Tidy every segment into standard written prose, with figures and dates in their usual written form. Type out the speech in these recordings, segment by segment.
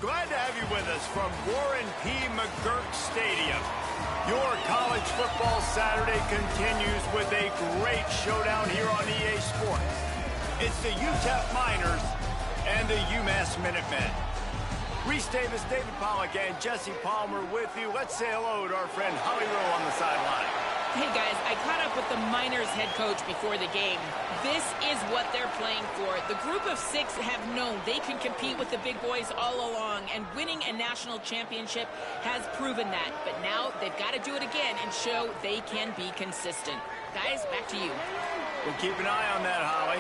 glad to have you with us from Warren P. McGurk Stadium. Your college football Saturday continues with a great showdown here on EA Sports. It's the UTEP Miners and the UMass Minutemen. Reese Davis, David Pollack, and Jesse Palmer with you. Let's say hello to our friend Holly Rowe on the sideline. Hey guys, I caught up with the Miners head coach before the game. This is what they're playing for. The group of 6 have known they can compete with the big boys all along, and winning a national championship has proven that. But now they've got to do it again and show they can be consistent. Guys, back to you. We'll keep an eye on that, Holly.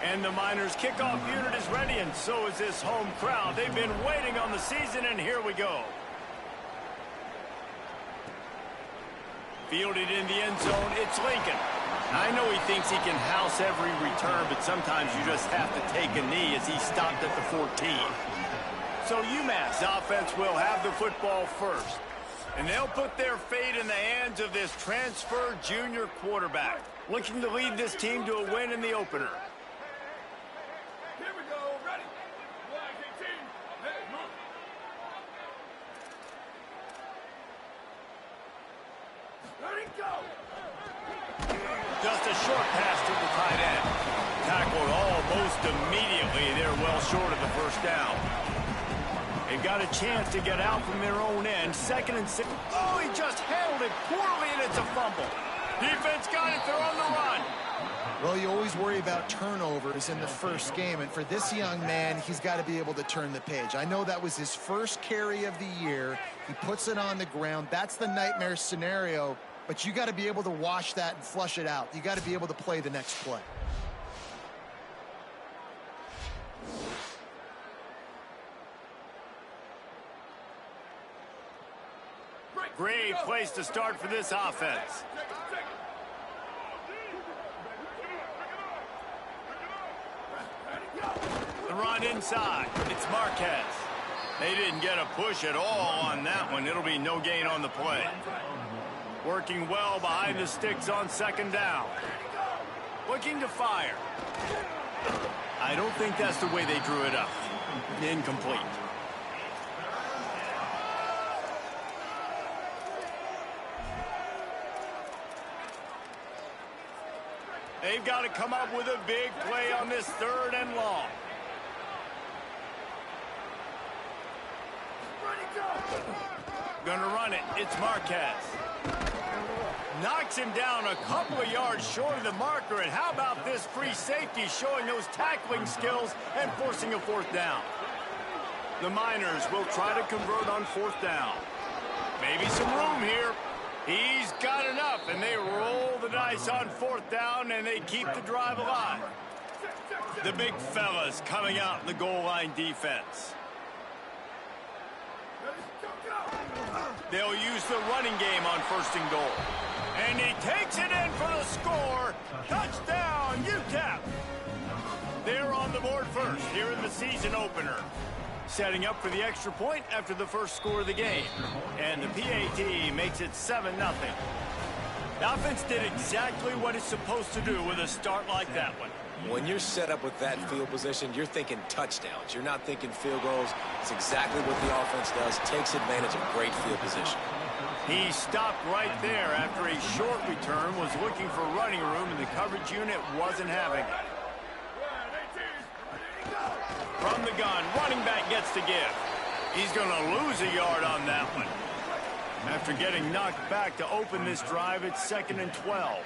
And the Miners kickoff unit is ready, and so is this home crowd. They've been waiting on the season, and here we go. Fielded in the end zone, it's Lincoln. I know he thinks he can house every return, but sometimes you just have to take a knee as he stopped at the 14. So UMass offense will have the football first, and they'll put their fate in the hands of this transfer junior quarterback, looking to lead this team to a win in the opener. Just a short pass to the tight end. Tackled almost immediately. They're well short of the first down. They've got a chance to get out from their own end. 2nd and 6. Oh, he just handled it poorly, and it's a fumble. Defense got it. They're on the run. Well, you always worry about turnovers in the first game, and for this young man, he's got to be able to turn the page. I know that was his first carry of the year. He puts it on the ground. That's the nightmare scenario. But you got to be able to wash that and flush it out. You got to be able to play the next play. Great place to start for this offense. The run inside. It's Marquez. They didn't get a push at all on that one. It'll be no gain on the play. Working well behind the sticks on 2nd down. Looking to fire. I don't think that's the way they drew it up. Incomplete. They've got to come up with a big play on this 3rd and long. Gonna run it. It's Marquez. Knocks him down a couple of yards short of the marker. And how about this free safety showing those tackling skills and forcing a 4th down? The Miners will try to convert on 4th down. Maybe some room here. He's got enough, and they roll the dice on 4th down, and they keep the drive alive. The big fellas coming out in the goal line defense. They'll use the running game on 1st and goal. And he takes it in for the score. Touchdown, UTEP. They're on the board first here in the season opener. Setting up for the extra point after the first score of the game. And the PAT makes it 7-0. The offense did exactly what it's supposed to do with a start like that one. When you're set up with that field position, you're thinking touchdowns. You're not thinking field goals. It's exactly what the offense does. Takes advantage of great field position. He stopped right there after a short return, was looking for running room, and the coverage unit wasn't having it. From the gun, running back gets to give. He's going to lose a yard on that one. After getting knocked back to open this drive, it's 2nd and 12.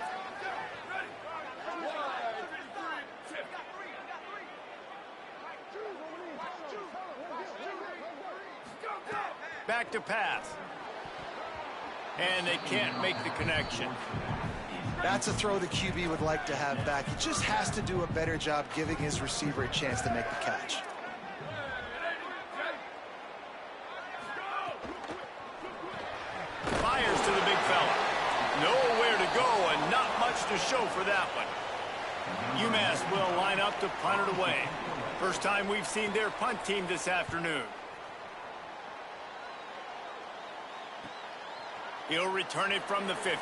Back to pass. And they can't make the connection. That's a throw the QB would like to have back. He just has to do a better job giving his receiver a chance to make the catch. Fires to the big fella. Nowhere to go and not much to show for that one. UMass will line up to punt it away. First time we've seen their punt team this afternoon. He'll return it from the 50.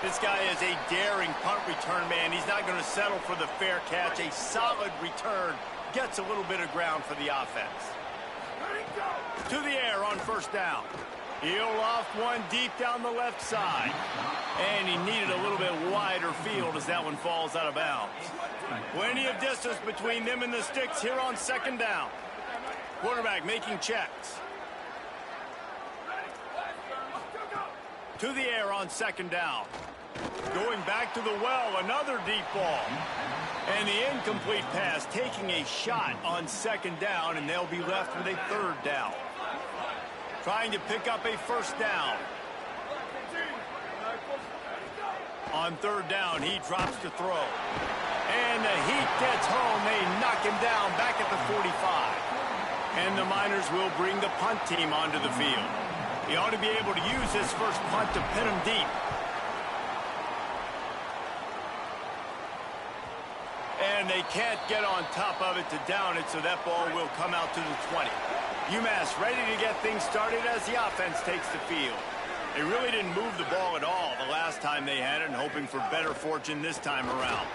This guy is a daring punt return man. He's not going to settle for the fair catch. A solid return gets a little bit of ground for the offense. To the air on first down. He'll loft one deep down the left side. And he needed a little bit wider field as that one falls out of bounds. Plenty of distance between them and the sticks here on second down. Quarterback making checks. To the air on second down. Going back to the well, another deep ball. And the incomplete pass taking a shot on second down, and they'll be left with a third down. Trying to pick up a first down. On third down, he drops to throw. And the heat gets home. They knock him down back at the 45. And the Miners will bring the punt team onto the field. He ought to be able to use his first punt to pin him deep. And they can't get on top of it to down it, so that ball will come out to the 20. UMass ready to get things started as the offense takes the field. They really didn't move the ball at all the last time they had it, and hoping for better fortune this time around.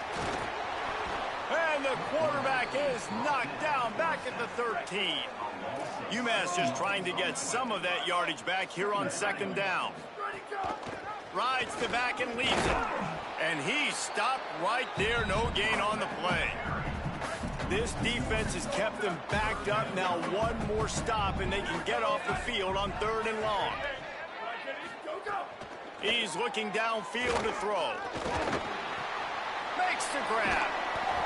And the quarterback is knocked down back at the 13. UMass just trying to get some of that yardage back here on second down. Rides to back and leads it. And he stopped right there, no gain on the play. This defense has kept them backed up. Now one more stop and they can get off the field on third and long. He's looking downfield to throw. Makes the grab.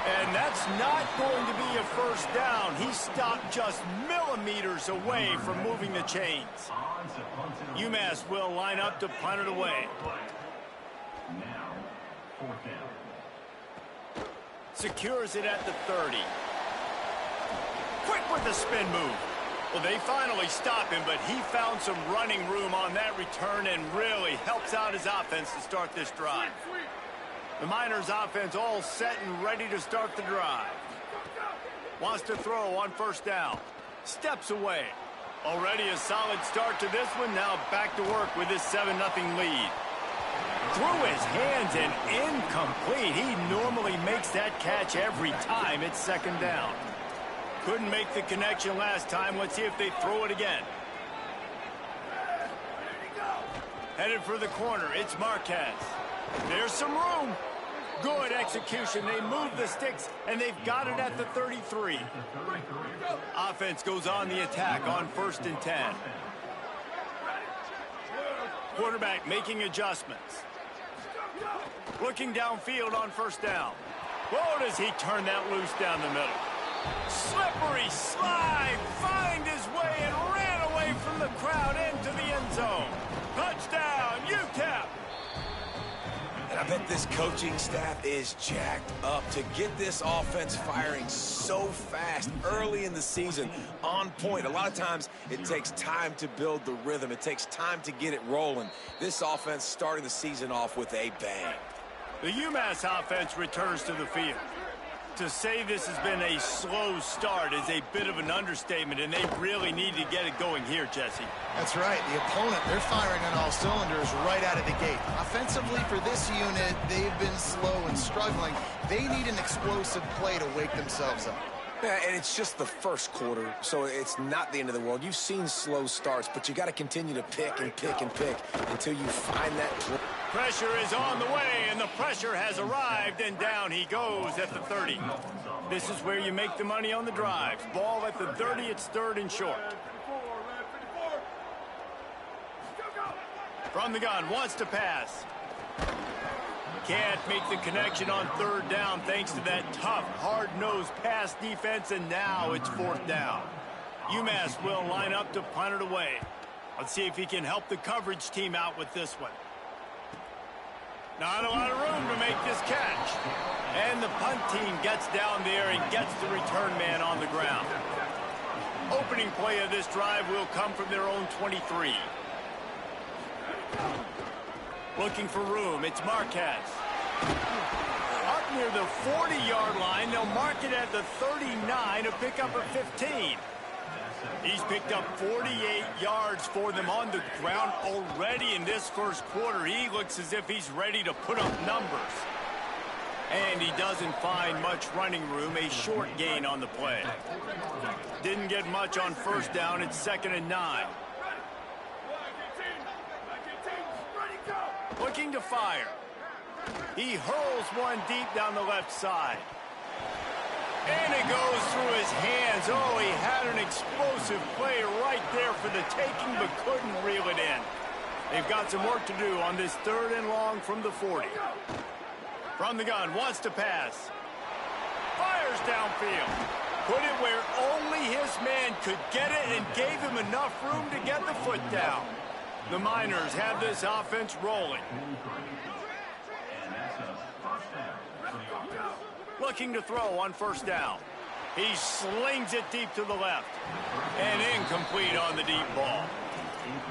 And that's not going to be a first down. He stopped just millimeters away from moving the chains. UMass will line up to punt it away. Secures it at the 30. Quick with the spin move. Well, they finally stop him, but he found some running room on that return and really helps out his offense to start this drive. The Miners offense all set and ready to start the drive. Wants to throw on first down. Steps away. Already a solid start to this one. Now back to work with his 7-0 lead. Through his hands and incomplete. He normally makes that catch every time it's second down. Couldn't make the connection last time. Let's see if they throw it again. Headed for the corner. It's Marquez. There's some room. Good execution. They move the sticks, and they've got it at the 33. Offense goes on the attack on 1st and 10. Quarterback making adjustments. Looking downfield on first down. Whoa, does he turn that loose down the middle. Slippery slide. Find his way and ran away from the crowd into the end zone. Touchdown, UTEP. And I bet this coaching staff is jacked up to get this offense firing so fast early in the season, on point. A lot of times it takes time to build the rhythm. It takes time to get it rolling. This offense starting the season off with a bang. The UMass offense returns to the field. To say this has been a slow start is a bit of an understatement, and they really need to get it going here, Jesse. That's right. The opponent, they're firing on all cylinders right out of the gate. Offensively, for this unit, they've been slow and struggling. They need an explosive play to wake themselves up. Yeah, and it's just the first quarter, so it's not the end of the world. You've seen slow starts, but you got to continue to pick and pick and pick until you find that play. Pressure is on the way, and the pressure has arrived, and down he goes at the 30. This is where you make the money on the drives. Ball at the 30, it's 3rd and short. From the gun, wants to pass. Can't make the connection on 3rd down thanks to that tough, hard-nosed pass defense, and now it's 4th down. UMass will line up to punt it away. Let's see if he can help the coverage team out with this one. Not a lot of room to make this catch. And the punt team gets down there and gets the return man on the ground. Opening play of this drive will come from their own 23. Looking for room, it's Marquez. Up near the 40-yard line, they'll mark it at the 39 to pick up a 15. He's picked up 48 yards for them on the ground already in this first quarter. He looks as if he's ready to put up numbers. And he doesn't find much running room, a short gain on the play. Didn't get much on first down. It's 2nd and 9. Looking to fire. He hurls one deep down the left side. And it goes through his hands. Oh, he had an explosive play right there for the taking, but couldn't reel it in. They've got some work to do on this 3rd and long from the 40. From the gun, wants to pass. Fires downfield. Put it where only his man could get it and gave him enough room to get the foot down. The Miners have this offense rolling. Looking to throw on first down. He slings it deep to the left. And incomplete on the deep ball.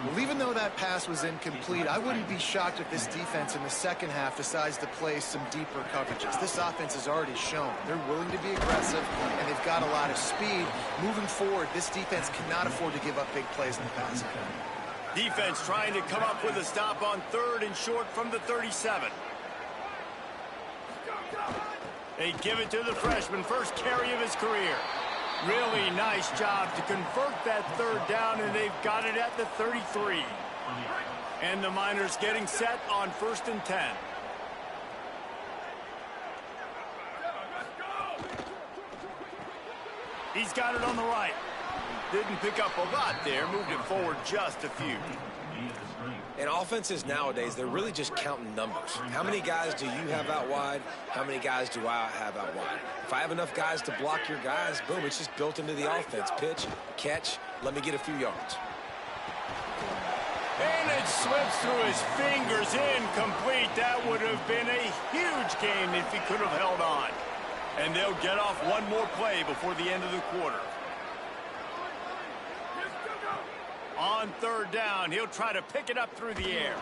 Well, even though that pass was incomplete, I wouldn't be shocked if this defense in the second half decides to play some deeper coverages. This offense has already shown they're willing to be aggressive, and they've got a lot of speed. Moving forward, this defense cannot afford to give up big plays in the passing game. Defense trying to come up with a stop on 3rd and short from the 37. They give it to the freshman, first carry of his career. Really nice job to convert that 3rd down, and they've got it at the 33. And the Miners getting set on 1st and 10. He's got it on the right. Didn't pick up a lot there, moved it forward just a few. And offenses nowadays, they're really just counting numbers. How many guys do you have out wide? How many guys do I have out wide? If I have enough guys to block your guys, boom, it's just built into the offense. Pitch, catch, let me get a few yards. And it slips through his fingers, incomplete. That would have been a huge gain if he could have held on. And they'll get off one more play before the end of the quarter. On 3rd down, he'll try to pick it up through the air.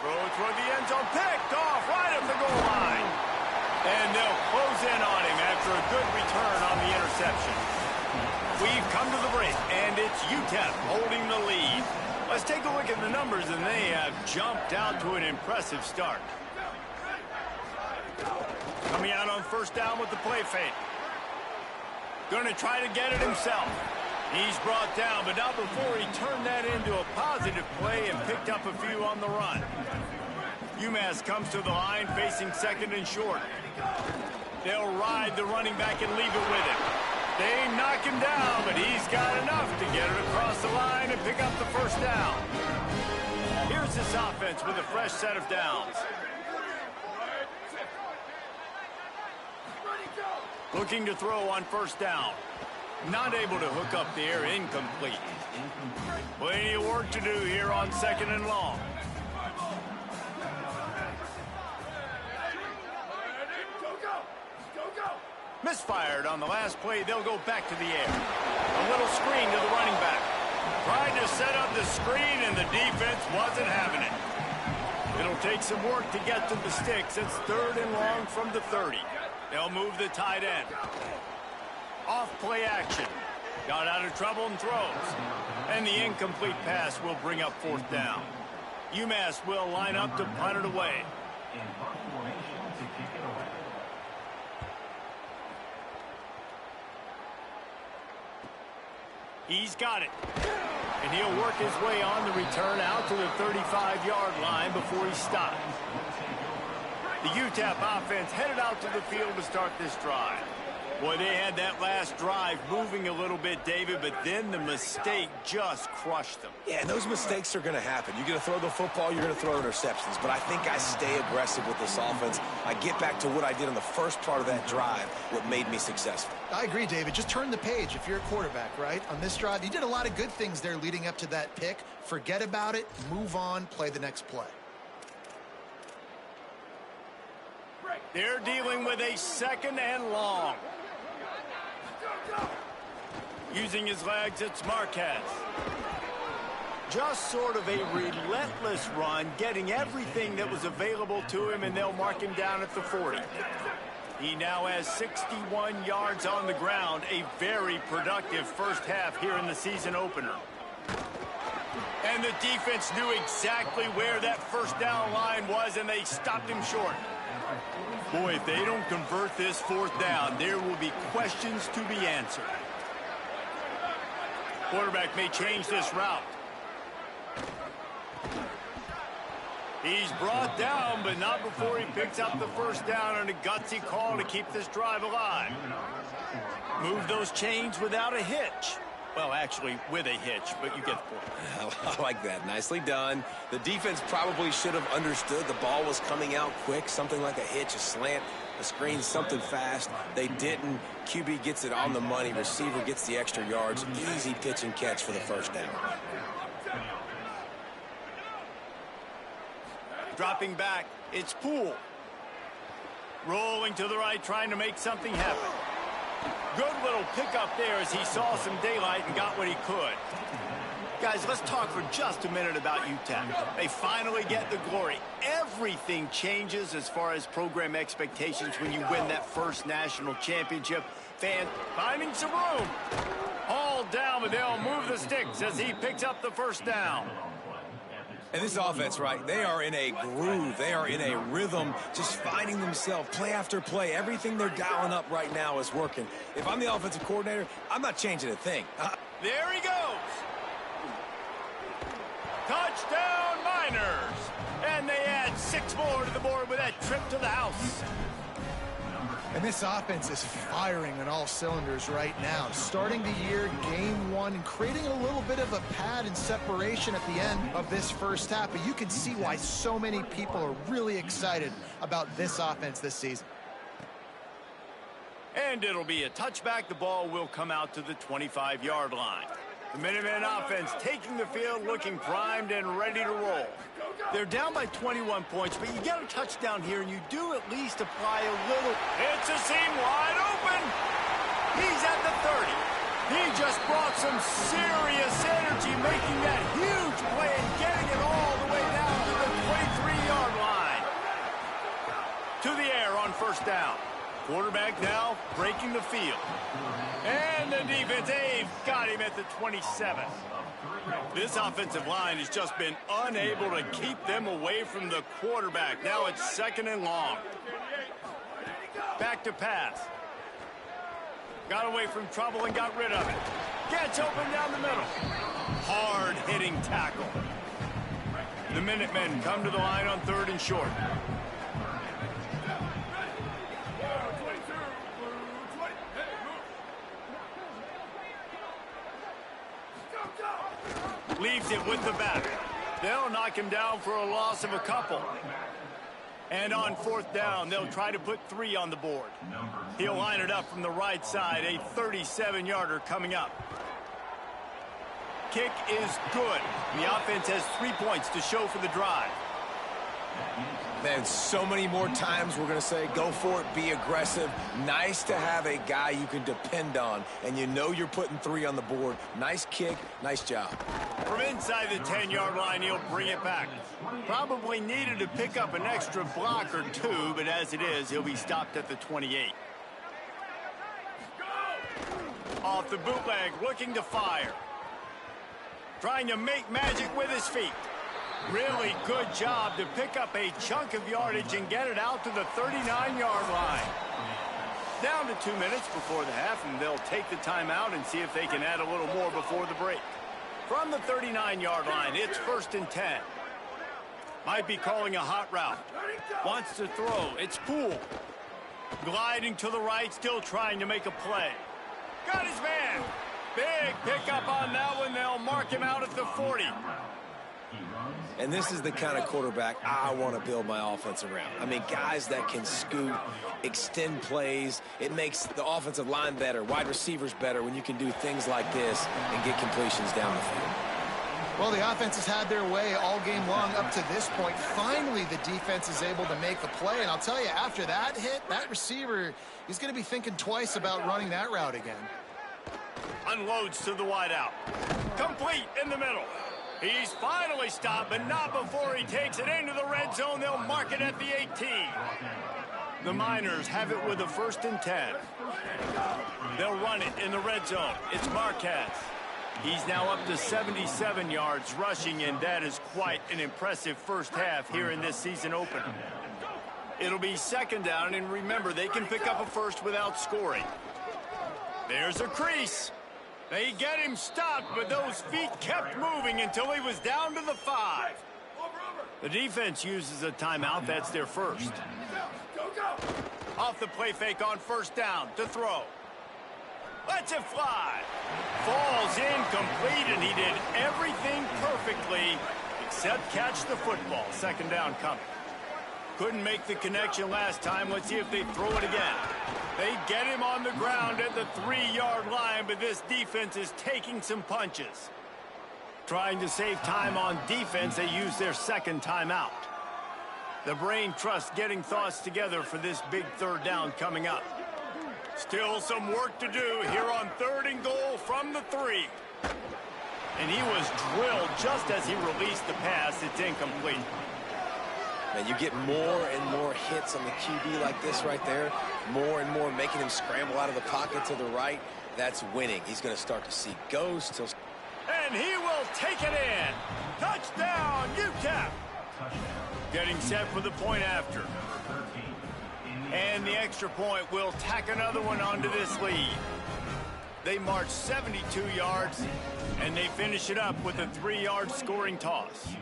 Throw toward the end zone, picked off right at the goal line. And they'll close in on him after a good return on the interception. We've come to the break, and it's UTEP holding the lead. Let's take a look at the numbers, and they have jumped out to an impressive start. Coming out on 1st down with the play fake. Going to try to get it himself. He's brought down, but not before he turned that into a positive play and picked up a few on the run. UMass comes to the line facing 2nd and short. They'll ride the running back and leave it with him. They knock him down, but he's got enough to get it across the line and pick up the 1st down. Here's this offense with a fresh set of downs. Looking to throw on 1st down. Not able to hook up the air, incomplete. Plenty of work to do here on 2nd and long. Misfired on the last play. They'll go back to the air. A little screen to the running back. Tried to set up the screen, and the defense wasn't having it. It'll take some work to get to the sticks. It's 3rd and long from the 30. They'll move the tight end. Off play action. Got out of trouble and throws. And the incomplete pass will bring up 4th down. UMass will line up to punt it away. He's got it. And he'll work his way on the return out to the 35-yard line before he stops. The UTEP offense headed out to the field to start this drive. Boy, they had that last drive moving a little bit, David, but then the mistake just crushed them. Yeah, and those mistakes are going to happen. You're going to throw the football, you're going to throw interceptions. But I think I stay aggressive with this offense. I get back to what I did in the first part of that drive, what made me successful. I agree, David. Just turn the page if you're a quarterback, right? On this drive, you did a lot of good things there leading up to that pick. Forget about it, move on, play the next play. They're dealing with a 2nd and long. Using his legs, it's Marquez. Just sort of a relentless run, getting everything that was available to him, and they'll mark him down at the 40. He now has 61 yards on the ground, a very productive first half here in the season opener. And the defense knew exactly where that first down line was, and they stopped him short. Boy, if they don't convert this fourth down, there will be questions to be answered. Quarterback may change this route. He's brought down, but not before he picks up the first down on a gutsy call to keep this drive alive. Move those chains without a hitch. Well, actually, with a hitch, but you get the point. I like that. Nicely done. The defense probably should have understood the ball was coming out quick, something like a hitch, a slant, a screen, something fast. They didn't. QB gets it on the money. Receiver gets the extra yards. Easy pitch and catch for the first down. Dropping back, it's Poole. Rolling to the right, trying to make something happen. Good little pickup there as he saw some daylight and got what he could. Guys, let's talk for just a minute about UTEP. They finally get the glory. Everything changes as far as program expectations when you win that first national championship. Fans finding some room. All down, but they'll move the sticks as he picks up the first down. And this offense, right, they are in a groove. They are in a rhythm, just finding themselves play after play. Everything they're dialing up right now is working. If I'm the offensive coordinator, I'm not changing a thing. There he goes. Touchdown, Miners. And they add 6 more to the board with that trip to the house. And this offense is firing on all cylinders right now. Starting the year, game 1, and creating a little bit of a pad and separation at the end of this first half. But you can see why so many people are really excited about this offense this season. And it'll be a touchback. The ball will come out to the 25-yard line. The Minutemen offense taking the field, looking primed and ready to roll. They're down by 21 points, but you get a touchdown here, and you do at least apply a little. It's a seam wide open. He's at the 30. He just brought some serious energy, making that huge play and getting it all the way down to the 23-yard line. To the air on first down. Quarterback now breaking the field. And the defense, they've got him at the 27. This offensive line has just been unable to keep them away from the quarterback. Now it's 2nd and long. Back to pass. Got away from trouble and got rid of it. Gets open down the middle. Hard-hitting tackle. The Minutemen come to the line on 3rd and short. Leaves it with the back. They'll knock him down for a loss of a couple. And on 4th down, they'll try to put 3 on the board. He'll line it up from the right side, a 37-yarder coming up. Kick is good. The offense has 3 points to show for the drive. Man, so many more times we're going to say, go for it, be aggressive. Nice to have a guy you can depend on, and you know you're putting 3 on the board. Nice kick, nice job. From inside the 10-yard line, he'll bring it back. Probably needed to pick up an extra block or 2, but as it is, he'll be stopped at the 28. Off the bootleg, looking to fire. Trying to make magic with his feet. Really good job to pick up a chunk of yardage and get it out to the 39-yard line. Down to 2 minutes before the half, and they'll take the timeout and see if they can add a little more before the break. From the 39-yard line, it's 1st and 10. Might be calling a hot route. Wants to throw. It's Poole. Gliding to the right, still trying to make a play. Got his man. Big pickup on that one. They'll mark him out at the 40. And this is the kind of quarterback I want to build my offense around. I mean, guys that can scoot, extend plays. It makes the offensive line better, wide receivers better when you can do things like this and get completions down the field. Well, the offense has had their way all game long up to this point. Finally, the defense is able to make a play. And I'll tell you, after that hit, that receiver, he's going to be thinking twice about running that route again. Unloads to the wideout. Complete in the middle. He's finally stopped, but not before he takes it into the red zone. They'll mark it at the 18. The Miners have it with a 1st and 10. They'll run it in the red zone. It's Marquez. He's now up to 77 yards rushing, and that is quite an impressive first half here in this season opener. It'll be 2nd down, and remember, they can pick up a first without scoring. There's a crease. They get him stopped, but those feet kept moving until he was down to the 5. The defense uses a timeout. That's their first. Off the play fake on 1st down to throw. Lets it fly. Falls incomplete, and he did everything perfectly except catch the football. 2nd down coming. Couldn't make the connection last time. Let's see if they throw it again. They get him on the ground at the 3-yard line, but this defense is taking some punches. Trying to save time on defense, they use their 2nd timeout. The brain trust getting thoughts together for this big 3rd down coming up. Still some work to do here on 3rd and goal from the 3. And he was drilled just as he released the pass. It's incomplete. Man, you get more and more hits on the QB like this right there. More and more making him scramble out of the pocket to the right. That's winning. He's going to start to see ghosts. And he will take it in. Touchdown, UTEP. Getting set for the point after. And the extra point will tack another one onto this lead. They march 72 yards, and they finish it up with a 3-yard scoring toss.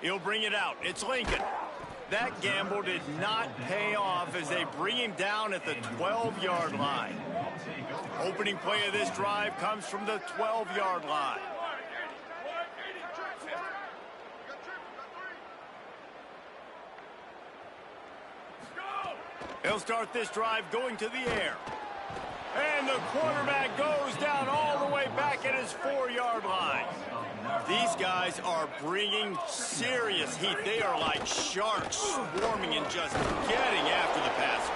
He'll bring it out. It's Lincoln. That gamble did not pay off as they bring him down at the 12-yard line. Opening play of this drive comes from the 12-yard line. He'll start this drive going to the air. And the quarterback goes down all the way back at his 4-yard line. These guys are bringing serious heat. They are like sharks swarming and just getting after the passer.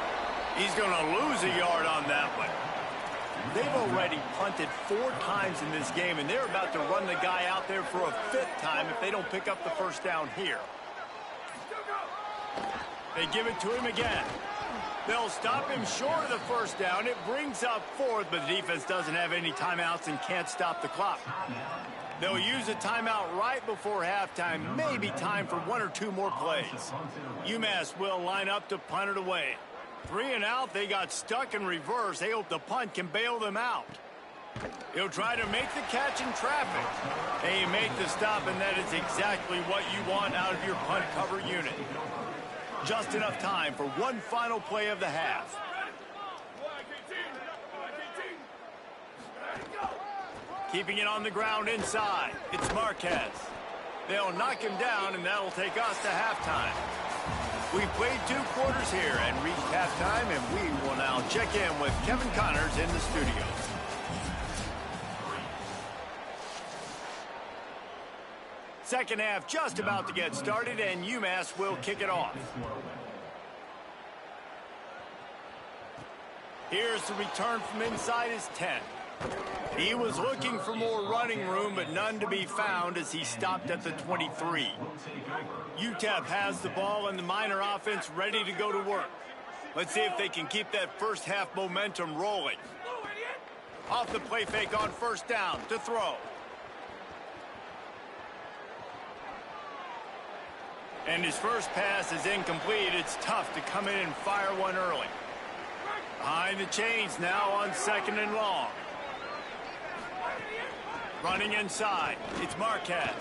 He's going to lose a yard on that one. They've already punted 4 times in this game, and they're about to run the guy out there for a 5th time if they don't pick up the 1st down here. They give it to him again. They'll stop him short of the 1st down. It brings up 4th, but the defense doesn't have any timeouts and can't stop the clock. They'll use a timeout right before halftime. Maybe time for 1 or 2 more plays. UMass will line up to punt it away. 3 and out. They got stuck in reverse. They hope the punt can bail them out. He'll try to make the catch in traffic. They make the stop, and that is exactly what you want out of your punt cover unit. Just enough time for one final play of the half. Keeping it on the ground inside. It's Marquez. They'll knock him down, and that'll take us to halftime. We've played 2 quarters here and reached halftime, and we will now check in with Kevin Connors in the studio. Second half just about to get started, and UMass will kick it off. Here's the return from inside his 10. He was looking for more running room, but none to be found as he stopped at the 23. UTEP has the ball and the Miner offense ready to go to work. Let's see if they can keep that first half momentum rolling. Off the play fake on 1st down to throw. And his first pass is incomplete. It's tough to come in and fire one early. Behind the chains now on 2nd and long. Running inside. It's Marquez.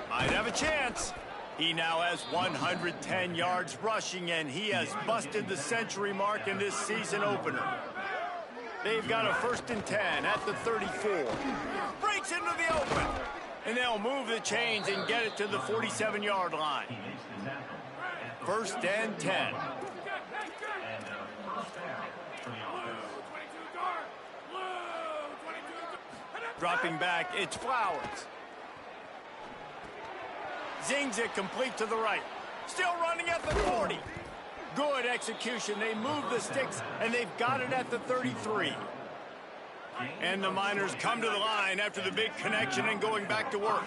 Might have a chance. He now has 110 yards rushing, and he has busted the century mark in this season opener. They've got a 1st and 10 at the 34. Breaks into the open. And they'll move the chains and get it to the 47-yard line. 1st and 10. Dropping back, it's Flowers. Zings it complete to the right. Still running at the 40. Good execution. They move the sticks, and they've got it at the 33. And the Miners come to the line after the big connection and going back to work.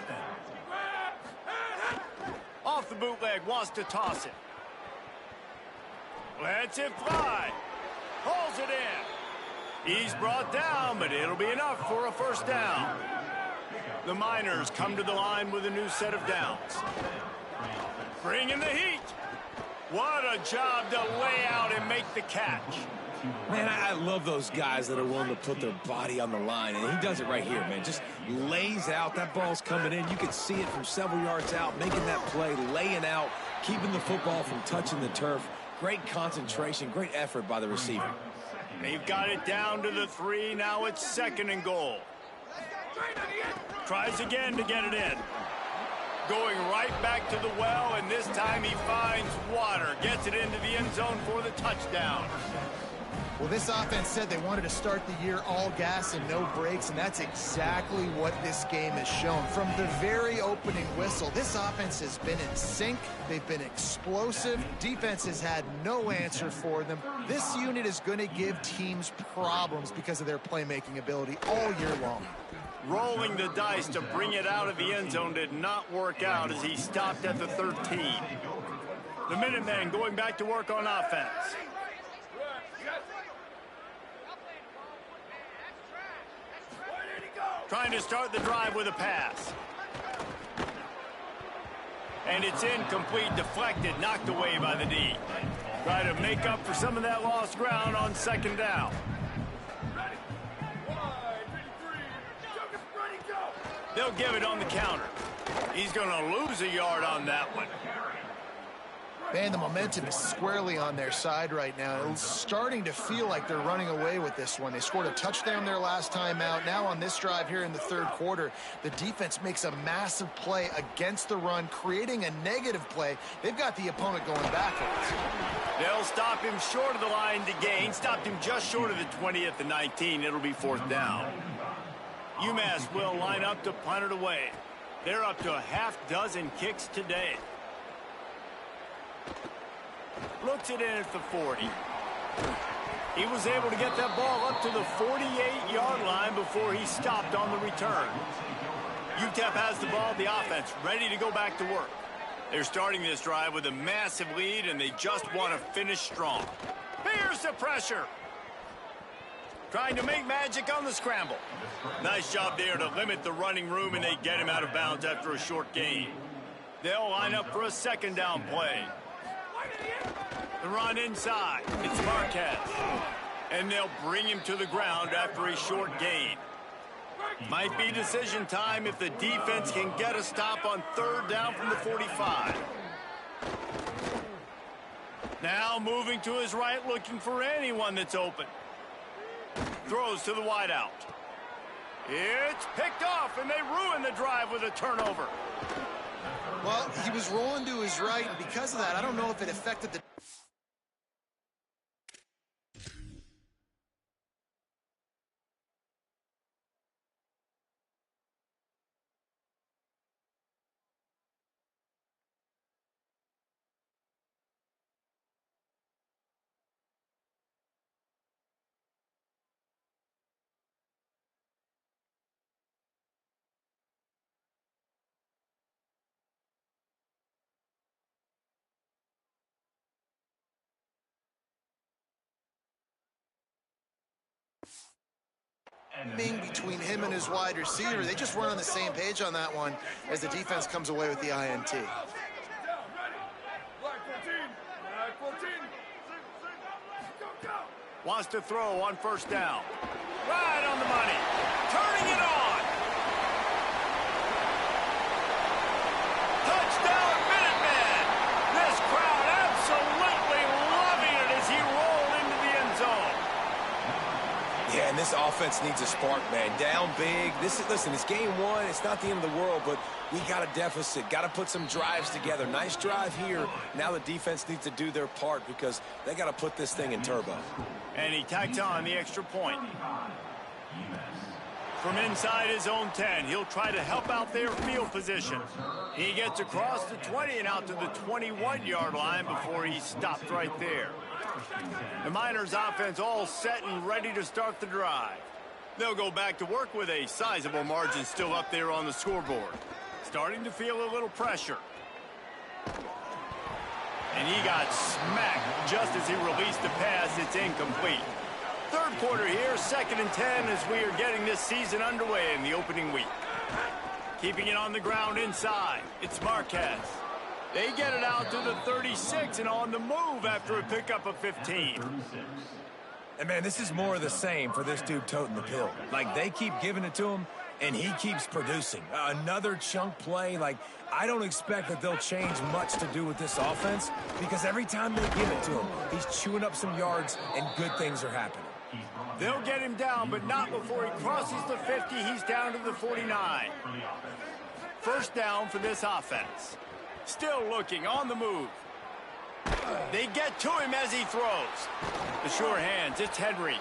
Off the bootleg, wants to toss it. Lets it fly. Pulls it in. He's brought down, but it'll be enough for a first down. The Miners come to the line with a new set of downs. Bring in the heat. What a job to lay out and make the catch. Man, I love those guys that are willing to put their body on the line, and he does it right here, man. Just lays out. That ball's coming in. You can see it from several yards out, making that play, laying out, keeping the football from touching the turf. Great concentration, great effort by the receiver. They've got it down to the 3. Now it's 2nd and goal. Tries again to get it in. Going right back to the well, and this time he finds water. Gets it into the end zone for the touchdown. Well, this offense said they wanted to start the year all gas and no brakes, and that's exactly what this game has shown. From the very opening whistle, this offense has been in sync. They've been explosive. Defense has had no answer for them. This unit is going to give teams problems because of their playmaking ability all year long. Rolling the dice to bring it out of the end zone did not work out as he stopped at the 13. The Minutemen going back to work on offense. Trying to start the drive with a pass. And it's incomplete, deflected, knocked away by the D. Try to make up for some of that lost ground on 2nd down. They'll give it on the counter. He's going to lose a yard on that one. Man, the momentum is squarely on their side right now. It's starting to feel like they're running away with this one. They scored a touchdown their last time out. Now on this drive here in the 3rd quarter, the defense makes a massive play against the run, creating a negative play. They've got the opponent going backwards. They'll stop him short of the line to gain. Stopped him just short of the 20 at the 19. It'll be 4th down. UMass will line up to punt it away. They're up to a half dozen kicks today. Looks it in at the 40. He was able to get that ball up to the 48-yard line before he stopped on the return. UTEP has the ball, the offense ready to go back to work. They're starting this drive with a massive lead, and they just want to finish strong. Here's the pressure. Trying to make magic on the scramble. Nice job there to limit the running room, and they get him out of bounds after a short gain. They'll line up for a 2nd down play. The run inside. It's Marquez. And they'll bring him to the ground after a short gain. Might be decision time if the defense can get a stop on 3rd down from the 45. Now moving to his right, looking for anyone that's open. Throws to the wideout. It's picked off, and they ruin the drive with a turnover. Well, he was rolling to his right, and because of that, I don't know if it affected the... between him and his wide receiver. They just weren't on the same page on that one as the defense comes away with the INT. Wants to throw on 1st down. Right on the money. Turning it on. Touchdown, Minutemen. This crowd absolutely loving it as he rolled into the end zone. Yeah, and this offense needs a spark, man. Down big. Listen, it's game 1. It's not the end of the world, but we got a deficit. Got to put some drives together. Nice drive here. Now the defense needs to do their part because they got to put this thing in turbo. And he tacks on the extra point. From inside his own 10, he'll try to help out their field position. He gets across the 20 and out to the 21-yard line before he stopped right there. The Miners offense all set and ready to start the drive. They'll go back to work with a sizable margin still up there on the scoreboard. Starting to feel a little pressure. And he got smacked just as he released the pass. It's incomplete. Third quarter here, 2nd and 10 as we are getting this season underway in the opening week. Keeping it on the ground inside. It's Marquez. They get it out to the 36 and on the move after a pickup of 15. And, man, this is more of the same for this dude toting the pill. Like, they keep giving it to him, and he keeps producing. Another chunk play. Like, I don't expect that they'll change much to do with this offense because every time they give it to him, he's chewing up some yards and good things are happening. They'll get him down, but not before he crosses the 50. He's down to the 49. First down for this offense. Still looking on the move. They get to him as he throws. The sure hands, it's Henry.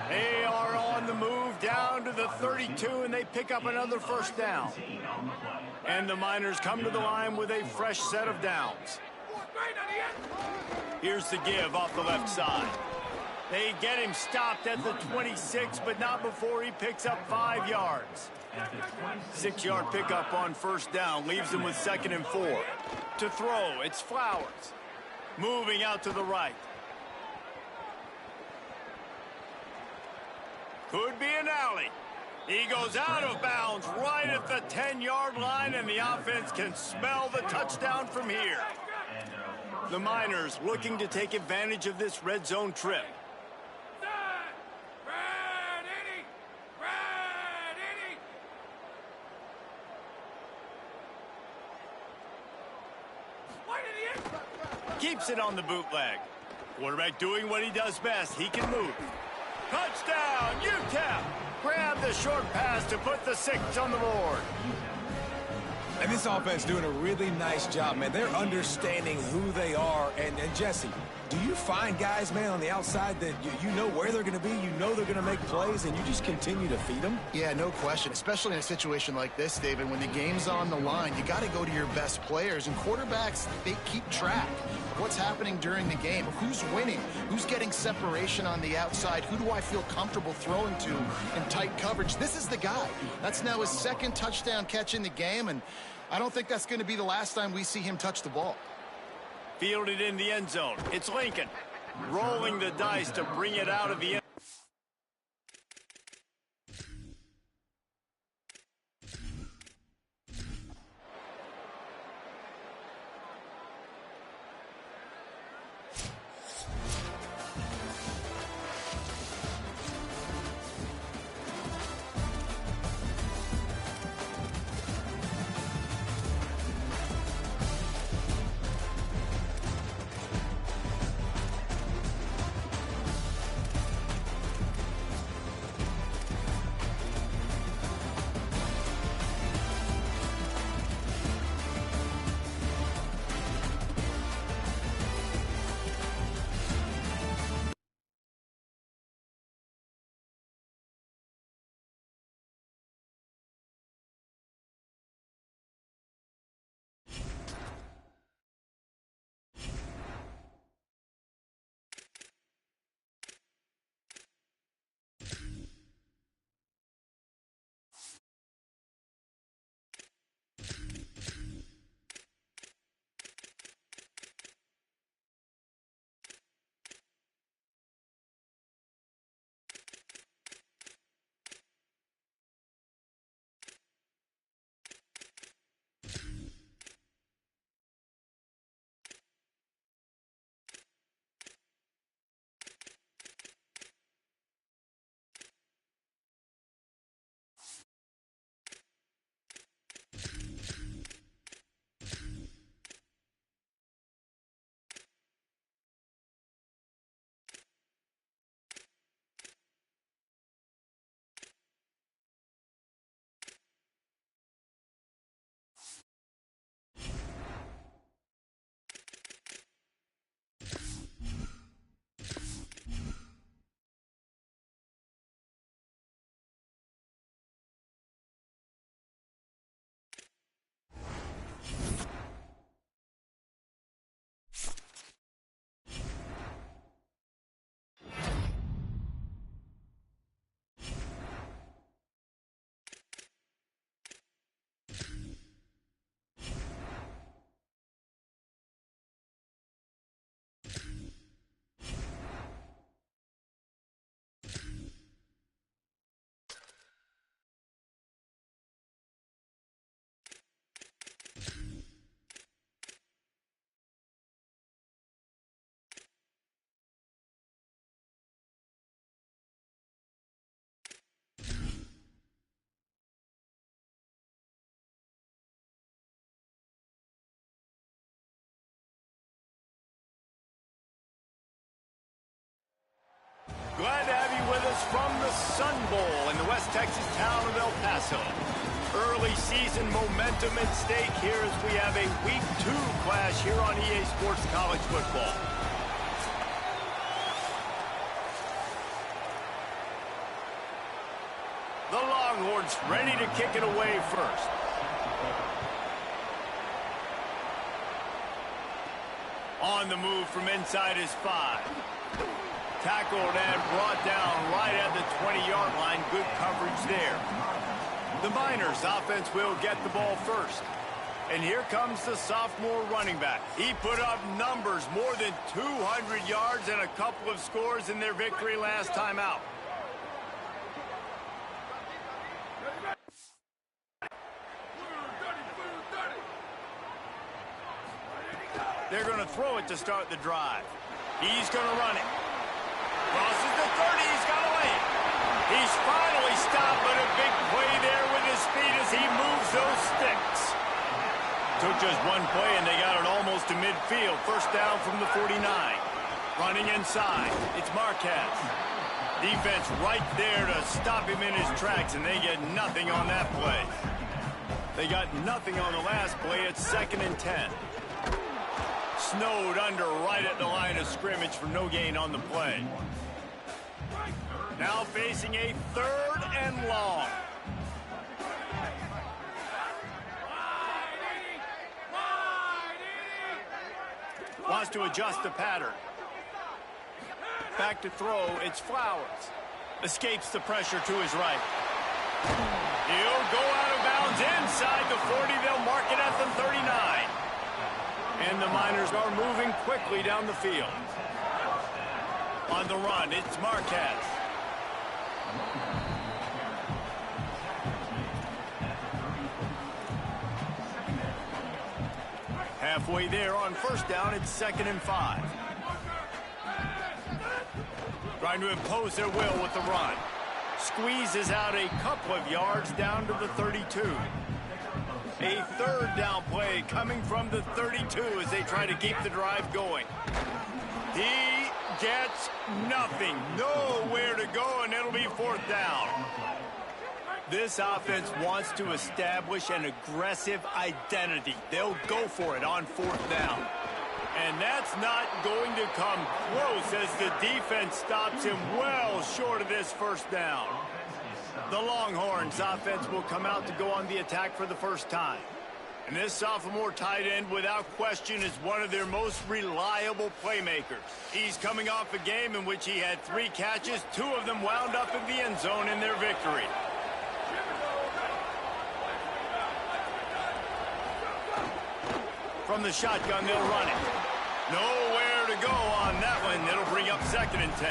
They are on the move down to the 32, and they pick up another first down. And the Miners come to the line with a fresh set of downs. Here's the give off the left side. They get him stopped at the 26, but not before he picks up 5 yards. 6-yard pickup on first down leaves him with 2nd and 4. To throw, it's Flowers. Moving out to the right. Could be an alley. He goes out of bounds right at the 10-yard line, and the offense can smell the touchdown from here. The Miners looking to take advantage of this red zone trip. Keeps it on the bootleg. Quarterback doing what he does best. He can move. Touchdown, UTEP! Grab the short pass to put the 6 on the board. And this offense doing a really nice job, man. They're understanding who they are. And Jesse, do you find guys, man, on the outside that you know where they're going to be, you know they're going to make plays, and you just continue to feed them? Yeah, no question, especially in a situation like this, David. When the game's on the line, you got to go to your best players. And quarterbacks, they keep track of what's happening during the game. Who's winning? Who's getting separation on the outside? Who do I feel comfortable throwing to in tight coverage? This is the guy. That's now his 2nd touchdown catch in the game, and I don't think that's going to be the last time we see him touch the ball. Fielded in the end zone. It's Lincoln. Rolling the dice to bring it out of the end. from the Sun Bowl in the West Texas town of El Paso. Early season momentum at stake here as we have a Week 2 clash here on EA Sports College Football. The Longhorns ready to kick it away first. On the move from inside his 5. Tackled and brought down right at the 20-yard line. Good coverage there. The Miners offense will get the ball first. And here comes the sophomore running back. He put up numbers, more than 200 yards and a couple of scores in their victory last time out. They're going to throw it to start the drive. He's going to run it. Crosses the 30. He's got away. He's finally stopped, but a big play there with his speed as he moves those sticks. Took just one play, and they got it almost to midfield. First down from the 49. Running inside. It's Marquez. Defense right there to stop him in his tracks, and they get nothing on that play. They got nothing on the last play. It's 2nd and 10. Snowed under right at the line of scrimmage for no gain on the play. Now facing a 3rd and long. Wants to adjust the pattern. Back to throw, it's Flowers. Escapes the pressure to his right. He'll go out of bounds inside the 40. They'll mark it at the 39. And the Miners are moving quickly down the field. On the run, it's Marquez. Halfway there on first down, it's 2nd and 5. Trying to impose their will with the run. Squeezes out a couple of yards down to the 32. A 3rd down play coming from the 32 as they try to keep the drive going. He gets nothing. Nowhere to go, and it'll be 4th down. This offense wants to establish an aggressive identity. They'll go for it on 4th down. And that's not going to come close as the defense stops him well short of this 1st down. The Longhorns offense will come out to go on the attack for the first time. And this sophomore tight end, without question, is one of their most reliable playmakers. He's coming off a game in which he had 3 catches. 2 of them wound up in the end zone in their victory. From the shotgun, they'll run it. Nowhere to go on that one. It'll bring up 2nd and 10.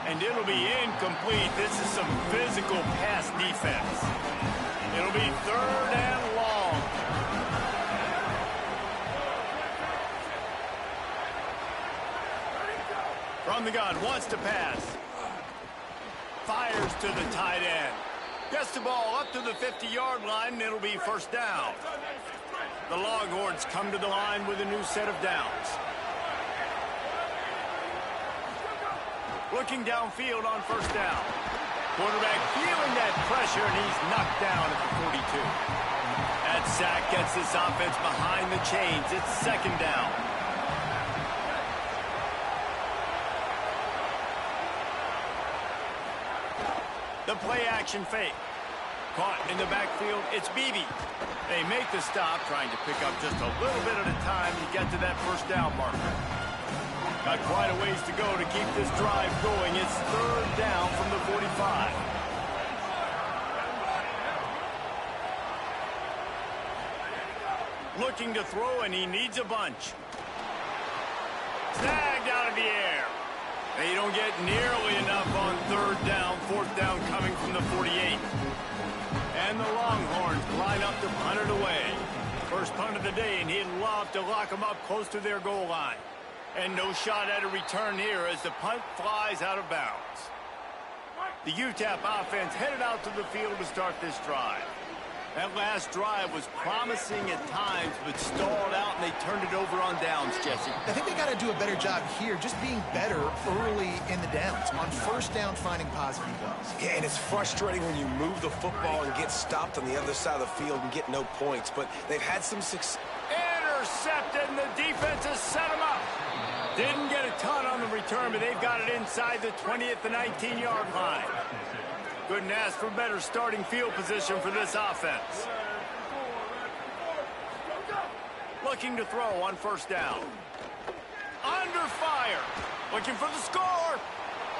And it'll be incomplete. This is some physical pass defense. It'll be 3rd and long. From the gun, wants to pass. Fires to the tight end. Gets the ball up to the 50-yard line, and it'll be 1st down. The Longhorns come to the line with a new set of downs. Looking downfield on 1st down. Quarterback feeling that pressure, and he's knocked down at the 42. That sack gets this offense behind the chains. It's 2nd down. The play-action fake. Caught in the backfield, it's Beebe. They make the stop, trying to pick up just a little bit at a time to get to that 1st down marker. Got quite a ways to go to keep this drive going. It's 3rd down from the 45. Looking to throw, and he needs a bunch. Snagged out of the air. They don't get nearly enough on 3rd down. 4th down coming from the 48. And the Longhorns line up to punt it away. First punt of the day, and he'd love to lock them up close to their goal line. And no shot at a return here as the punt flies out of bounds. The UTEP offense headed out to the field to start this drive. That last drive was promising at times, but stalled out, and they turned it over on downs, Jesse. I think they got to do a better job here, just being better early in the downs. On first down, finding positive plays. Yeah, and it's frustrating when you move the football and get stopped on the other side of the field and get no points, but they've had some success. Intercepted, and the defense has set them up. Didn't get a ton on the return, but they've got it inside the 20 at the 19-yard line. Couldn't ask for better starting field position for this offense. Looking to throw on first down. Under fire. Looking for the score.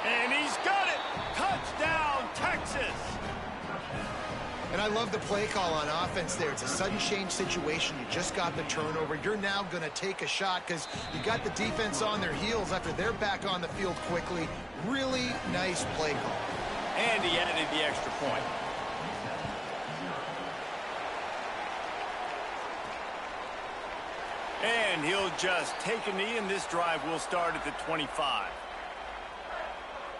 And he's got it. Touchdown, Texas. And I love the play call on offense there. It's a sudden change situation. You just got the turnover. You're now going to take a shot because you got the defense on their heels after they're back on the field quickly. Really nice play call. And he added the extra point. And he'll just take a knee, and this drive will start at the 25.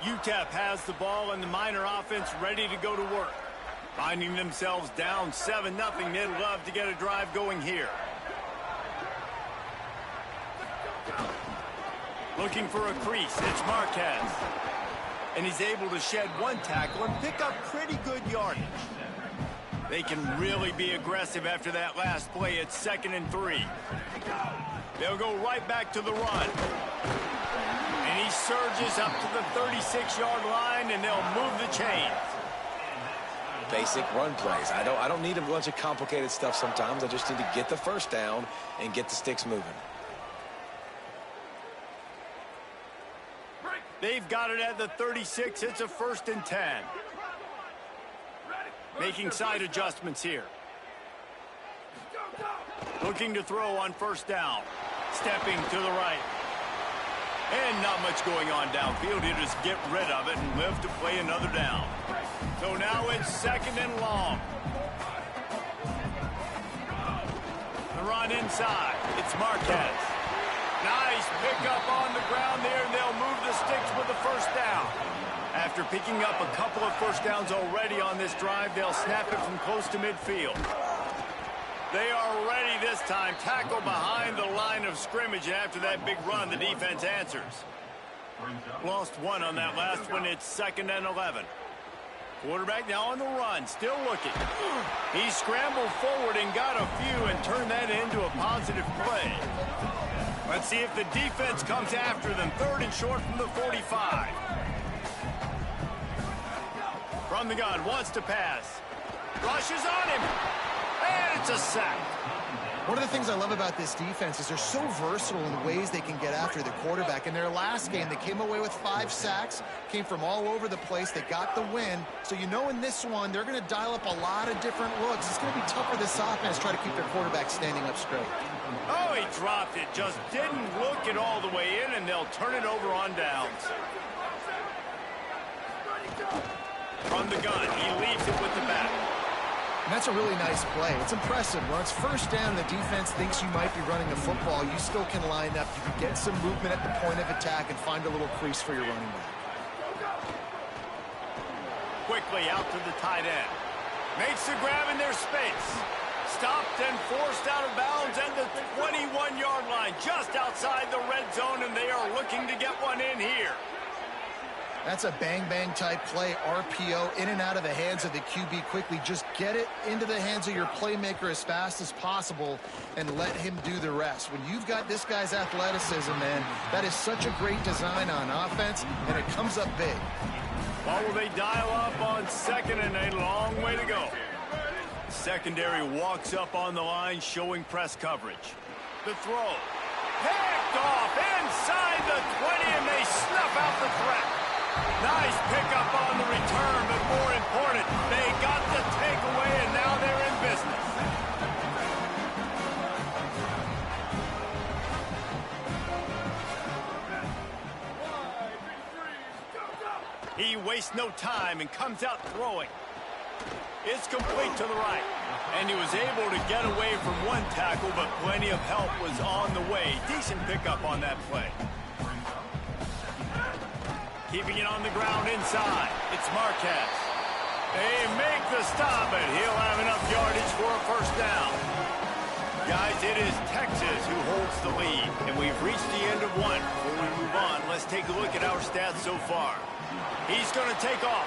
UTEP has the ball, and the Miner offense ready to go to work. Finding themselves down 7-0, they'd love to get a drive going here. Looking for a crease, it's Marquez. And he's able to shed one tackle and pick up pretty good yardage. They can really be aggressive after that last play. It's 2nd and 3. They'll go right back to the run. And he surges up to the 36-yard line, and they'll move the chains. Basic run plays. I don't need a bunch of complicated stuff sometimes. I just need to get the first down and get the sticks moving. They've got it at the 36. It's a 1st and 10. Making side adjustments here. Looking to throw on first down. Stepping to the right. And not much going on downfield. He'll just get rid of it and live to play another down. So now it's 2nd and long. The run inside. It's Marquez. Nice pickup on the ground there, and they'll move the sticks with the first down. After picking up a couple of first downs already on this drive, they'll snap it from close to midfield. They are ready this time. Tackle behind the line of scrimmage, and after that big run, the defense answers. Lost one on that last one. It's 2nd and 11. Quarterback now on the run, still looking. He scrambled forward and got a few and turned that into a positive play. Let's see if the defense comes after them. 3rd and short from the 45. From the gun, wants to pass. Rushes on him. And it's a sack. One of the things I love about this defense is they're so versatile in the ways they can get after the quarterback. In their last game, they came away with 5 sacks, came from all over the place. They got the win. So you know in this one, they're going to dial up a lot of different looks. It's going to be tough for this offense to try to keep their quarterback standing up straight. Oh, he dropped it. Just didn't look it all the way in, and they'll turn it over on downs. From the gun, he leaves it with the back. And that's a really nice play. It's impressive. When it's first down, the defense thinks you might be running the football. You still can line up. You can get some movement at the point of attack and find a little crease for your running back. Quickly out to the tight end. Makes the grab in their space. Stopped and forced out of bounds at the 21-yard line, just outside the red zone, and they are looking to get one in here. That's a bang-bang type play, RPO, in and out of the hands of the QB quickly. Just get it into the hands of your playmaker as fast as possible and let him do the rest. When you've got this guy's athleticism, man, that is such a great design on offense, and it comes up big. Well, will they dial up on 2nd and a long way to go? Secondary walks up on the line, showing press coverage. The throw. Picked off inside the 20, and they snuff out the threat. Nice pickup on the return, but more important, they got the takeaway, and now they're in business. He wastes no time and comes out throwing. It's complete to the right. And he was able to get away from one tackle, but plenty of help was on the way. Decent pickup on that play. Keeping it on the ground inside. It's Marquez. They make the stop, and he'll have enough yardage for a first down. Guys, it is Texas who holds the lead, and we've reached the end of one. Before we move on, let's take a look at our stats so far. He's going to take off.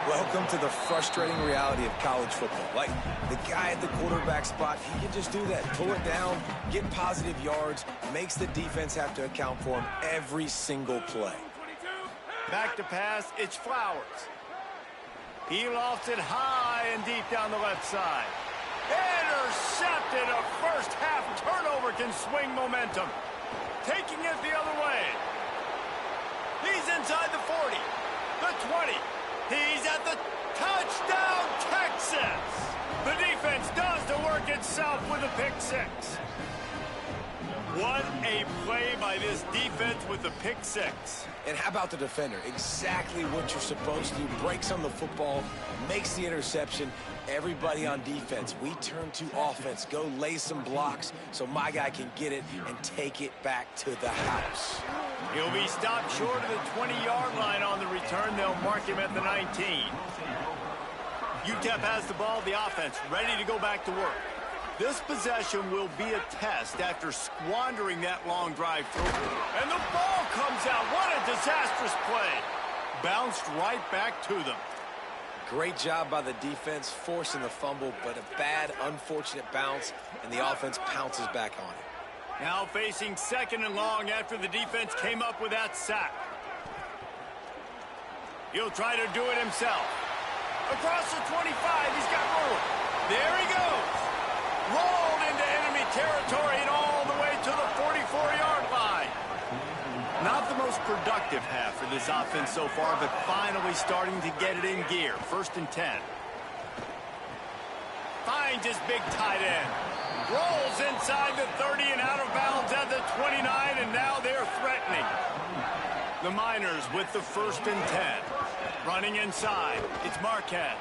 Welcome to the frustrating reality of college football. Like, the guy at the quarterback spot, he can just do that. Pull it down, get positive yards, makes the defense have to account for him every single play. Back to pass, it's Flowers. He lofts it high and deep down the left side. Intercepted. A first half turnover can swing momentum. Taking it the other way. He's inside the 40, the 20. He's at the touchdown, Texas. The defense does the work itself with a pick six. What a play by this defense with the pick six. And how about the defender? Exactly what you're supposed to do. Breaks on the football, makes the interception. Everybody on defense, we turn to offense. Go lay some blocks so my guy can get it and take it back to the house. He'll be stopped short of the 20-yard line on the return. They'll mark him at the 19. UTEP has the ball, the offense, ready to go back to work. This possession will be a test after squandering that long drive through. And the ball comes out. What a disastrous play. Bounced right back to them. Great job by the defense, forcing the fumble, but a bad, unfortunate bounce, and the offense pounces back on it. Now facing second and long after the defense came up with that sack. He'll try to do it himself. Across the 25, he's got room. There he goes. Rolled into enemy territory and all the way to the 44-yard line. Not the most productive half for this offense so far, but finally starting to get it in gear. First and 10. Finds his big tight end. Rolls inside the 30 and out of bounds at the 29, and now they're threatening. The Miners with the first and 10. Running inside. It's Marquez.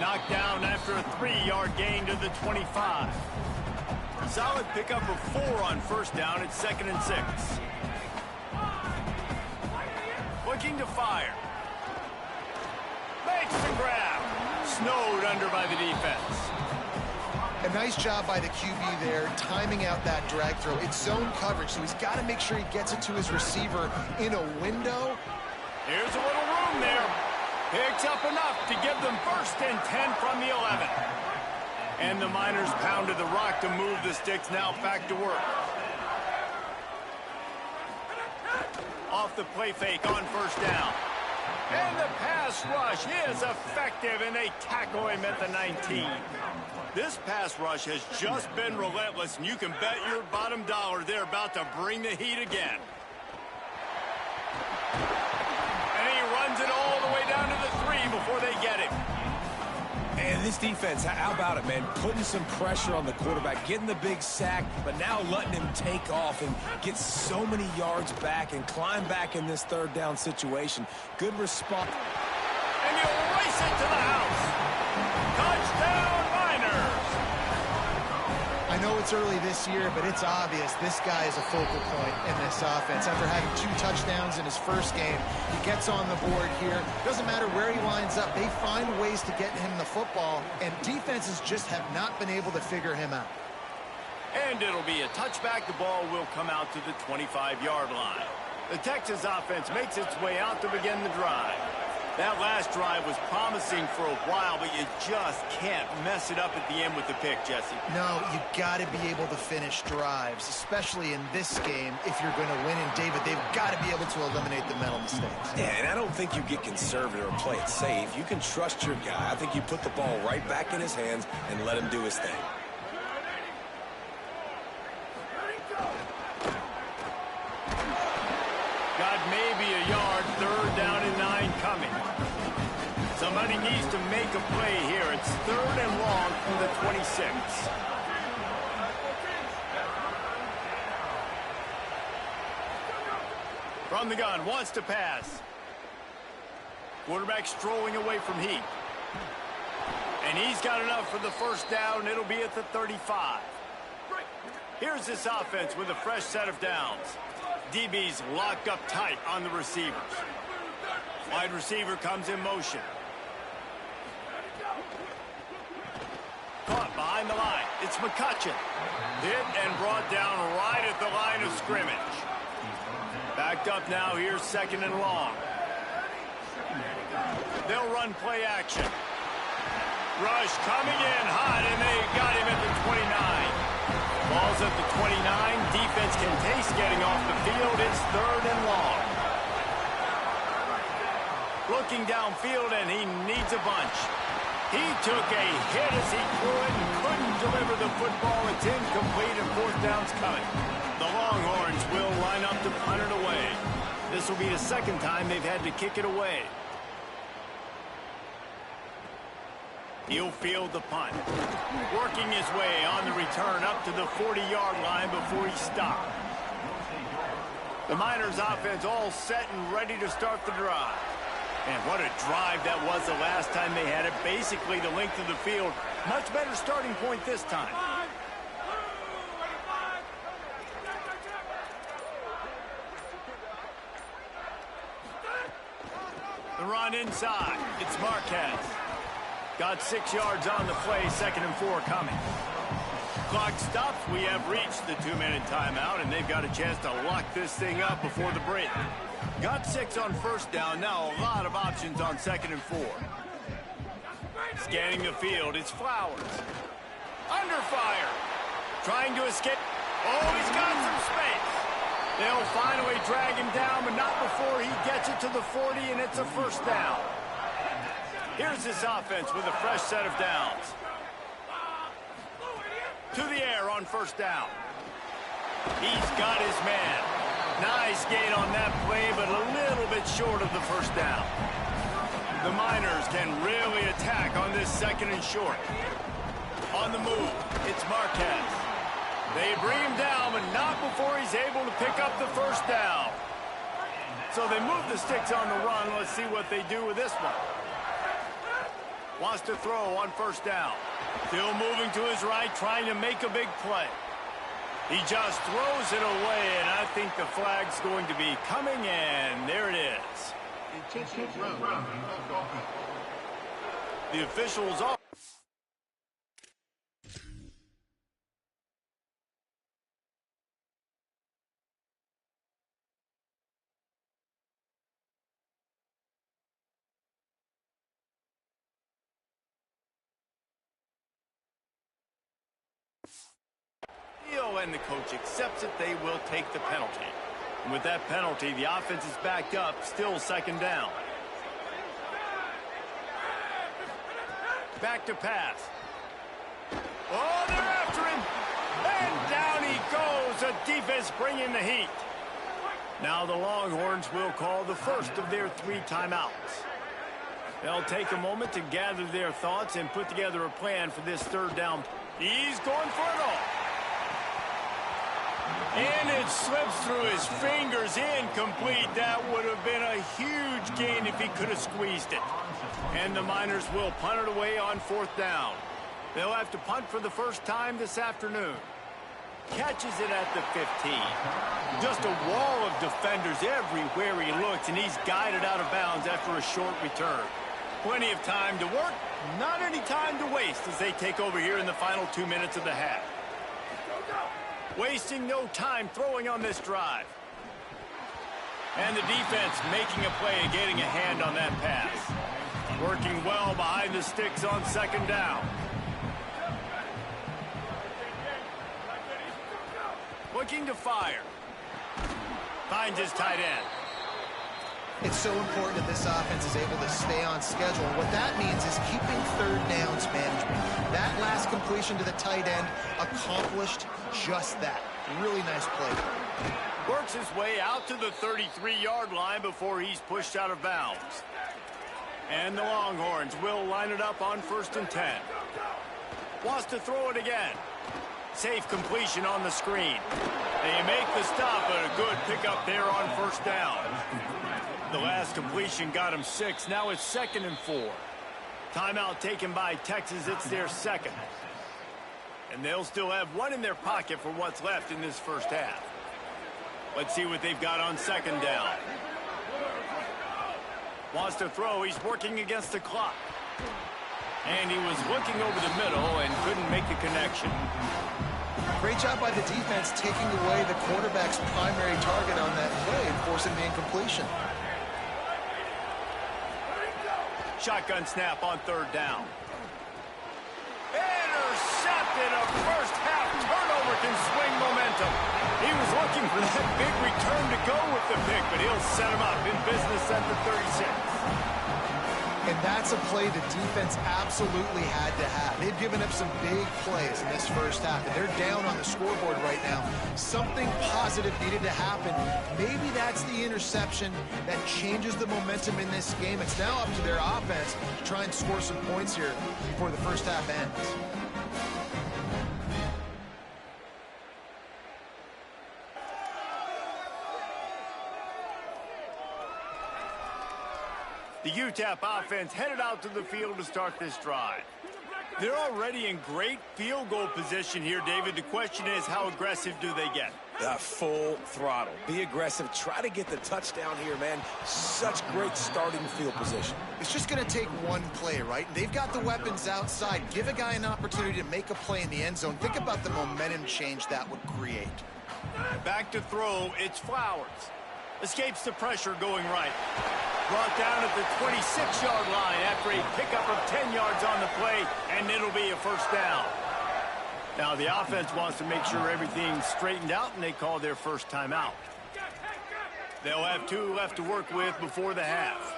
Knocked down after a 3-yard gain to the 25. Solid pickup of 4 on first down. It's second and 6. Looking to fire. Makes the grab. Snowed under by the defense. A nice job by the QB there, timing out that drag throw. It's zone coverage, so he's got to make sure he gets it to his receiver in a window. Here's a little room there. Picks up enough to give them first and 10 from the 11. And the Miners pounded the rock to move the sticks. Now back to work. Off the play fake on first down. And the pass rush is effective, and they tackle him at the 19. This pass rush has just been relentless, and you can bet your bottom dollar they're about to bring the heat again. And he runs it all the way down to the 3 before they get him. And this defense, how about it, man? Putting some pressure on the quarterback, getting the big sack, but now letting him take off and get so many yards back and climb back in this third down situation. Good response. And you'll race it to the house. Touchdown, Miners. I know it's early this year, but it's obvious this guy is a focal point in this offense. After having 2 touchdowns in his first game, he gets on the board here. Doesn't matter where he lines up. They find ways to get him the football, and defenses just have not been able to figure him out. And it'll be a touchback. The ball will come out to the 25-yard line. The Texas offense makes its way out to begin the drive. That last drive was promising for a while, but you just can't mess it up at the end with the pick, Jesse. No, you got to be able to finish drives, especially in this game if you're going to win. And, David, they've got to be able to eliminate the mental mistakes. Yeah, and I don't think you get conservative or play it safe. You can trust your guy. I think you put the ball right back in his hands and let him do his thing. Got maybe a yard, third down and 9 coming. Somebody needs to make a play here. It's third and long from the 26. From the gun, wants to pass. Quarterback strolling away from heat. And he's got enough for the first down. It'll be at the 35. Here's this offense with a fresh set of downs. DB's locked up tight on the receivers. Wide receiver comes in motion. Caught behind the line. It's McCutcheon. Hit and brought down right at the line of scrimmage. Backed up now. Here's 2nd and long. They'll run play action. Rush coming in hot, and they got him at the 29. Ball's at the 29. Defense can taste getting off the field. It's 3rd and long. Looking downfield, and he needs a bunch. He took a hit as he threw it and couldn't deliver the football. It's incomplete, and 4th down's coming. The Longhorns will line up to punt it away. This will be the 2nd time they've had to kick it away. He'll field the punt. Working his way on the return up to the 40-yard line before he stopped. The Miners offense all set and ready to start the drive. And what a drive that was the last time they had it. Basically the length of the field. Much better starting point this time. The run inside. It's Marquez. Got 6 yards on the play, 2nd and 4 coming. Clock stops. We have reached the 2-minute timeout, and they've got a chance to lock this thing up before the break. Got 6 on 1st down. Now a lot of options on 2nd and 4. Scanning the field. It's Flowers. Under fire. Trying to escape. Oh, he's got some space. They'll finally drag him down, but not before he gets it to the 40, and it's a 1st down. Here's this offense with a fresh set of downs. To the air on 1st down. He's got his man. Nice gain on that play, but a little bit short of the 1st down. The Miners can really attack on this 2nd and short. On the move, it's Marquez. They bring him down, but not before he's able to pick up the 1st down. So they move the sticks on the run. Let's see what they do with this one. Wants to throw on 1st down. Still moving to his right, trying to make a big play. He just throws it away, and I think the flag's going to be coming, and there it is. The officials are. And the coach accepts it. They will take the penalty. And with that penalty, the offense is backed up, still 2nd down. Back to pass. Oh, they're after him. And down he goes. The defense bringing the heat. Now the Longhorns will call the first of their 3 timeouts. They'll take a moment to gather their thoughts and put together a plan for this 3rd down. He's going for it all. And it slips through his fingers, incomplete. That would have been a huge gain if he could have squeezed it. And the Miners will punt it away on 4th down. They'll have to punt for the 1st time this afternoon. Catches it at the 15. Just a wall of defenders everywhere he looks, and he's guided out of bounds after a short return. Plenty of time to work, not any time to waste as they take over here in the final 2 minutes of the half. Wasting no time throwing on this drive. And the defense making a play and getting a hand on that pass. Working well behind the sticks on 2nd down. Looking to fire. Finds his tight end. It's so important that this offense is able to stay on schedule. And what that means is keeping 3rd downs management. That last completion to the tight end accomplished just that. Really nice play. Works his way out to the 33-yard line before he's pushed out of bounds. And the Longhorns will line it up on 1st and 10. Wants to throw it again. Safe completion on the screen. They make the stop, but a good pickup there on 1st down. The last completion got him 6. Now it's 2nd and 4. Timeout taken by Texas. It's their 2nd. And they'll still have 1 in their pocket for what's left in this 1st half. Let's see what they've got on second down. Wants to throw. He's working against the clock. And he was looking over the middle and couldn't make the connection. Great job by the defense taking away the quarterback's primary target on that play and forcing the incompletion. Shotgun snap on third down. Intercepted. A first half turnover can swing momentum. He was looking for that big return to go with the pick, but he'll set him up in business at the 36. And that's a play the defense absolutely had to have. They've given up some big plays in this first half, and they're down on the scoreboard right now. Something positive needed to happen. Maybe that's the interception that changes the momentum in this game. It's now up to their offense to try and score some points here before the first half ends. The UTEP offense headed out to the field to start this drive. They're already in great field goal position here, David. The question is, how aggressive do they get? Full throttle. Be aggressive. Try to get the touchdown here, man. Such great starting field position. It's just going to take one play, right? They've got the weapons outside. Give a guy an opportunity to make a play in the end zone. Think about the momentum change that would create. Back to throw, it's Flowers. Escapes the pressure going right. Brought down at the 26-yard line after a pickup of 10 yards on the play, and it'll be a first down. Now the offense wants to make sure everything's straightened out, and they call their first timeout. They'll have 2 left to work with before the half.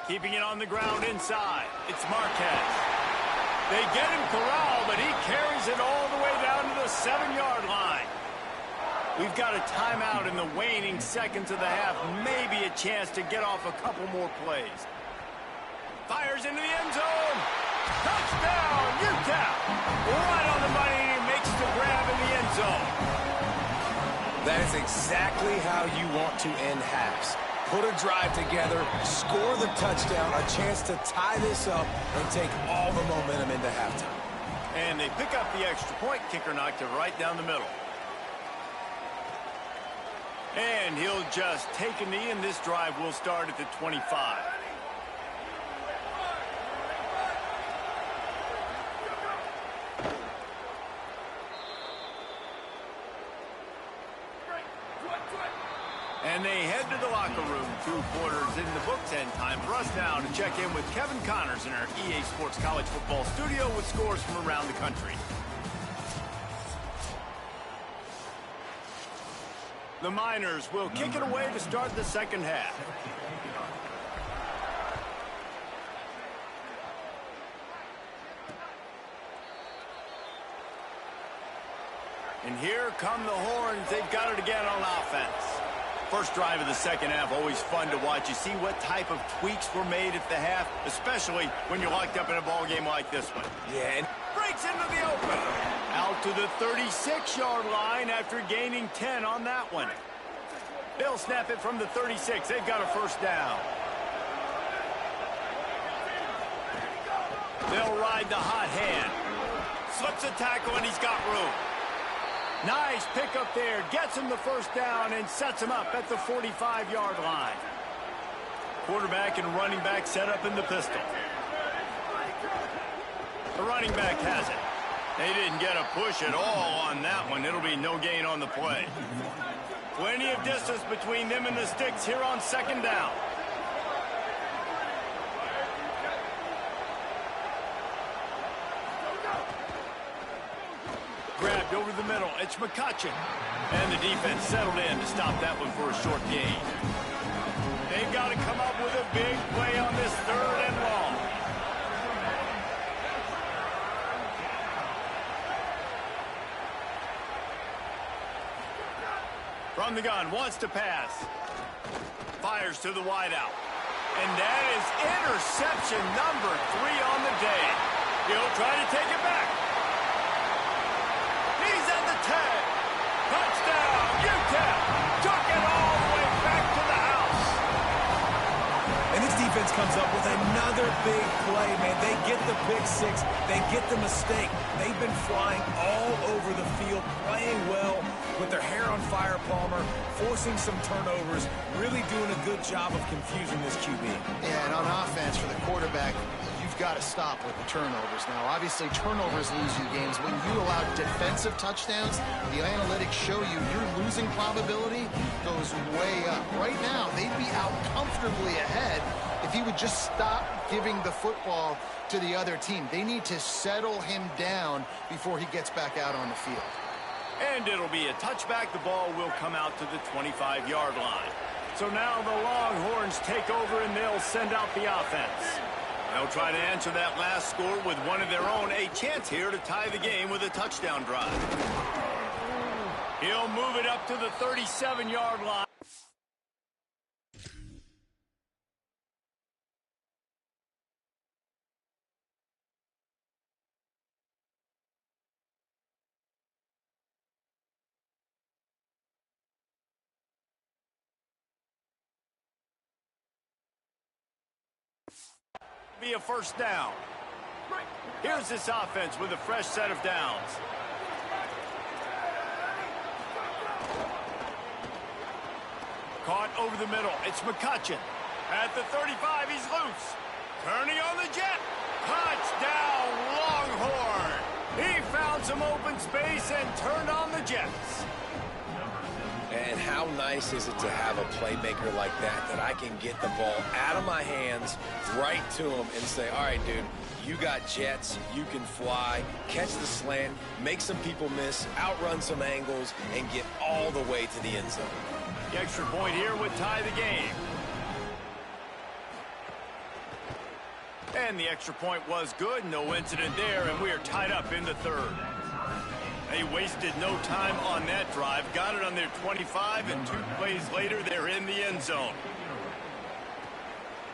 Keeping it on the ground inside. It's Marquez. They get him corralled, but he carries it all the way down to the 7-yard line. We've got a timeout in the waning seconds of the half. Maybe a chance to get off a couple more plays. Fires into the end zone. Touchdown, UTEP. Right on the money, and he makes the grab in the end zone. That is exactly how you want to end halves. Put a drive together, score the touchdown, a chance to tie this up, and take all the momentum into halftime. And they pick up the extra point. Kicker knocked it right down the middle. And he'll just take a knee, and this drive will start at the 25. And they head to the locker room. 2 quarters in the books, and time for us now to check in with Kevin Connors in our EA Sports College Football studio with scores from around the country. The Miners will kick it away to start the second half. And here come the Horns. They've got it again on offense. First drive of the second half, always fun to watch. You see what type of tweaks were made at the half, especially when you're locked up in a ball game like this one. Yeah, and breaks into the open. Out to the 36-yard line after gaining 10 on that one. They'll snap it from the 36. They've got a first down. They'll ride the hot hand. Slips a tackle, and he's got room. Nice pickup there. Gets him the first down and sets him up at the 45-yard line. Quarterback and running back set up in the pistol. The running back has it. They didn't get a push at all on that one. It'll be no gain on the play. Plenty of distance between them and the sticks here on second down. Grabbed over the middle. It's McCutcheon. And the defense settled in to stop that one for a short gain. They've got to come up with a big play on this third and long. From the gun, wants to pass. Fires to the wideout. And that is interception number 3 on the day. He'll try to take it back. He's at the 10. Touchdown, UTEP. Took it all the way back to the house. this defense offense comes up with another big play, man. They get the pick six. They get the mistake. They've been flying all over the field, playing well with their hair on fire, Palmer, forcing some turnovers, really doing a good job of confusing this QB. Yeah, and on offense for the quarterback, you've got to stop with the turnovers. Now, obviously, turnovers lose you games. When you allow defensive touchdowns, the analytics show you your losing probability goes way up. Right now, they'd be out comfortably ahead if he would just stop giving the football to the other team. They need to settle him down before he gets back out on the field. And it'll be a touchback. The ball will come out to the 25-yard line. So now the Longhorns take over and they'll send out the offense. They'll try to answer that last score with one of their own. A chance here to tie the game with a touchdown drive. He'll move it up to the 37-yard line. Be a first down. Here's this offense with a fresh set of downs. Caught over the middle. It's McCutcheon. At the 35, he's loose. Turning on the jet. Touchdown, Longhorn. He found some open space and turned on the jets. And how nice is it to have a playmaker like that I can get the ball out of my hands right to him and say, all right, dude, you got jets, you can fly, catch the slant, make some people miss, outrun some angles, and get all the way to the end zone. The extra point here would tie the game. And the extra point was good. No incident there, and we are tied up in the third. They wasted no time on that drive. Got it on their 25, and 2 plays later, they're in the end zone.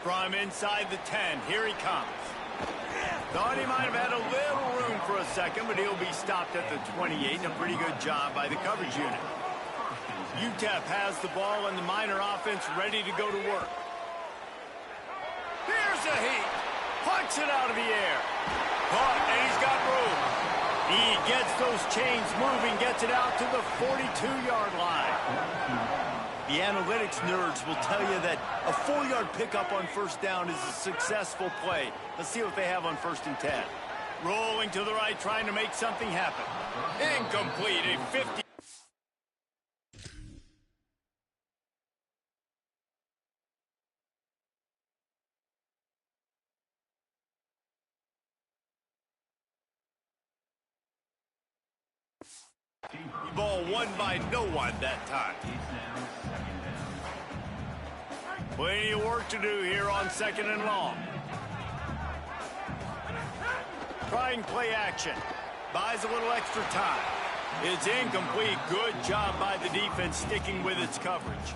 From inside the 10, here he comes. Thought he might have had a little room for a second, but he'll be stopped at the 28, and a pretty good job by the coverage unit. UTEP has the ball, and the Miner offense ready to go to work. Here's a heat. Pucks it out of the air. Caught, and he's got room. He gets those chains moving, gets it out to the 42-yard line. The analytics nerds will tell you that a 4-yard pickup on first down is a successful play. Let's see what they have on 1st and 10. Rolling to the right, trying to make something happen. Incomplete, a 50. Ball won by no one that time. Plenty of work to do here on 2nd and long. Trying play action. Buys a little extra time. It's incomplete. Good job by the defense sticking with its coverage.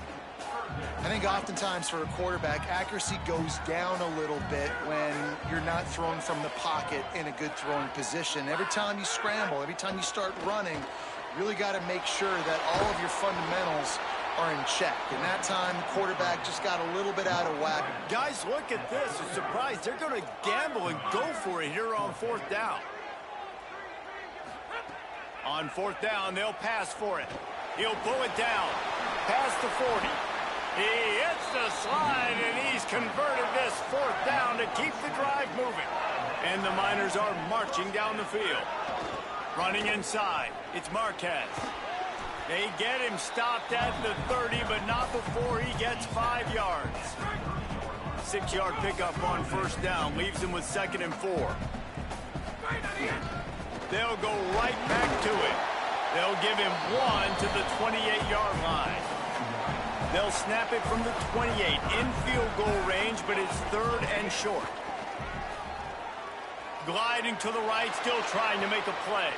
I think oftentimes for a quarterback, accuracy goes down a little bit when you're not thrown from the pocket in a good throwing position. Every time you scramble, every time you start running, you really got to make sure that all of your fundamentals are in check. And that time, the quarterback just got a little bit out of whack. Guys, look at this. A surprise. They're going to gamble and go for it here on 4th down. On 4th down, they'll pass for it. He'll pull it down. Past the 40. He hits the slide, and he's converted this 4th down to keep the drive moving. And the Miners are marching down the field. Running inside. It's Marquez. They get him stopped at the 30, but not before he gets 5 yards. 6-yard pickup on 1st down. Leaves him with 2nd and 4. They'll go right back to it. They'll give him 1 to the 28-yard line. They'll snap it from the 28 in field goal range, but it's 3rd and short. Gliding to the right, still trying to make a play.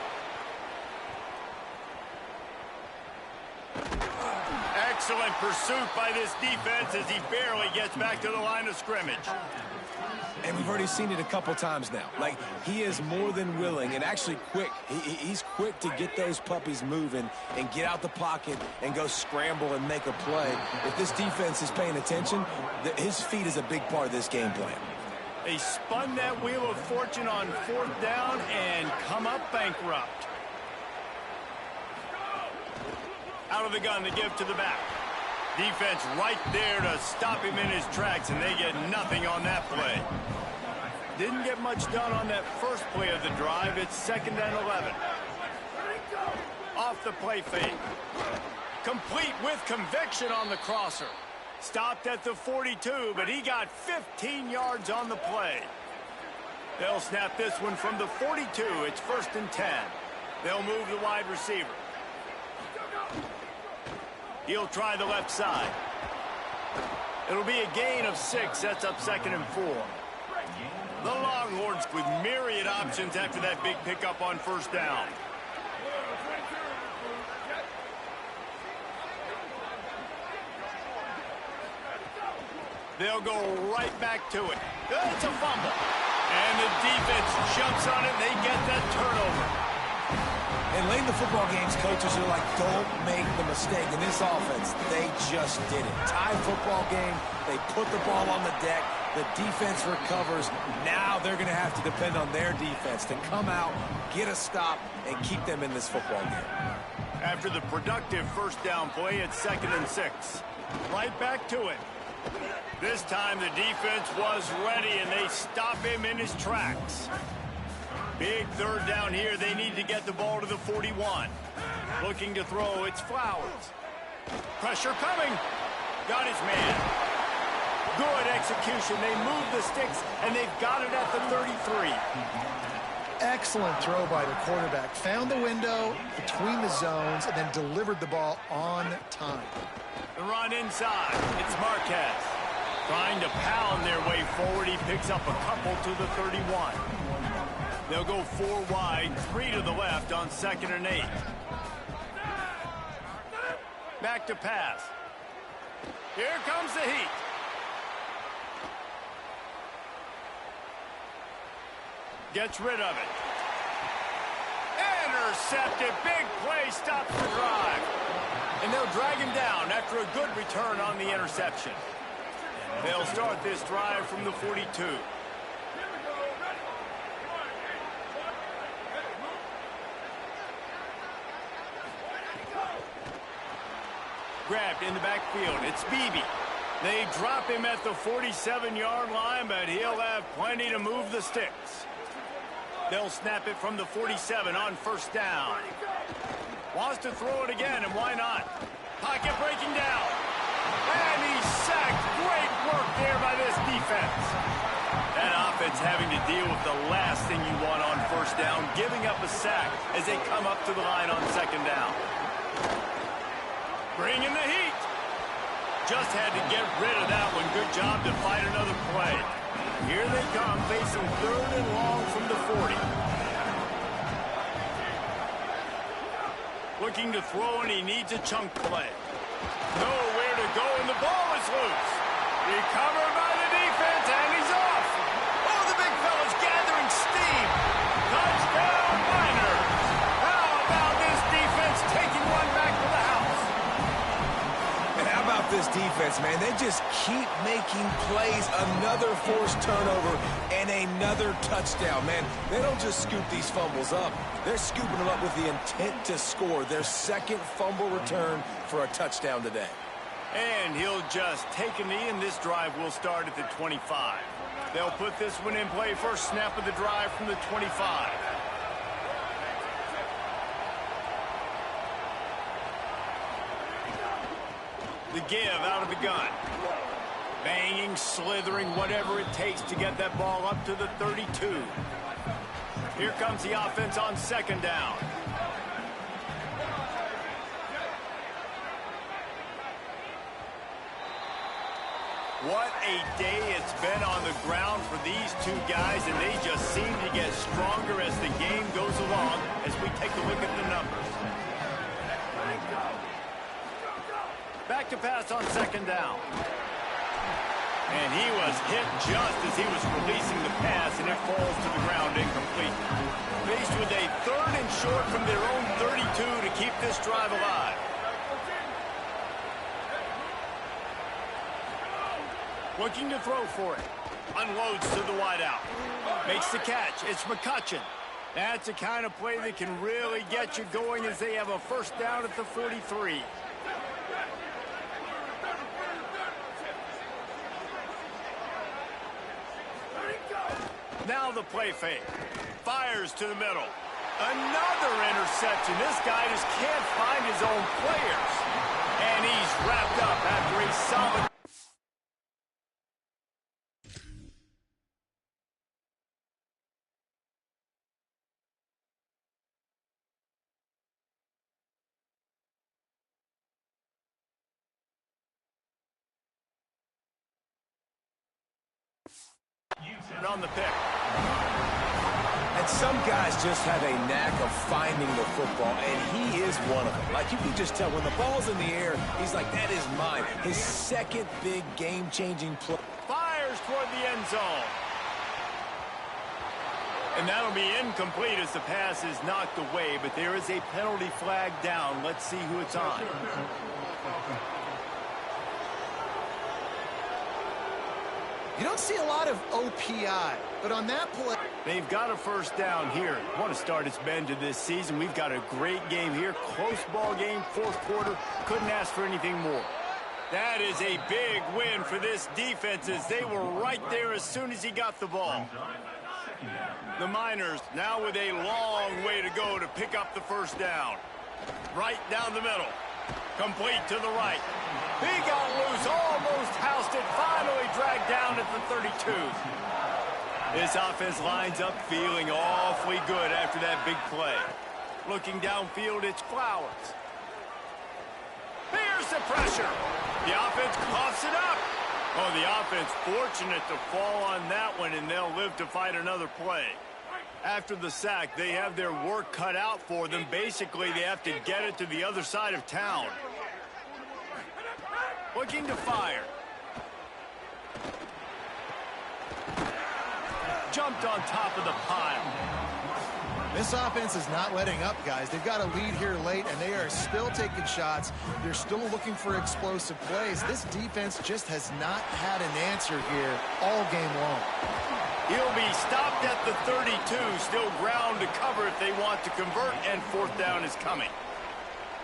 Excellent pursuit by this defense as he barely gets back to the line of scrimmage. And we've already seen it a couple times now. Like, he is more than willing and actually quick. He's quick to get those puppies moving and get out the pocket and go scramble and make a play. If this defense is paying attention, his feet is a big part of this game plan. They spun that wheel of fortune on 4th down and come up bankrupt. Out of the gun to give to the back. Defense right there to stop him in his tracks, and they get nothing on that play. Didn't get much done on that first play of the drive. It's 2nd and 11. Off the play fake. Complete with conviction on the crosser. Stopped at the 42, but he got 15 yards on the play. They'll snap this one from the 42. It's 1st and 10. They'll move the wide receiver. He'll try the left side. It'll be a gain of 6. Sets up 2nd and 4. The Longhorns with myriad options after that big pickup on 1st down. They'll go right back to it. It's a fumble. And the defense jumps on it, and they get that turnover. And late in the football games, coaches are like, don't make the mistake. In this offense, they just did it. Tie football game, they put the ball on the deck, the defense recovers. Now they're going to have to depend on their defense to come out, get a stop, and keep them in this football game. After the productive 1st down play, it's 2nd and 6. Right back to it. This time the defense was ready, and they stop him in his tracks. Big 3rd down here. They need to get the ball to the 41. Looking to throw. It's Flowers. Pressure coming. Got his man. Good execution. They move the sticks, and they've got it at the 33. Excellent throw by the quarterback. Found the window between the zones and then delivered the ball on time. The run inside. It's Marquez. Trying to pound their way forward. He picks up a couple to the 31. They'll go 4 wide, 3 to the left on 2nd and 8. Back to pass. Here comes the heat. Gets rid of it. Intercepted. Big play. Stops the drive. And they'll drag him down after a good return on the interception. They'll start this drive from the 42. Grabbed in the backfield. It's Beebe. They drop him at the 47-yard line, but he'll have plenty to move the sticks. They'll snap it from the 47 on 1st down. Wants to throw it again, and why not? Pocket breaking down. And he's sacked. Great work there by this defense. That offense having to deal with the last thing you want on 1st down, giving up a sack as they come up to the line on 2nd down. Bring in the heat. Just had to get rid of that one. Good job to fight another play. Here they come, facing 3rd and long from the 40. Looking to throw, and he needs a chunk play. Nowhere to go, and the ball is loose. Recovered by the defense, and he's off. Oh, the big fella's gathering steam. Touchdown, Miners. How about this defense taking one back to the house? And how about this defense, man? They just keep making plays. Another forced turnover and another touchdown, man. They don't just scoop these fumbles up. They're scooping them up with the intent to score. Their 2nd fumble return for a touchdown today. And he'll just take a knee, and this drive will start at the 25. They'll put this one in play. First snap of the drive from the 25. The give out of the gun. Banging, slithering, whatever it takes to get that ball up to the 32. Here comes the offense on 2nd down. What a day it's been on the ground for these two guys, and they just seem to get stronger as the game goes along as we take a look at the numbers. Back to pass on second down. And he was hit just as he was releasing the pass, and it falls to the ground incomplete. Faced with a 3rd and short from their own 32 to keep this drive alive. Looking to throw for it. Unloads to the wideout. Makes the catch. It's McCutcheon. That's the kind of play that can really get you going as they have a first down at the 43. Now the play fake. Fires to the middle. Another interception. This guy just can't find his own players. And he's wrapped up after a solid... on the pick. And some guys just have a knack of finding the football, and he is one of them. Like, you can just tell when the ball's in the air, he's like, that is mine. His second big game-changing play. Fires toward the end zone. And that'll be incomplete as the pass is knocked away, but there is a penalty flag down. Let's see who it's on. You don't see a lot of OPI, but on that play... They've got a first down here. Want to start its bend to this season. We've got a great game here. Close ball game, 4th quarter. Couldn't ask for anything more. That is a big win for this defense as they were right there as soon as he got the ball. The Miners now with a long way to go to pick up the first down. Right down the middle. Complete to the right. He got loose, almost housed it, finally dragged down at the 32. This offense lines up feeling awfully good after that big play. Looking downfield, it's Flowers. Here's the pressure. The offense coughs it up. Oh, the offense fortunate to fall on that one, and they'll live to fight another play. After the sack, they have their work cut out for them. Basically, they have to get it to the other side of town. Looking to fire. Jumped on top of the pile. This offense is not letting up, guys. They've got a lead here late, and they are still taking shots. They're still looking for explosive plays. This defense just has not had an answer here all game long. He'll be stopped at the 32, still ground to cover if they want to convert, and 4th down is coming.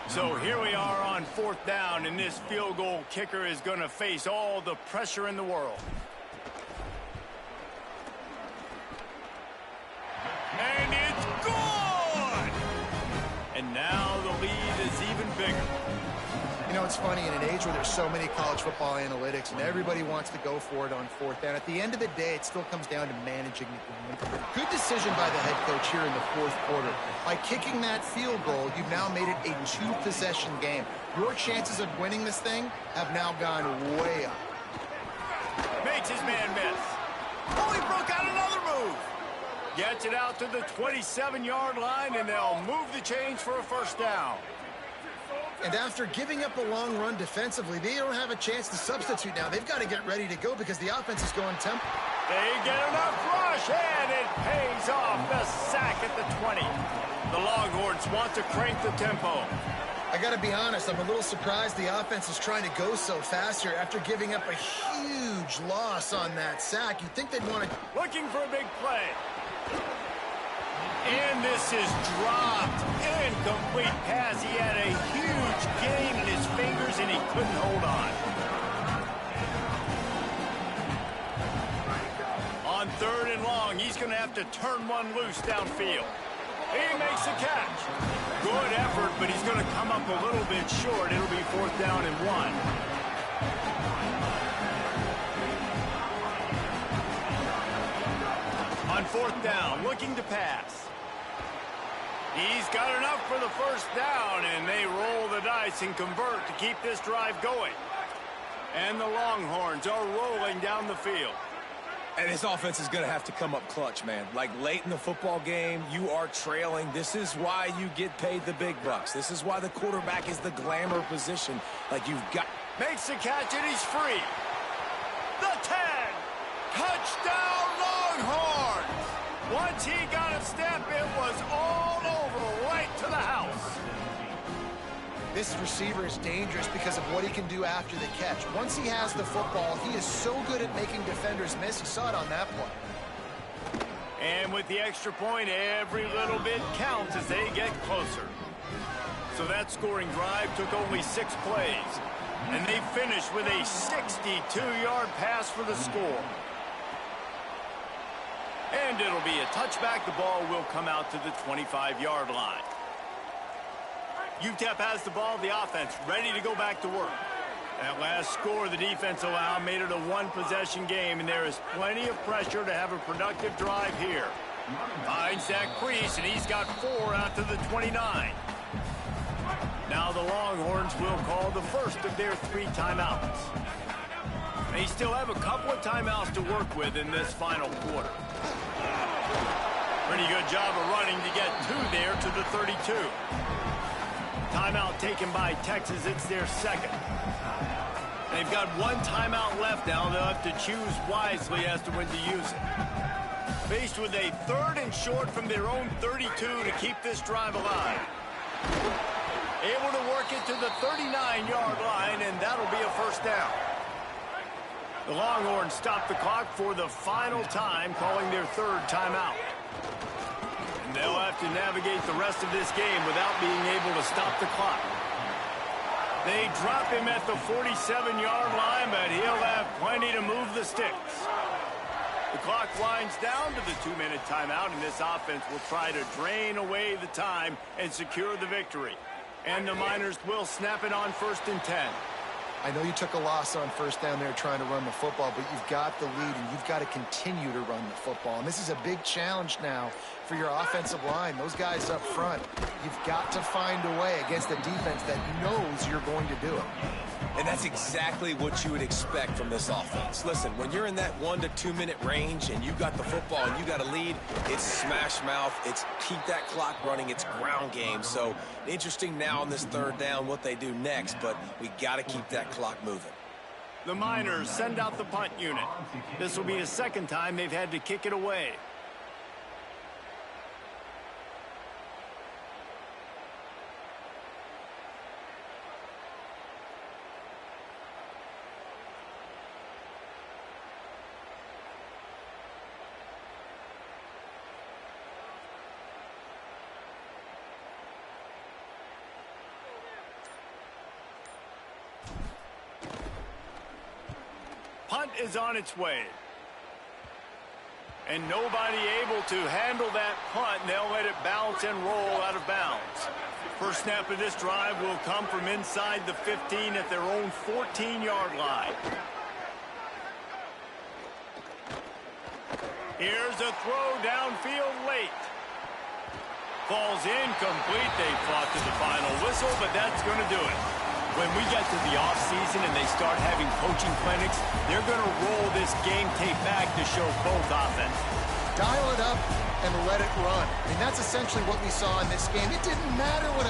So here we are on 4th down, and this field goal kicker is going to face all the pressure in the world. And it's good! And now the lead is even bigger. You know, it's funny, in an age where there's so many college football analytics and everybody wants to go for it on 4th down, at the end of the day, it still comes down to managing the game. Good decision by the head coach here in the 4th quarter. By kicking that field goal, you've now made it a 2-possession game. Your chances of winning this thing have now gone way up. Makes his man miss. Oh, he broke out another move. Gets it out to the 27-yard line, and they'll move the chains for a first down. And after giving up a long run defensively, they don't have a chance to substitute now. They've got to get ready to go because the offense is going tempo. They get enough rush, and it pays off. The sack at the 20. The Longhorns want to crank the tempo. I got to be honest, I'm a little surprised the offense is trying to go so fast here after giving up a huge loss on that sack. You'd think they'd want to... Looking for a big play. And this is dropped. Incomplete pass. He had a huge gain in his fingers, and he couldn't hold on. On 3rd and long, he's going to have to turn one loose downfield. He makes the catch. Good effort, but he's going to come up a little bit short. It'll be 4th down and 1. On 4th down, looking to pass. He's got enough for the first down, and they roll the dice and convert to keep this drive going. And the Longhorns are rolling down the field. And this offense is going to have to come up clutch, man. Like late in the football game, you are trailing. This is why you get paid the big bucks. This is why the quarterback is the glamour position. Like you've got... Makes the catch and he's free. The 10. Touchdown Longhorns. Once he got a step, it was all over right to the house. This receiver is dangerous because of what he can do after the catch. Once he has the football, he is so good at making defenders miss. You saw it on that play. And with the extra point, every little bit counts as they get closer. So that scoring drive took only 6 plays. And they finished with a 62-yard pass for the score. And it'll be a touchback. The ball will come out to the 25-yard line. UTEP has the ball, the offense ready to go back to work. That last score the defense allowed made it a one-possession game, and there is plenty of pressure to have a productive drive here. Finds that crease, and he's got 4 out to the 29. Now the Longhorns will call the first of their 3 timeouts. They still have a couple of timeouts to work with in this final quarter. Pretty good job of running to get 2 there to the 32. Timeout taken by Texas. It's their second. They've got 1 timeout left now. They'll have to choose wisely as to when to use it. Faced with a 3rd and short from their own 32 to keep this drive alive. Able to work it to the 39-yard line, and that'll be a first down. The Longhorns stop the clock for the final time, calling their 3rd timeout. They'll have to navigate the rest of this game without being able to stop the clock. They drop him at the 47-yard line, but he'll have plenty to move the sticks. The clock winds down to the 2-minute timeout, and this offense will try to drain away the time and secure the victory. And the Miners will snap it on 1st and 10. I know you took a loss on first down there trying to run the football, but you've got the lead, and you've got to continue to run the football. And this is a big challenge now for your offensive line. Those guys up front, you've got to find a way against a defense that knows you're going to do it. And that's exactly what you would expect from this offense. Listen, when you're in that 1 to 2 minute range and you got the football and you got a lead, it's smash mouth, it's keep that clock running, it's ground game. So interesting now on this 3rd down what they do next, but we got to keep that clock moving. The Miners send out the punt unit. This will be the 2nd time they've had to kick it away. Punt is on its way. And nobody able to handle that punt, and they'll let it bounce and roll out of bounds. First snap of this drive will come from inside the 15 at their own 14-yard line. Here's a throw downfield late. Falls incomplete. They fought to the final whistle, but that's going to do it. When we get to the offseason and they start having coaching clinics, they're going to roll this game tape back to show both offense. Dial it up and let it run. I mean, that's essentially what we saw in this game. It didn't matter what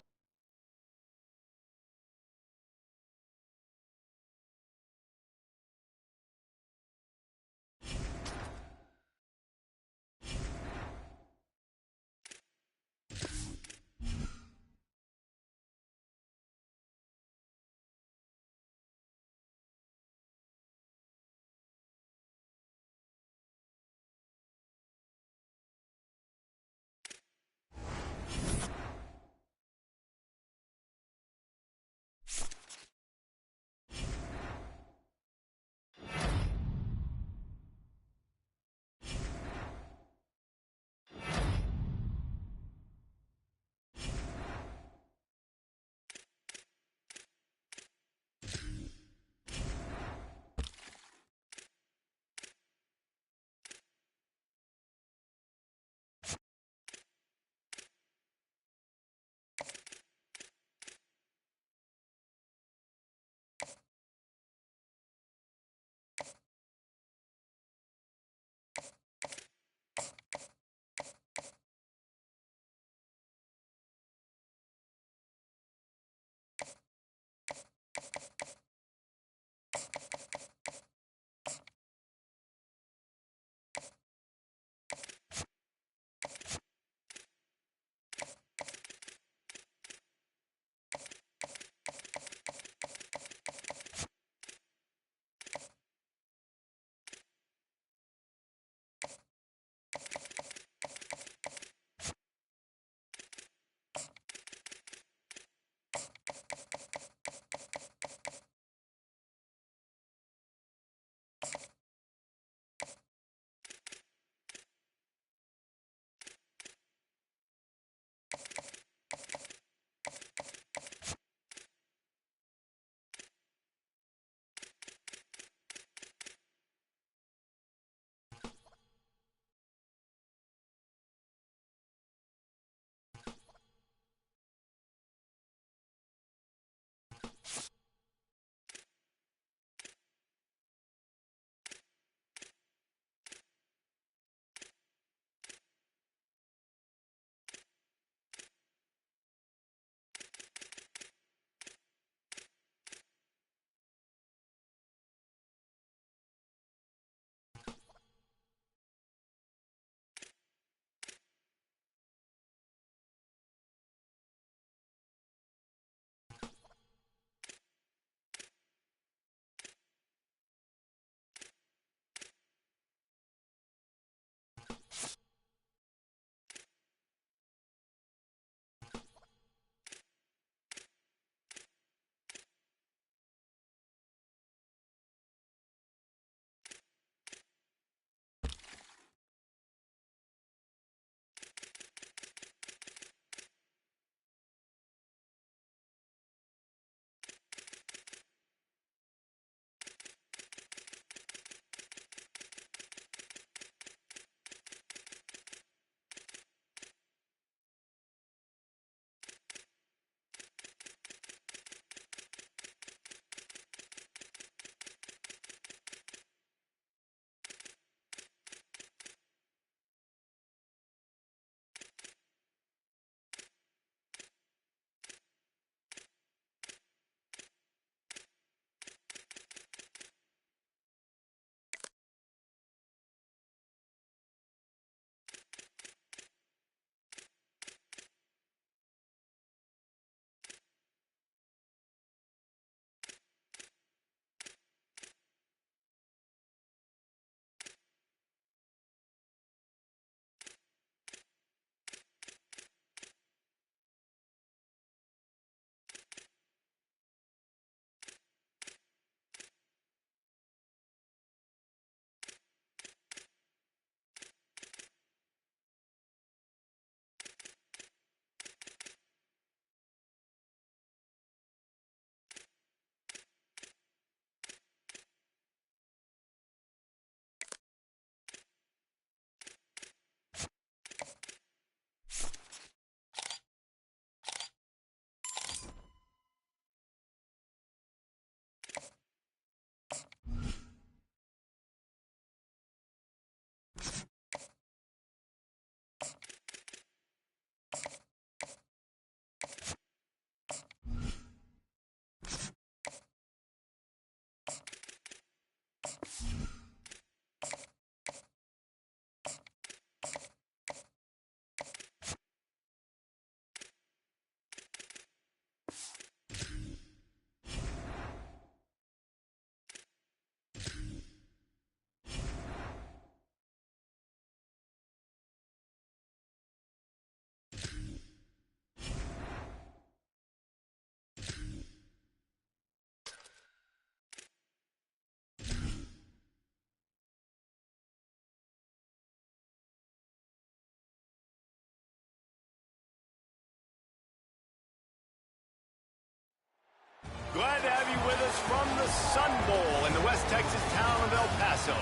Glad to have you with us from the Sun Bowl in the West Texas town of El Paso.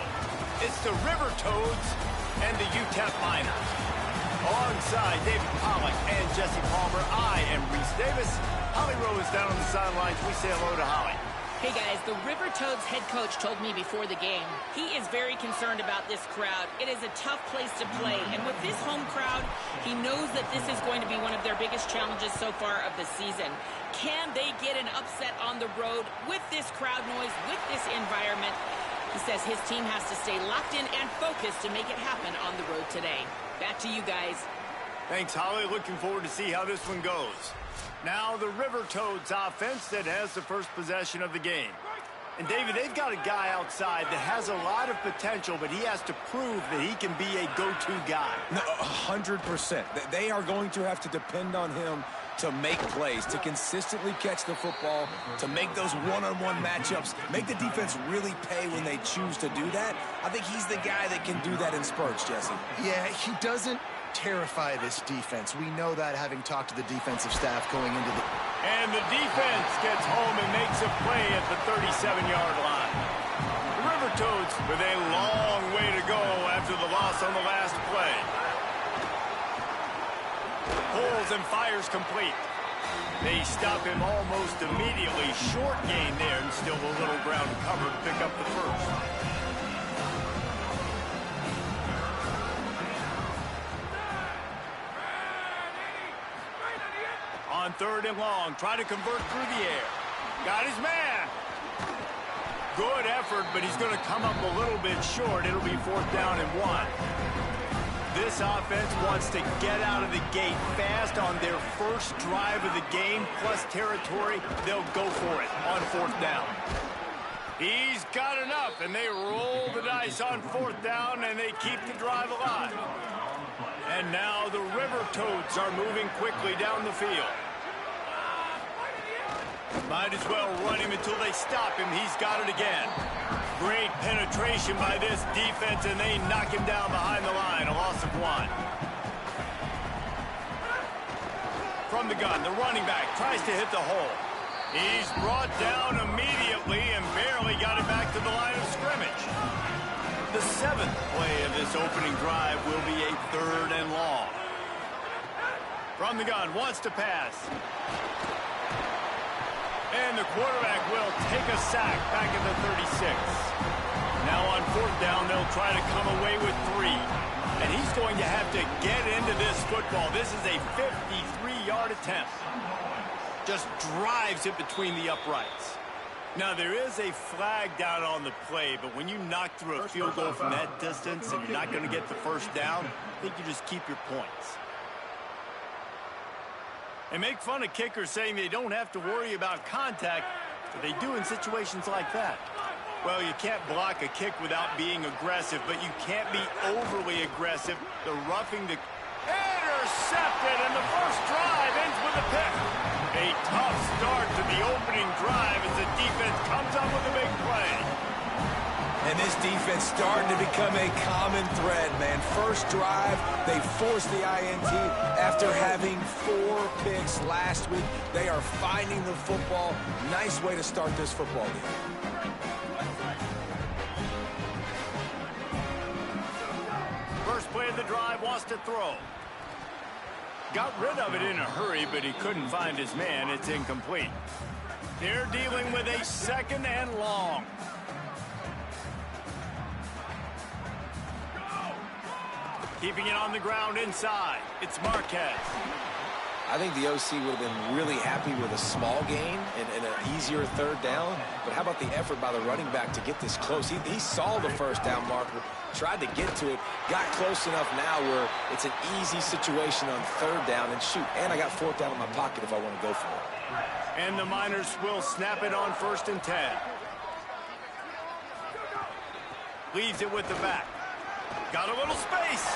It's the River Toads and the UTEP Miners. Alongside David Pollack and Jesse Palmer, I am Reese Davis. Holly Rowe is down on the sidelines. We say hello to Holly. Hey guys, the River Toads head coach told me before the game, he is very concerned about this crowd. It is a tough place to play, and with this home crowd, he knows that this is going to be one of their biggest challenges so far of the season. Can they get an upset on the road with this crowd noise, with this environment? He says his team has to stay locked in and focused to make it happen on the road today. Back to you guys. Thanks, Holly. Looking forward to see how this one goes. Now the River Toads offense that has the first possession of the game. And David, they've got a guy outside that has a lot of potential, but he has to prove that he can be a go-to guy. No, 100%. They are going to have to depend on him to make plays, to consistently catch the football, to make those one-on-one matchups, make the defense really pay when they choose to do that. I think he's the guy that can do that in spurts, Jesse. Yeah, he doesn't terrify this defense. We know that, having talked to the defensive staff going into the... And the defense gets home and makes a play at the 37-yard line. The River Toads with a long way to go after the loss on the last play. Pulls and fires complete. They stop him almost immediately. Short gain there, and still a little ground covered to pick up the first. On 3rd and long, try to convert through the air. Got his man. Good effort, but he's going to come up a little bit short. It'll be 4th down and 1. This offense wants to get out of the gate fast on their first drive of the game, plus territory. They'll go for it on 4th down. He's got enough, and they roll the dice on 4th down, and they keep the drive alive. And now the River Toads are moving quickly down the field. Might as well run him until they stop him. He's got it again. Great penetration by this defense, and they knock him down behind the line. A loss of 1. From the gun, the running back tries to hit the hole. He's brought down immediately and barely got it back to the line of scrimmage. The 7th play of this opening drive will be a 3rd and long. From the gun, wants to pass. And the quarterback will take a sack back at the 36. Now on 4th down, they'll try to come away with 3. And he's going to have to get into this football. This is a 53-yard attempt. Just drives it between the uprights. Now, there is a flag down on the play, but when you knock through a field goal from that distance and you're not going to get the 1st down, I think you just keep your points. They make fun of kickers saying they don't have to worry about contact, but they do in situations like that. Well, you can't block a kick without being aggressive, but you can't be overly aggressive. The roughing the... Intercepted, and the first drive ends with a pick. A tough start to the opening drive as the defense comes up with a big play. And this defense starting to become a common thread, man. First drive, they forced the INT after having 4 picks last week. They are finding the football. Nice way to start this football game. First play of the drive, wants to throw. Got rid of it in a hurry, but he couldn't find his man. It's incomplete. They're dealing with a 2nd and long. Keeping it on the ground inside. It's Marquez. I think the OC would have been really happy with a small gain and an easier 3rd down. But how about the effort by the running back to get this close? He saw the 1st down marker, tried to get to it, got close enough now where it's an easy situation on 3rd down. And shoot, and I got 4th down in my pocket if I want to go for it. And the Miners will snap it on 1st and 10. Leaves it with the back. Got a little space.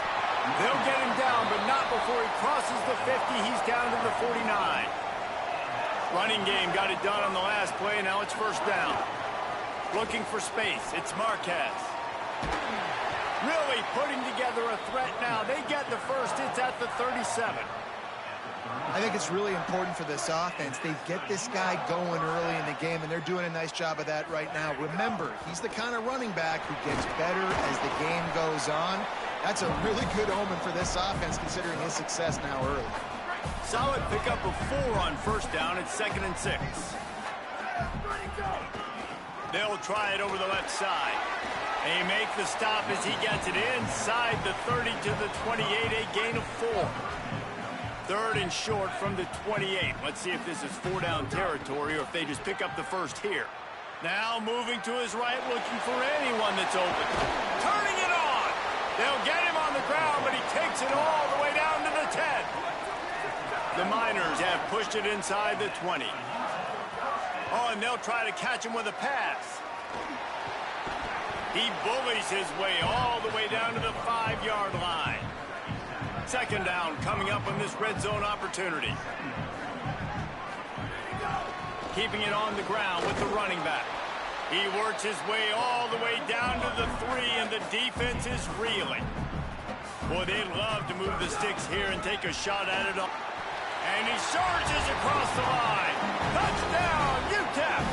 They'll get him down, but not before he crosses the 50. He's down to the 49. Running game got it done on the last play. Now it's 1st down. Looking for space. It's Marquez. Really putting together a threat now. They get the first. It's at the 37. I think it's really important for this offense. They get this guy going early in the game, and they're doing a nice job of that right now. Remember, he's the kind of running back who gets better as the game goes on. That's a really good omen for this offense, considering his success now early. Solid pickup of 4 on 1st down. It's 2nd and 6. They'll try it over the left side. They make the stop as he gets it inside the 30 to the 28, a gain of 4. Third and short from the 28. Let's see if this is 4-down territory or if they just pick up the first here. Now moving to his right, looking for anyone that's open. Turning it on. They'll get him on the ground, but he takes it all the way down to the 10. The Miners have pushed it inside the 20. Oh, and they'll try to catch him with a pass. He bullies his way all the way down to the 5-yard line. Second down coming up on this red zone opportunity. Keeping it on the ground with the running back. He works his way all the way down to the 3, and the defense is reeling. Boy, they'd love to move the sticks here and take a shot at it all. And he surges across the line. Touchdown, UTEP!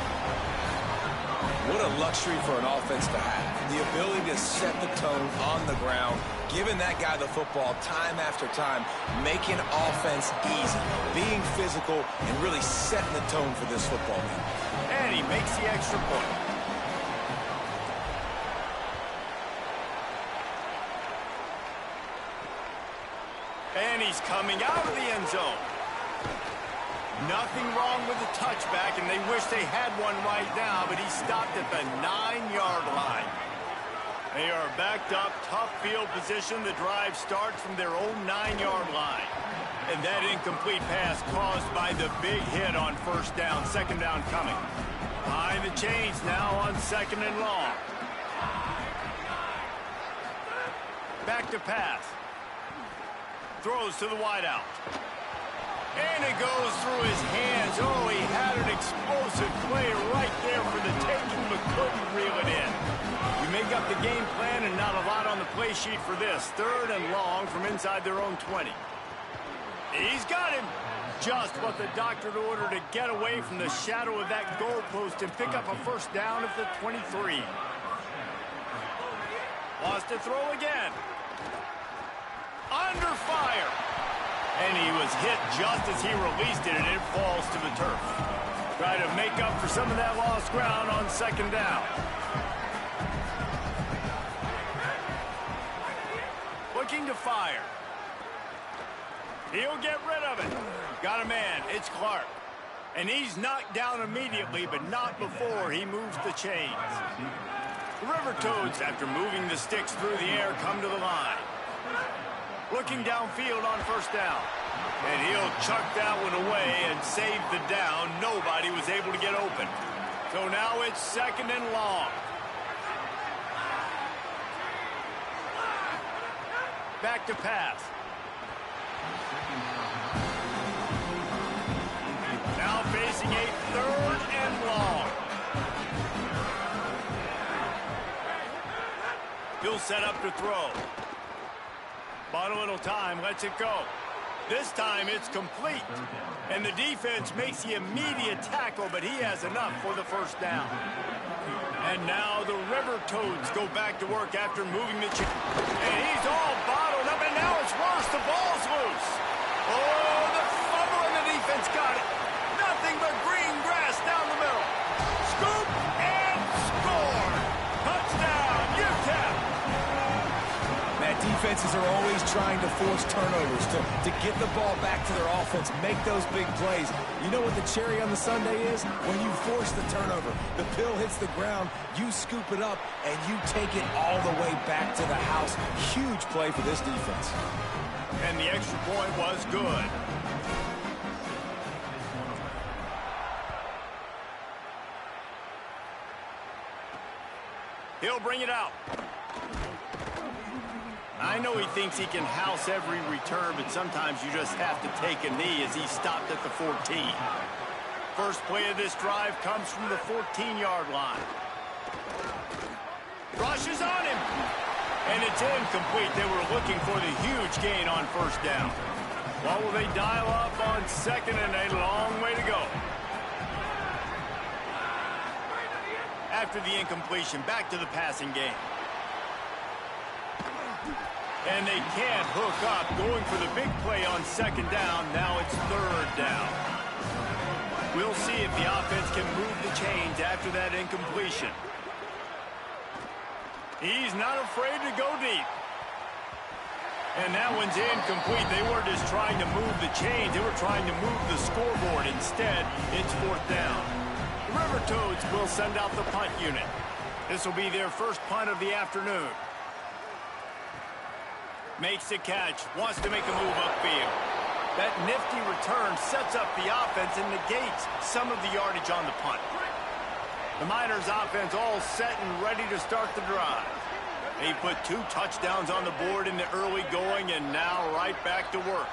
What a luxury for an offense to have. The ability to set the tone on the ground, giving that guy the football time after time, making offense easy, being physical, and really setting the tone for this football game. And he makes the extra point. And he's coming out of the end zone. Nothing wrong with the touchback, and they wish they had one right now, but he stopped at the 9-yard line. They are backed up, tough field position. The drive starts from their own 9-yard line. And that incomplete pass caused by the big hit on first down. Second down coming. Behind the chains now on second and long. Back to pass. Throws to the wideout. And it goes through his hands. Oh, he had an explosive play right there for the taking, but couldn't reel it in. You make up the game plan and not a lot on the play sheet for this. Third and long from inside their own 20. He's got him. Just what the doctor ordered to get away from the shadow of that goalpost and pick up a first down at the 23. Wants to throw again. Under fire. And he was hit just as he released it, and it falls to the turf. Try to make up for some of that lost ground on second down. Looking to fire. He'll get rid of it. Got a man. It's Clark. And he's knocked down immediately, but not before he moves the chains. The River Toads, after moving the sticks through the air, come to the line. Looking downfield on first down. And he'll chuck that one away and save the down. Nobody was able to get open. So now it's second and long. Back to pass. Now facing a third and long. He'll set up to throw. Bought a little time, lets it go. This time it's complete. And the defense makes the immediate tackle, but he has enough for the first down. And now the River Toads go back to work after moving the chain. And he's all bottled up, and now it's worse. The ball's loose. Oh, the fumble, and the defense got it. Nothing but green grass down the middle. Scoop and score. Touchdown, UTEP. Defenses are always trying to force turnovers to get the ball back to their offense, make those big plays. You know what the cherry on the sundae is? When you force the turnover, the pill hits the ground, you scoop it up, and you take it all the way back to the house. Huge play for this defense. And the extra point was good. He'll bring it out. I know he thinks he can house every return, but sometimes you just have to take a knee as he stopped at the 14. First play of this drive comes from the 14-yard line. Rushes on him. And it's incomplete. They were looking for the huge gain on first down. What will they dial up on second, and a long way to go. After the incompletion, back to the passing game. And they can't hook up, going for the big play on second down. Now it's third down. We'll see if the offense can move the chains after that incompletion. He's not afraid to go deep. And that one's incomplete. They weren't just trying to move the chains. They were trying to move the scoreboard. Instead, it's 4th down. The River Toads will send out the punt unit. This will be their first punt of the afternoon. Makes the catch. Wants to make a move upfield. That nifty return sets up the offense and negates some of the yardage on the punt. The Miners offense all set and ready to start the drive. They put 2 touchdowns on the board in the early going and now right back to work.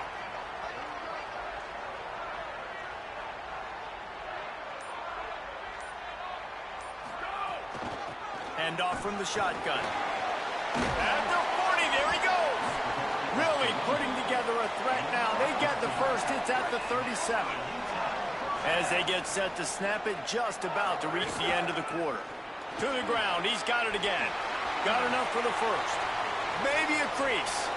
Hand off from the shotgun. At the 40, there he goes. Really putting together a threat now. They get the first. It's at the 37. As they get set to snap it, just about to reach the end of the quarter. To the ground. He's got it again. Got enough for the first. Maybe a crease.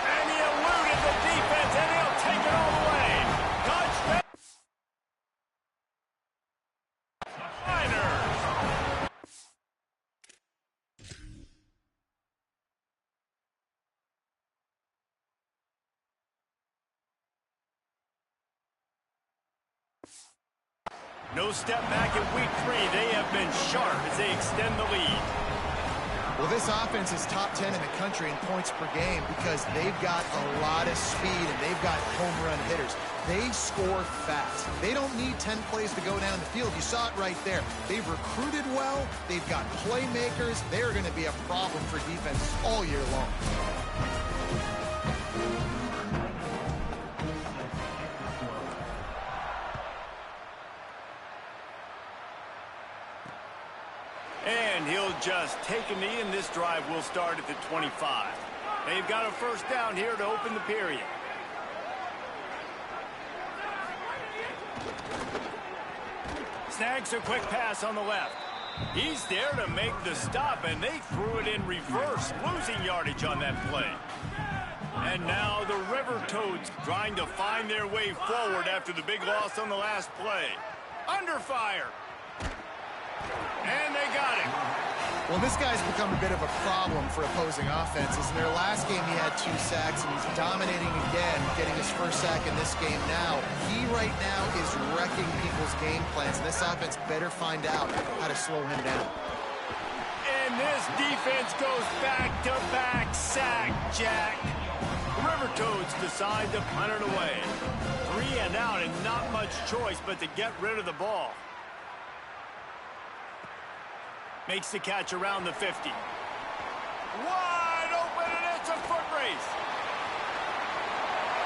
And he eluded the defense, and he'll take it all the way. Touchdown. Miners. No step back in week 3. They have been sharp as they extend the lead. Well, this offense is top 10 in the country in points per game because they've got a lot of speed and they've got home run hitters. They score fast. They don't need 10 plays to go down the field. You saw it right there. They've recruited well. They've got playmakers. They're going to be a problem for defenses all year long. And he'll just take a knee, and this drive will start at the 25. They've got a first down here to open the period. Snags a quick pass on the left. He's there to make the stop, and they threw it in reverse, losing yardage on that play. And now the River Toads trying to find their way forward after the big loss on the last play. Under fire. And they got him. Well, this guy's become a bit of a problem for opposing offenses. In their last game, he had 2 sacks, and he's dominating again, getting his first sack in this game now. He right now is wrecking people's game plans, and this offense better find out how to slow him down. And this defense goes back-to-back sack, Jack. The River Toads decide to punt it away. 3 and out, and not much choice but to get rid of the ball. Makes the catch around the 50. Wide open, and it's a foot race.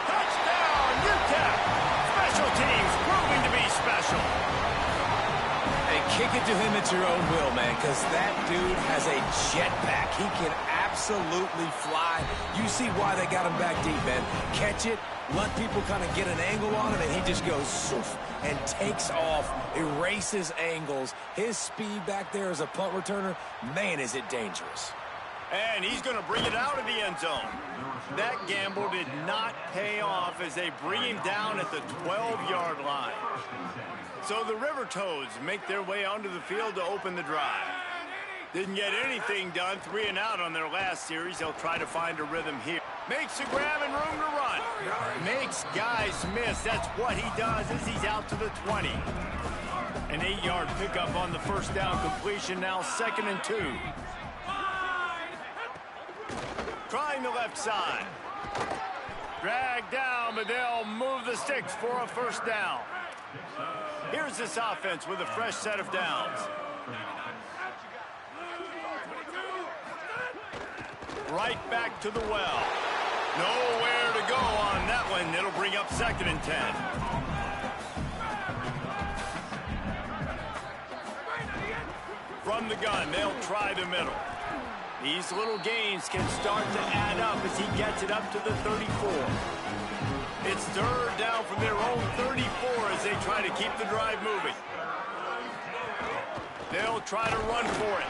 Touchdown, UTEP. Special teams proving to be special. And kick it to him at your own will, man, because that dude has a jetpack. He can absolutely fly. You see why they got him back deep, man. Catch it, let people kind of get an angle on him, and he just goes soof and takes off, erases angles. His speed back there as a punt returner, man, is it dangerous. And he's going to bring it out of the end zone. That gamble did not pay off as they bring him down at the 12-yard line. So the River Toads make their way onto the field to open the drive. Didn't get anything done, 3 and out on their last series. They'll try to find a rhythm here. Makes a grab and room to run. Makes guys miss. That's what he does as he's out to the 20. An 8-yard pickup on the first down completion, now 2nd and 2. Trying the left side. Dragged down, but they'll move the sticks for a first down. Here's this offense with a fresh set of downs. Right back to the well. Nowhere to go on that one. It'll bring up 2nd and 10. From the gun, they'll try the middle. These little gains can start to add up as he gets it up to the 34. It's 3rd down from their own 34 as they try to keep the drive moving. They'll try to run for it.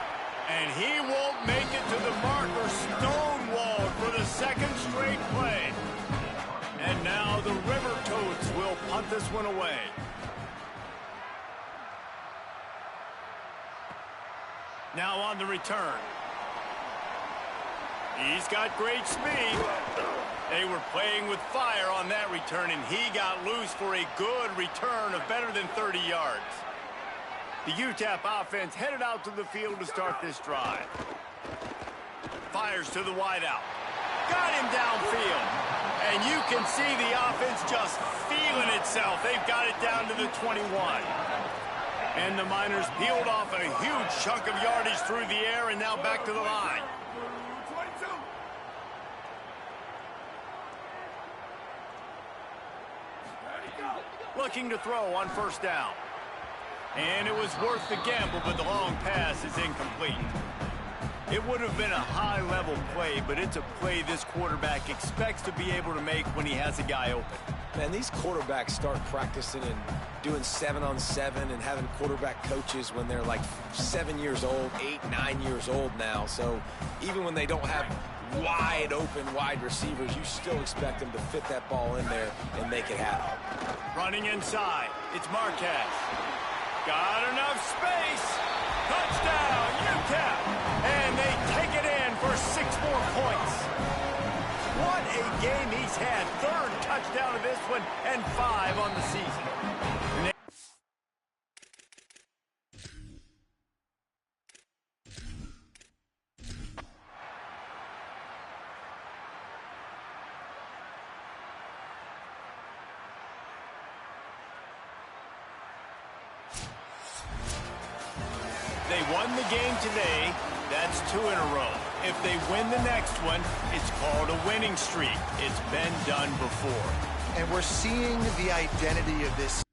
And he won't make it to the marker, stonewalled for the 2nd straight play. And now the River Toads will punt this one away. Now on the return. He's got great speed. They were playing with fire on that return, and he got loose for a good return of better than 30 yards. The UTEP offense headed out to the field to start this drive. Fires to the wideout. Got him downfield. And you can see the offense just feeling itself. They've got it down to the 21. And the Miners peeled off a huge chunk of yardage through the air and now back to the line. Looking to throw on first down. And it was worth the gamble, but the long pass is incomplete. It would have been a high-level play, but it's a play this quarterback expects to be able to make when he has a guy open. Man, these quarterbacks start practicing and doing 7-on-7 and having quarterback coaches when they're like 7 years old, 8, 9 years old now. So even when they don't have wide open wide receivers, you still expect them to fit that ball in there and make it happen. Running inside, it's Marquez. Got enough space. Touchdown, UTEP. And they take it in for 6 more points. What a game he's had. 3rd touchdown of this one and 5 on the season. They won the game today. That's 2 in a row. If they win the next one, it's called a winning streak. It's been done before. And we're seeing the identity of this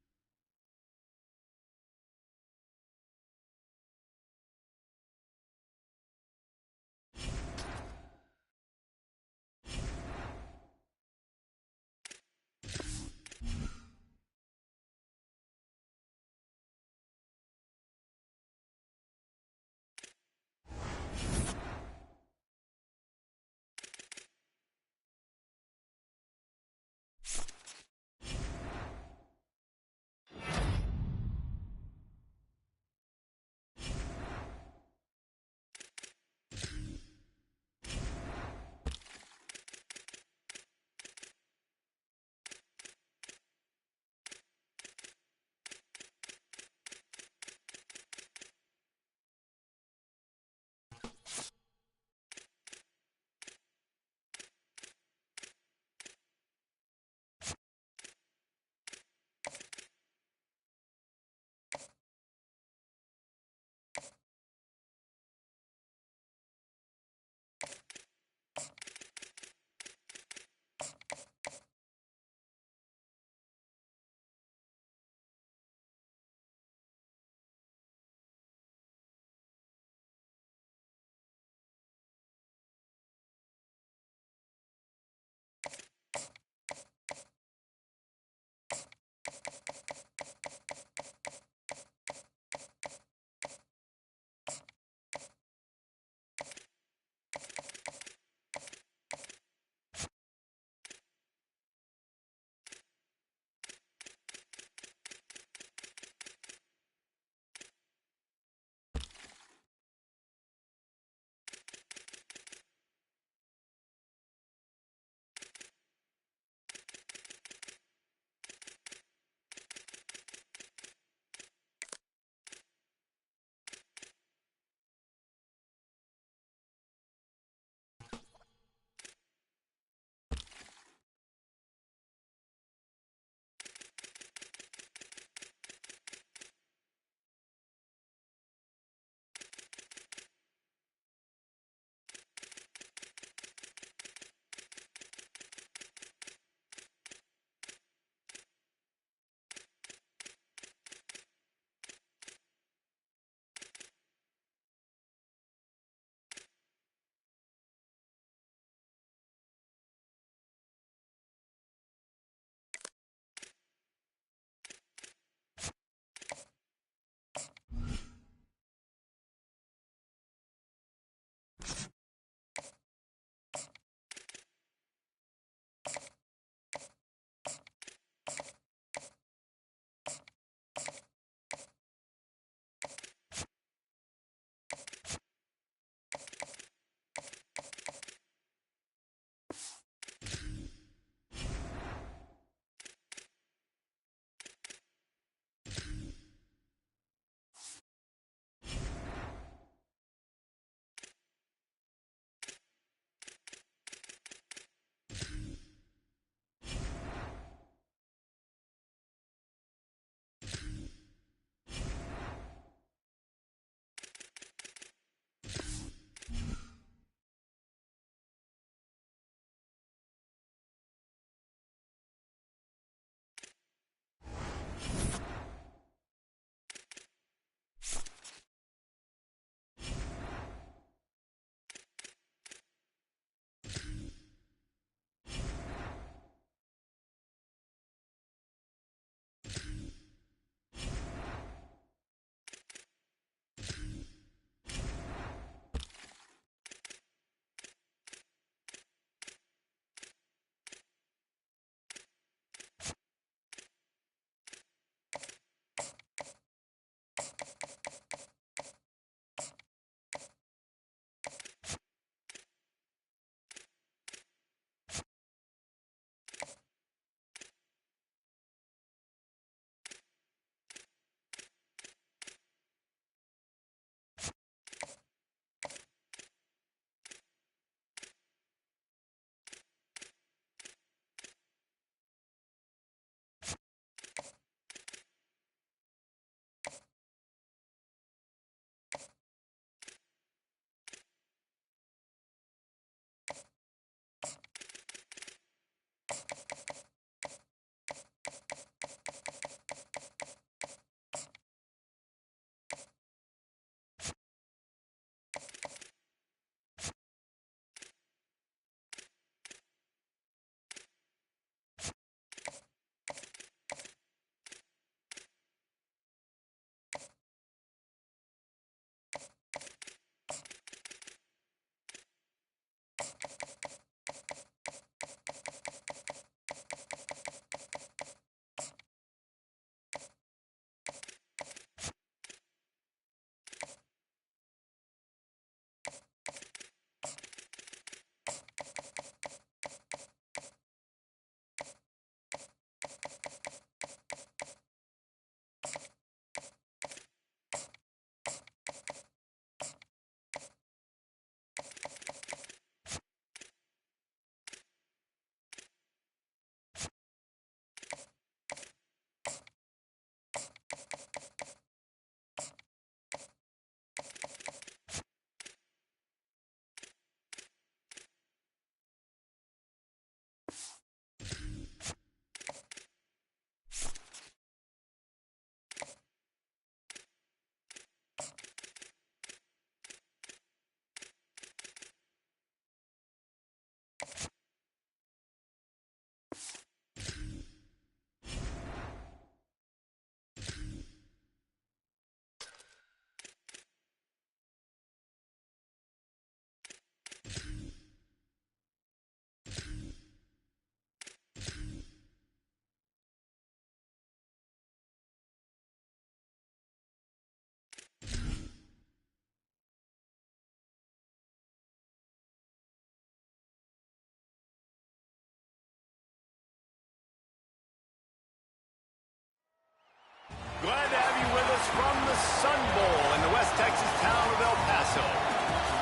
Glad to have you with us from the Sun Bowl in the West Texas town of El Paso.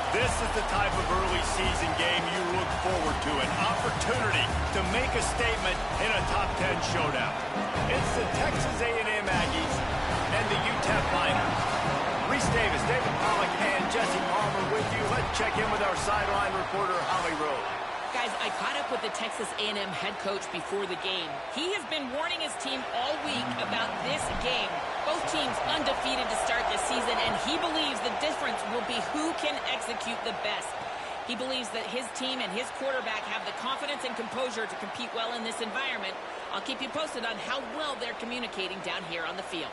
This is the type of early season game you look forward to, an opportunity to make a statement in a top 10 showdown. It's the Texas A&M Aggies and the UTEP Miners. Reese Davis, David Pollack, and Jesse Palmer with you. Let's check in with our sideline reporter, Holly Rowe. Guys, I caught up with the Texas A&M head coach before the game. He has been warning his team all week about this game. Both teams undefeated to start this season, and he believes the difference will be who can execute the best. He believes that his team and his quarterback have the confidence and composure to compete well in this environment. I'll keep you posted on how well they're communicating down here on the field.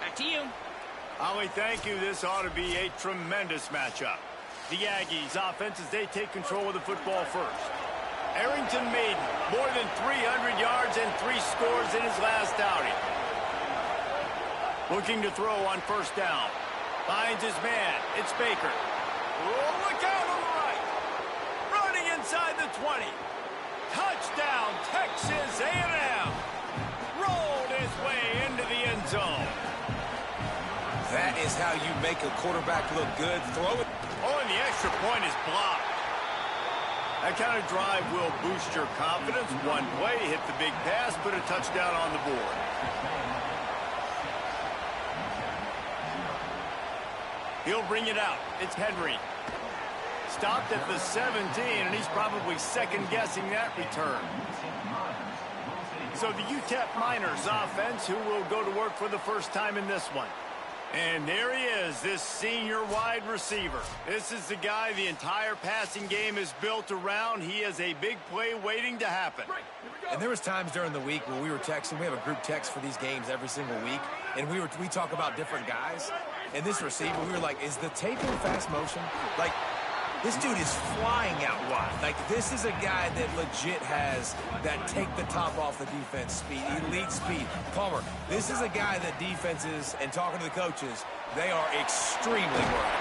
Back to you. Holly, thank you. This ought to be a tremendous matchup. The Aggies offense as they take control of the football first. Arrington Maiden, more than 300 yards and 3 scores in his last outing. Looking to throw on first down. Finds his man. It's Baker. Oh, look out on the right. Running inside the 20. Touchdown, Texas A&M. Rolled his way into the end zone. That is how you make a quarterback look good. Throw it. Oh, and the extra point is blocked. That kind of drive will boost your confidence. One play, hit the big pass, put a touchdown on the board. He'll bring it out. It's Henry. Stopped at the 17, and he's probably second-guessing that return. So the UTEP Miners offense, who will go to work for the first time in this one. And there he is, this senior wide receiver. This is the guy the entire passing game is built around. He is a big play waiting to happen. And there was times during the week when we were texting. We have a group text for these games every single week. And we talk about different guys. And this receiver, we were like, is the tape in fast motion? Like, this dude is flying out wide. Like, this is a guy that legit has that take the top off the defense speed, elite speed. Palmer, this is a guy that defenses, and talking to the coaches, they are extremely worried.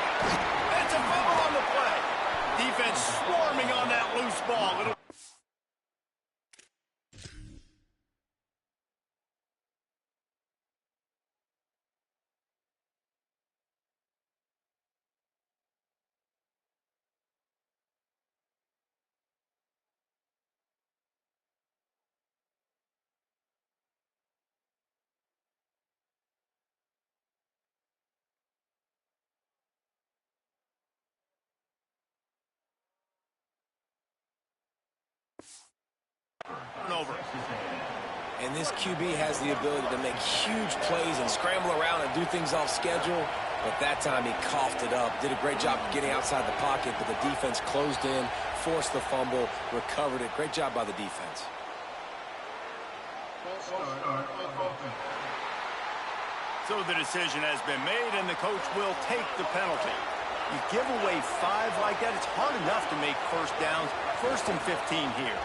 It's a fumble on the play. Defense swarming on that loose ball. Over. And this QB has the ability to make huge plays and scramble around and do things off schedule. But that time he coughed it up. Did a great job of getting outside the pocket, but the defense closed in, forced the fumble, recovered it. Great job by the defense. So the decision has been made, and the coach will take the penalty. You give away 5 like that, it's hard enough to make first downs. 1st and 15 here.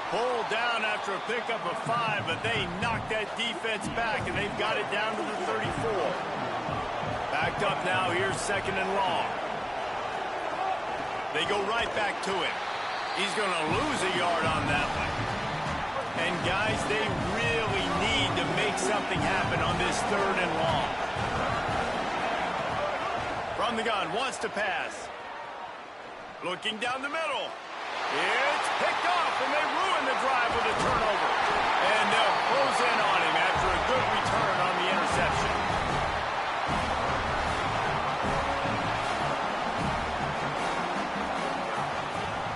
Pulled down after a pickup of 5, but they knocked that defense back, and they've got it down to the 34. Backed up now, here's 2nd and long. They go right back to him. He's going to lose a yard on that one. And, guys, they really need to make something happen on this 3rd and long. From the gun, wants to pass. Looking down the middle. It's picked off, and they ruin the drive with a turnover. And they'll close in on him after a good return on the interception.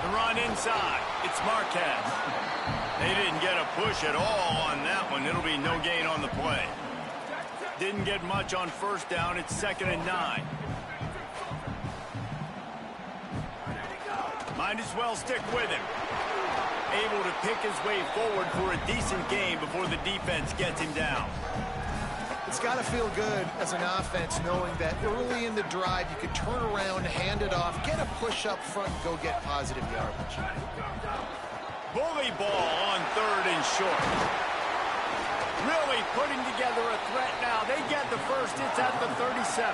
The run inside. It's Marquez. They didn't get a push at all on that one. It'll be no gain on the play. Didn't get much on first down. It's 2nd and 9. Might as well stick with him. Able to pick his way forward for a decent game before the defense gets him down. It's got to feel good as an offense knowing that early in the drive you could turn around, hand it off, get a push up front, and go get positive yardage. Bully ball on 3rd and short. Really putting together a threat now. They get the first. It's at the 37.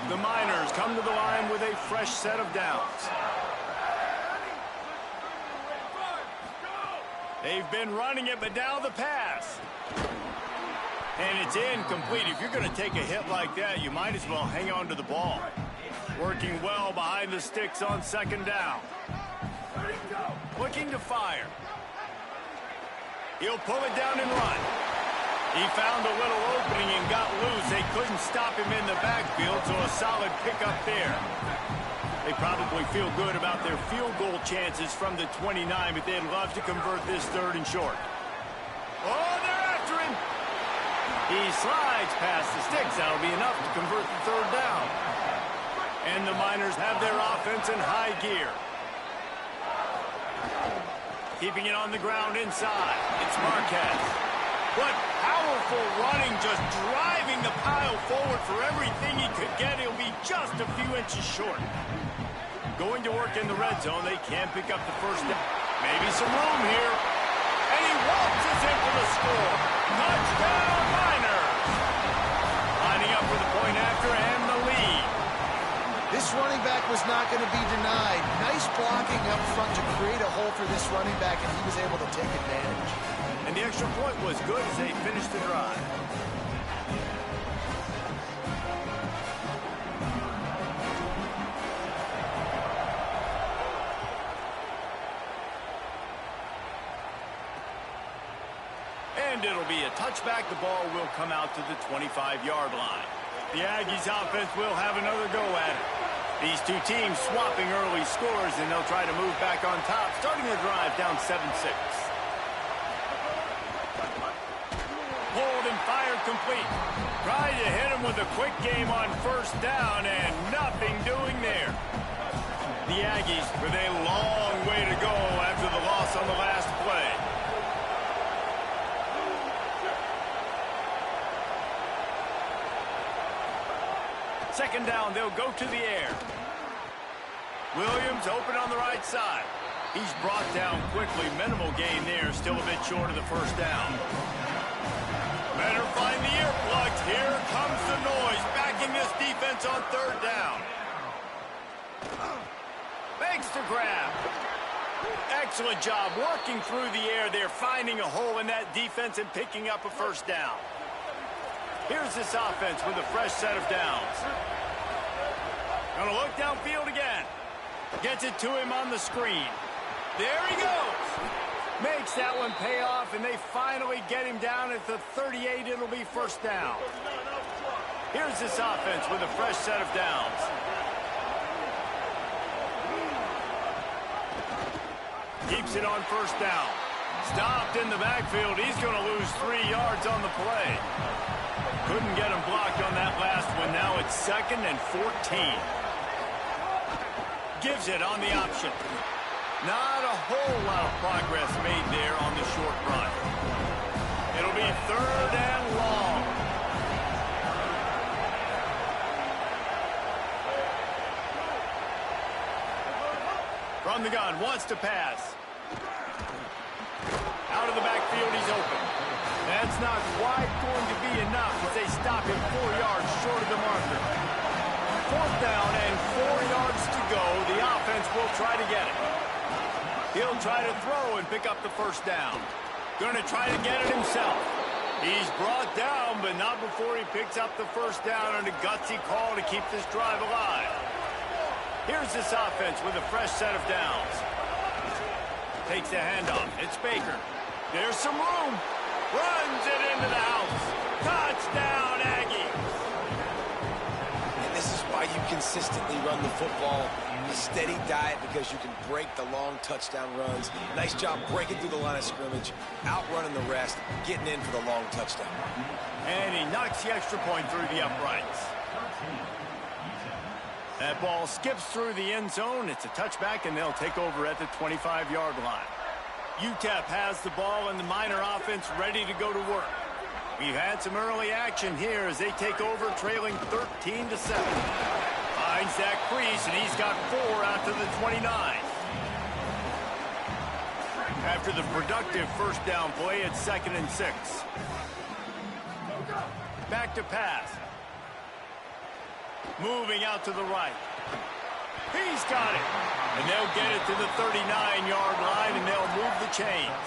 The Miners come to the line with a fresh set of downs. They've been running it, but now the pass. And it's incomplete. If you're going to take a hit like that, you might as well hang on to the ball. Working well behind the sticks on second down. Looking to fire. He'll pull it down and run. He found a little opening and got loose. They couldn't stop him in the backfield, so a solid pickup there. They probably feel good about their field goal chances from the 29, but they'd love to convert this third and short. Oh, they're after him. He slides past the sticks. That'll be enough to convert the third down. And the Miners have their offense in high gear. Keeping it on the ground inside. It's Marquez. What powerful running, just driving the pile forward for everything he could get. He'll be just a few inches short. Going to work in the red zone. They can't pick up the first down. Maybe some room here. And he waltzes in for the score. Touchdown, Miners. Lining up for the point after and the lead. This running back was not going to be denied. Nice blocking up front to create a hole for this running back, and he was able to take advantage. And the extra point was good as they finished the drive. And it'll be a touchback. The ball will come out to the 25-yard line. The Aggies offense will have another go at it. These two teams swapping early scores, and they'll try to move back on top, starting the drive down 7-6. Pulled and fired complete. Tried to hit him with a quick game on first down, and nothing doing there. The Aggies with a long way to go after the loss on the last play. Second down, they'll go to the air. Williams open on the right side. He's brought down quickly. Minimal gain there, still a bit short of the first down. Better find the earplugs. Here comes the noise, backing this defense on third down. Makes the grab. Excellent job working through the air there, finding a hole in that defense and picking up a first down. Here's this offense with a fresh set of downs. Gonna look downfield again. Gets it to him on the screen. There he goes. Makes that one pay off, and they finally get him down at the 38. It'll be first down. Here's this offense with a fresh set of downs. Keeps it on first down. Stopped in the backfield. He's going to lose 3 yards on the play. Couldn't get him blocked on that last one. Now it's 2nd and 14. Gives it on the option. Not a whole lot of progress made there on the short run. It'll be 3rd and long. From the gun, wants to pass. Out of the backfield, he's open. That's not quite going to be enough as they stop him 4 yards short of the marker. 4th down and 4 yards to go. The offense will try to get it. He'll try to throw and pick up the first down. Going to try to get it himself. He's brought down, but not before he picks up the first down on a gutsy call to keep this drive alive. Here's this offense with a fresh set of downs. Takes the handoff. It's Baker. There's some room. Runs it into the house. Touchdown, Aggies. And this is why you consistently run the football. A steady diet because you can break the long touchdown runs. Nice job breaking through the line of scrimmage, outrunning the rest, getting in for the long touchdown. And he knocks the extra point through the uprights. That ball skips through the end zone. It's a touchback, and they'll take over at the 25-yard line. UTEP has the ball, and the Miner offense ready to go to work. We've had some early action here as they take over, trailing 13-7. Finds that crease, and he's got 4 out to the 29. After the productive first down play, it's 2nd and 6. Back to pass. Moving out to the right. He's got it. And they'll get it to the 39-yard line, and they'll move the chains.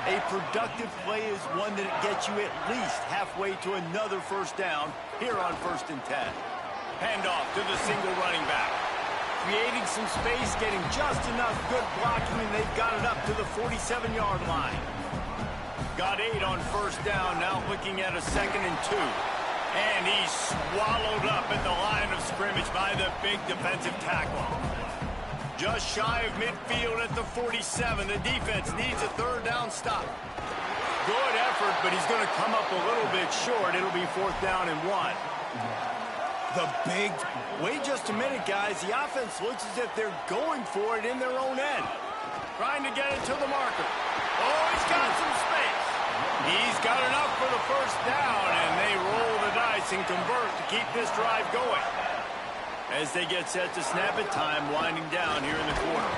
A productive play is one that gets you at least halfway to another first down here on 1st and 10. Handoff to the single running back. Creating some space, getting just enough good blocking, and they've got it up to the 47-yard line. Got 8 on 1st down, now looking at a 2nd and 2. And he's swallowed up at the line of scrimmage by the big defensive tackle. Just shy of midfield at the 47. The defense needs a 3rd down stop. Good effort, but he's going to come up a little bit short. It'll be 4th down and 1. Wait just a minute, guys. The offense looks as if they're going for it in their own end. Trying to get it to the marker. Oh, he's got some space. He's got enough for the 1st down, and they roll the dice and convert to keep this drive going. As they get set to snap it, time winding down here in the quarter.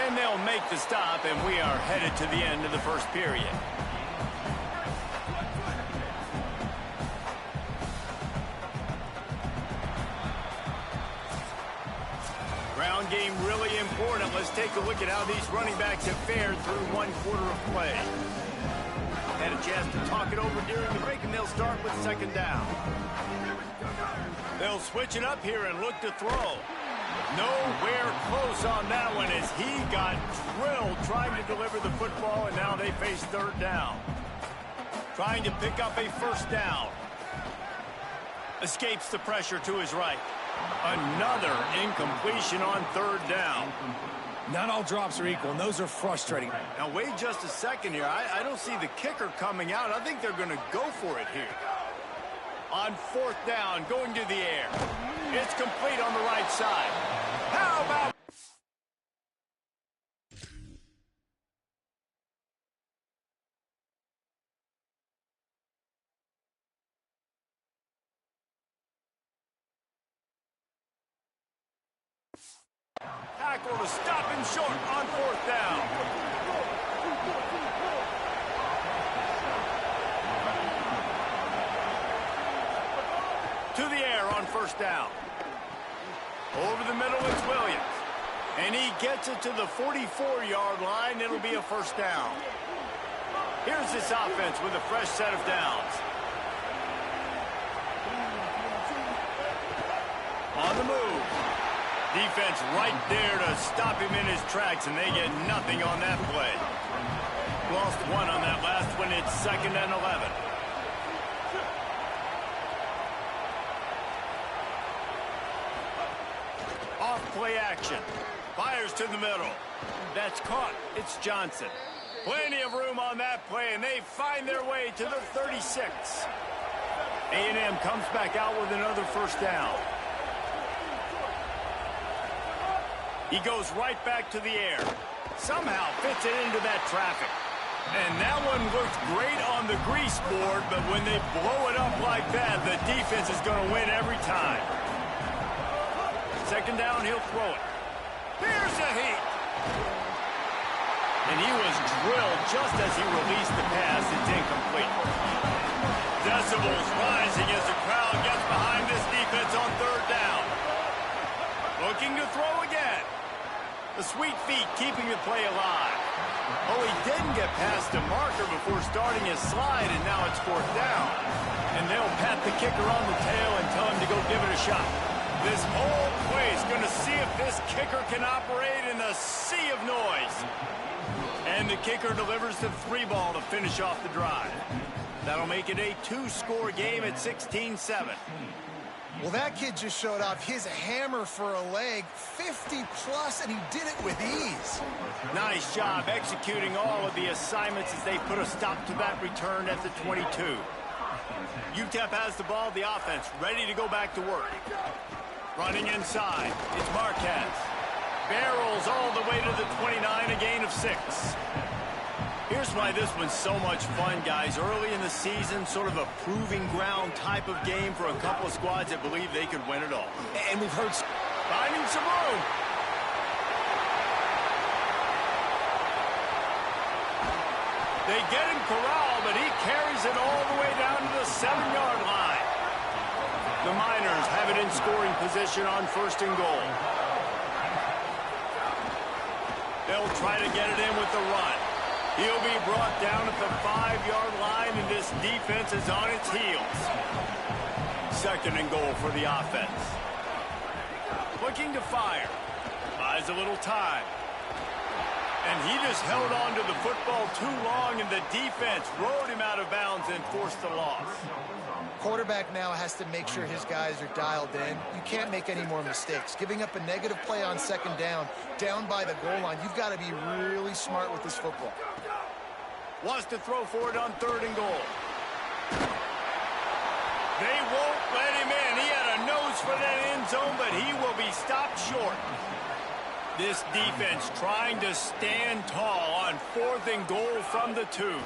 And they'll make the stop, and we are headed to the end of the 1st period. Ground game really important. Let's take a look at how these running backs have fared through 1 quarter of play. Had a chance to talk it over during the break, and they'll start with 2nd down. They'll switch it up here and look to throw. Nowhere close on that one as he got drilled trying to deliver the football, and now they face 3rd down. Trying to pick up a 1st down. Escapes the pressure to his right. Another incompletion on 3rd down. Not all drops are equal, and those are frustrating. Now, wait just a second here. I don't see the kicker coming out. I think they're going to go for it here. On 4th down, going to the air. It's complete on the right side. How about... tackle to stop him short on 4th down. To the air on 1st down. Over the middle, it's Williams. And he gets it to the 44-yard line. It'll be a 1st down. Here's this offense with a fresh set of downs. On the move. Defense right there to stop him in his tracks, and they get nothing on that play. Lost 1 on that last one. It's 2nd and 11. Off-play action. Fires to the middle. That's caught. It's Johnson. Plenty of room on that play, and they find their way to the 36. A&M comes back out with another 1st down. He goes right back to the air. Somehow fits it into that traffic. And that one looked great on the grease board, but when they blow it up like that, the defense is going to win every time. 2nd down, he'll throw it. Here's the heat. And he was drilled just as he released the pass. It's incomplete. Decibels rising as the crowd gets behind this defense on 3rd down. Looking to throw again. The sweet feet keeping the play alive. Oh, he didn't get past the marker before starting his slide, and now it's 4th down. And they'll pat the kicker on the tail and tell him to go give it a shot. This whole place going to see if this kicker can operate in the sea of noise. And the kicker delivers the 3 ball to finish off the drive. That'll make it a 2-score game at 16-7. Well, that kid just showed off his hammer for a leg, 50-plus, and he did it with ease. Nice job executing all of the assignments as they put a stop to that return at the 22. UTEP has the ball, the offense, ready to go back to work. Running inside, it's Marquez. Barrels all the way to the 29, a gain of 6. Here's why this one's so much fun, guys. Early in the season, sort of a proving ground type of game for a couple of squads that believe they could win it all. And we've heard... Finding some room. They get him corralled, but he carries it all the way down to the 7-yard line. The Miners have it in scoring position on 1st and goal. They'll try to get it in with the run. He'll be brought down at the 5-yard line, and this defense is on its heels. 2nd and goal for the offense. Looking to fire. Buys a little time. And he just held on to the football too long, and the defense rode him out of bounds and forced the loss. Quarterback now has to make sure his guys are dialed in. You can't make any more mistakes. Giving up a negative play on 2nd down by the goal line, you've got to be really smart with this football. Wants to throw for it on 3rd and goal. They won't let him in. He had a nose for that end zone, but he will be stopped short. This defense trying to stand tall on 4th and goal from the 2.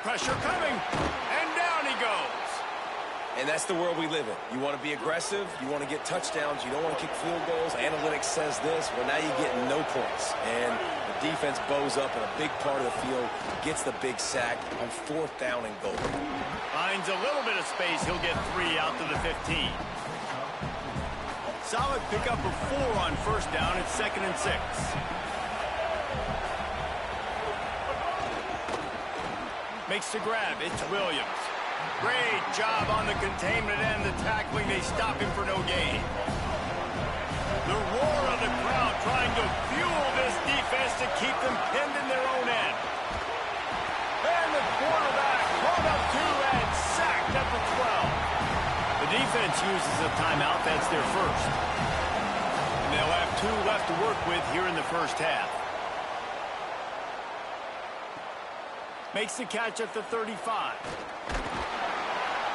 Pressure coming, and down he goes. And that's the world we live in. You want to be aggressive, you want to get touchdowns, you don't want to kick field goals. Analytics says this, well, now you get no points. And the defense bows up in a big part of the field, gets the big sack on 4th down and goal. Finds a little bit of space. He'll get 3 out to the 15. Solid pickup of 4 on 1st down. It's 2nd and 6. Makes the grab. It's Williams. Great job on the containment and the tackling. They stop him for no gain. The roar of the crowd trying to fuel this defense to keep them pinned in their own end. And the quarterback brought up 2 and sacked at the 12. The defense uses a timeout. That's their first. And they'll have 2 left to work with here in the 1st half. Makes the catch at the 35.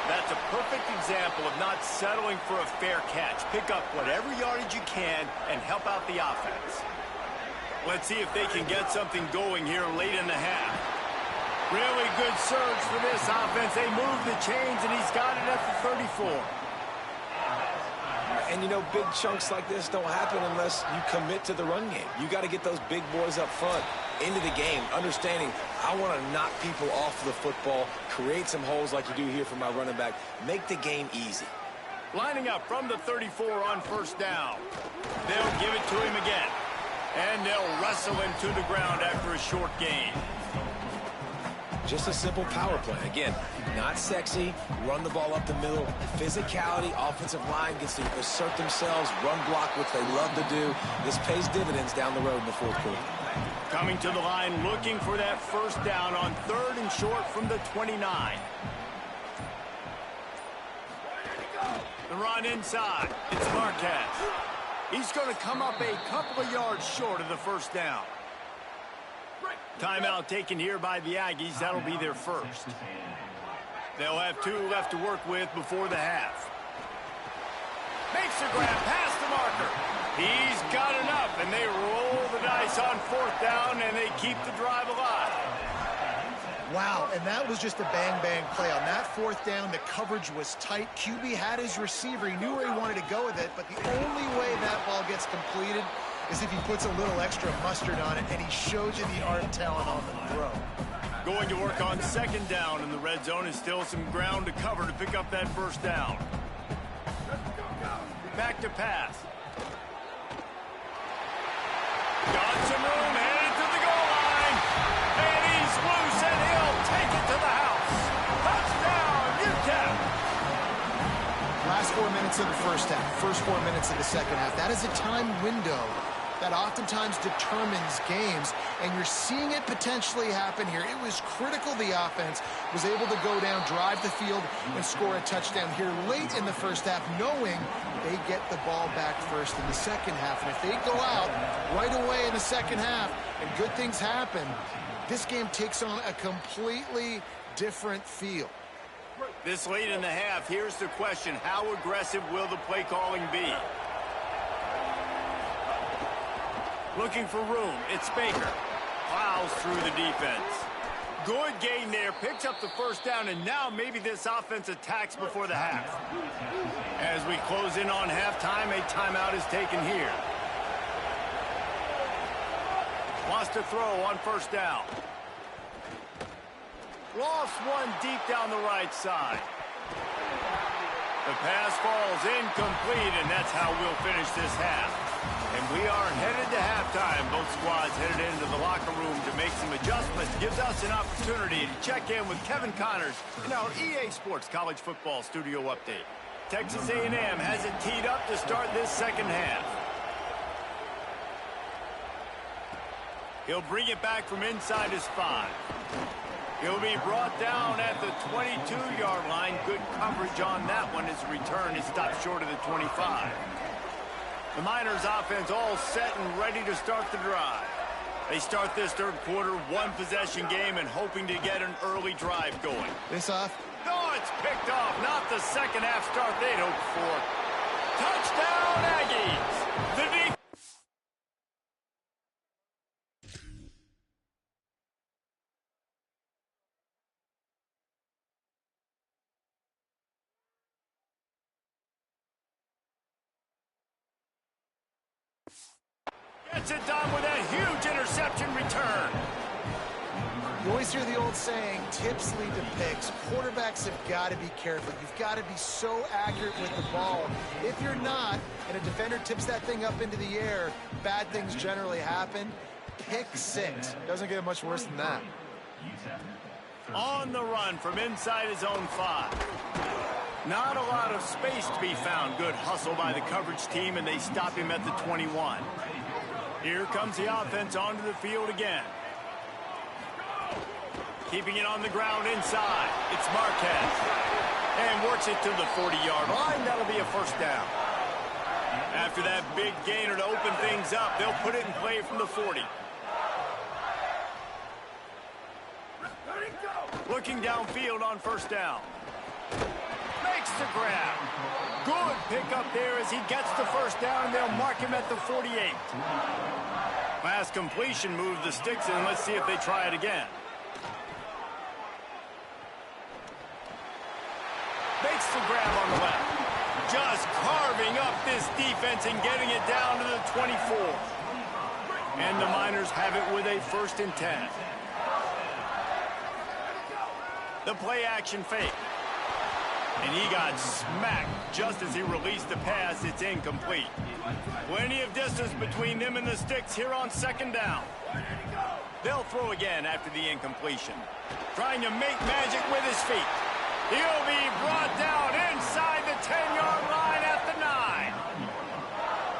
That's a perfect example of not settling for a fair catch. Pick up whatever yardage you can and help out the offense. Let's see if they can get something going here late in the half. Really good surge for this offense. They move the chains, and he's got it at the 34. And, you know, big chunks like this don't happen unless you commit to the run game. You got to get those big boys up front into the game, understanding I want to knock people off the football, create some holes like you do here for my running back, make the game easy. Lining up from the 34 on 1st down. They'll give it to him again. And they'll wrestle him to the ground after a short gain. Just a simple power play. Again, not sexy, run the ball up the middle. Physicality, offensive line gets to assert themselves, run block, which they love to do. This pays dividends down the road in the 4th quarter. Coming to the line, looking for that 1st down on 3rd and short from the 29. The run inside. It's Marquez. He's going to come up a couple of yards short of the 1st down. Timeout taken here by the Aggies. That'll be their first. They'll have 2 left to work with before the half. Makes a grab past the marker. He's got enough, and they roll the dice on 4th down, and they keep the drive alive. Wow, and that was just a bang-bang play. On that 4th down, the coverage was tight. QB had his receiver. He knew where he wanted to go with it, but the only way that ball gets completed is if he puts a little extra mustard on it, and he shows you the art and talent on the throw. Going to work on 2nd down in the red zone, and still some ground to cover to pick up that 1st down. Back to pass. Got some room, headed to the goal line. And he's loose, and he'll take it to the house. Touchdown, UTEP. Last 4 minutes of the 1st half, first 4 minutes of the 2nd half. That is a time window that oftentimes determines games, and you're seeing it potentially happen here. It was critical the offense was able to go down, drive the field, and score a touchdown here late in the 1st half, knowing they get the ball back first in the 2nd half. And if they go out right away in the 2nd half and good things happen, this game takes on a completely different feel. This late in the half, here's the question. How aggressive will the play calling be? Looking for room. It's Baker. Plows through the defense. Good gain there. Picks up the 1st down, and now maybe this offense attacks before the half. As we close in on halftime, a timeout is taken here. Wants to throw on 1st down. Lost one deep down the right side. The pass falls incomplete, and that's how we'll finish this half. And we are headed to halftime. Both squads headed into the locker room to make some adjustments. Gives us an opportunity to check in with Kevin Connors in our EA Sports College Football Studio Update. Texas A&M has it teed up to start this second half. He'll bring it back from inside his 5. He'll be brought down at the 22-yard line. Good coverage on that one as the return is stopped short of the 25. The Miners offense all set and ready to start the drive. They start this third quarter, one-possession game and hoping to get an early drive going. This off. No, it's picked off. Not the second half start they'd hoped for. Touchdown, Aggies! The defense gets it done with a huge interception return. You always hear the old saying, tips lead to picks. Quarterbacks have got to be careful. You've got to be so accurate with the ball. If you're not, and a defender tips that thing up into the air, bad things generally happen. Pick 6. Doesn't get much worse than that. On the run from inside his own 5. Not a lot of space to be found. Good hustle by the coverage team, and they stop him at the 21. Here comes the offense onto the field again. Keeping it on the ground inside. It's Marquez. And works it to the 40-yard line. That'll be a first down. After that big gainer to open things up, they'll put it in play from the 40. Looking downfield on first down. Makes the grab. Good pick up there as he gets the first down, and they'll mark him at the 48. Pass completion moved the sticks in. Let's see if they try it again. Makes the grab on the left. Just carving up this defense and getting it down to the 24. And the Miners have it with a 1st and 10. The play action fake. And he got smacked just as he released the pass. It's incomplete. Plenty of distance between them and the sticks here on second down. They'll throw again after the incompletion. Trying to make magic with his feet. He'll be brought down inside the 10-yard line at the 9.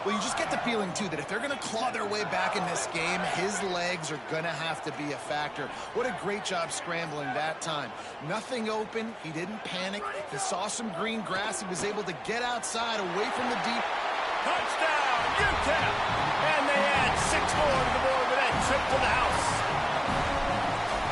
Well, you just get the feeling, too, that if they're going to claw their way back in this game, his legs are going to have to be a factor. What a great job scrambling that time. Nothing open. He didn't panic. He saw some green grass. He was able to get outside, away from the deep. Touchdown, UTEP! And they add 6 more to the board with that trip to the house.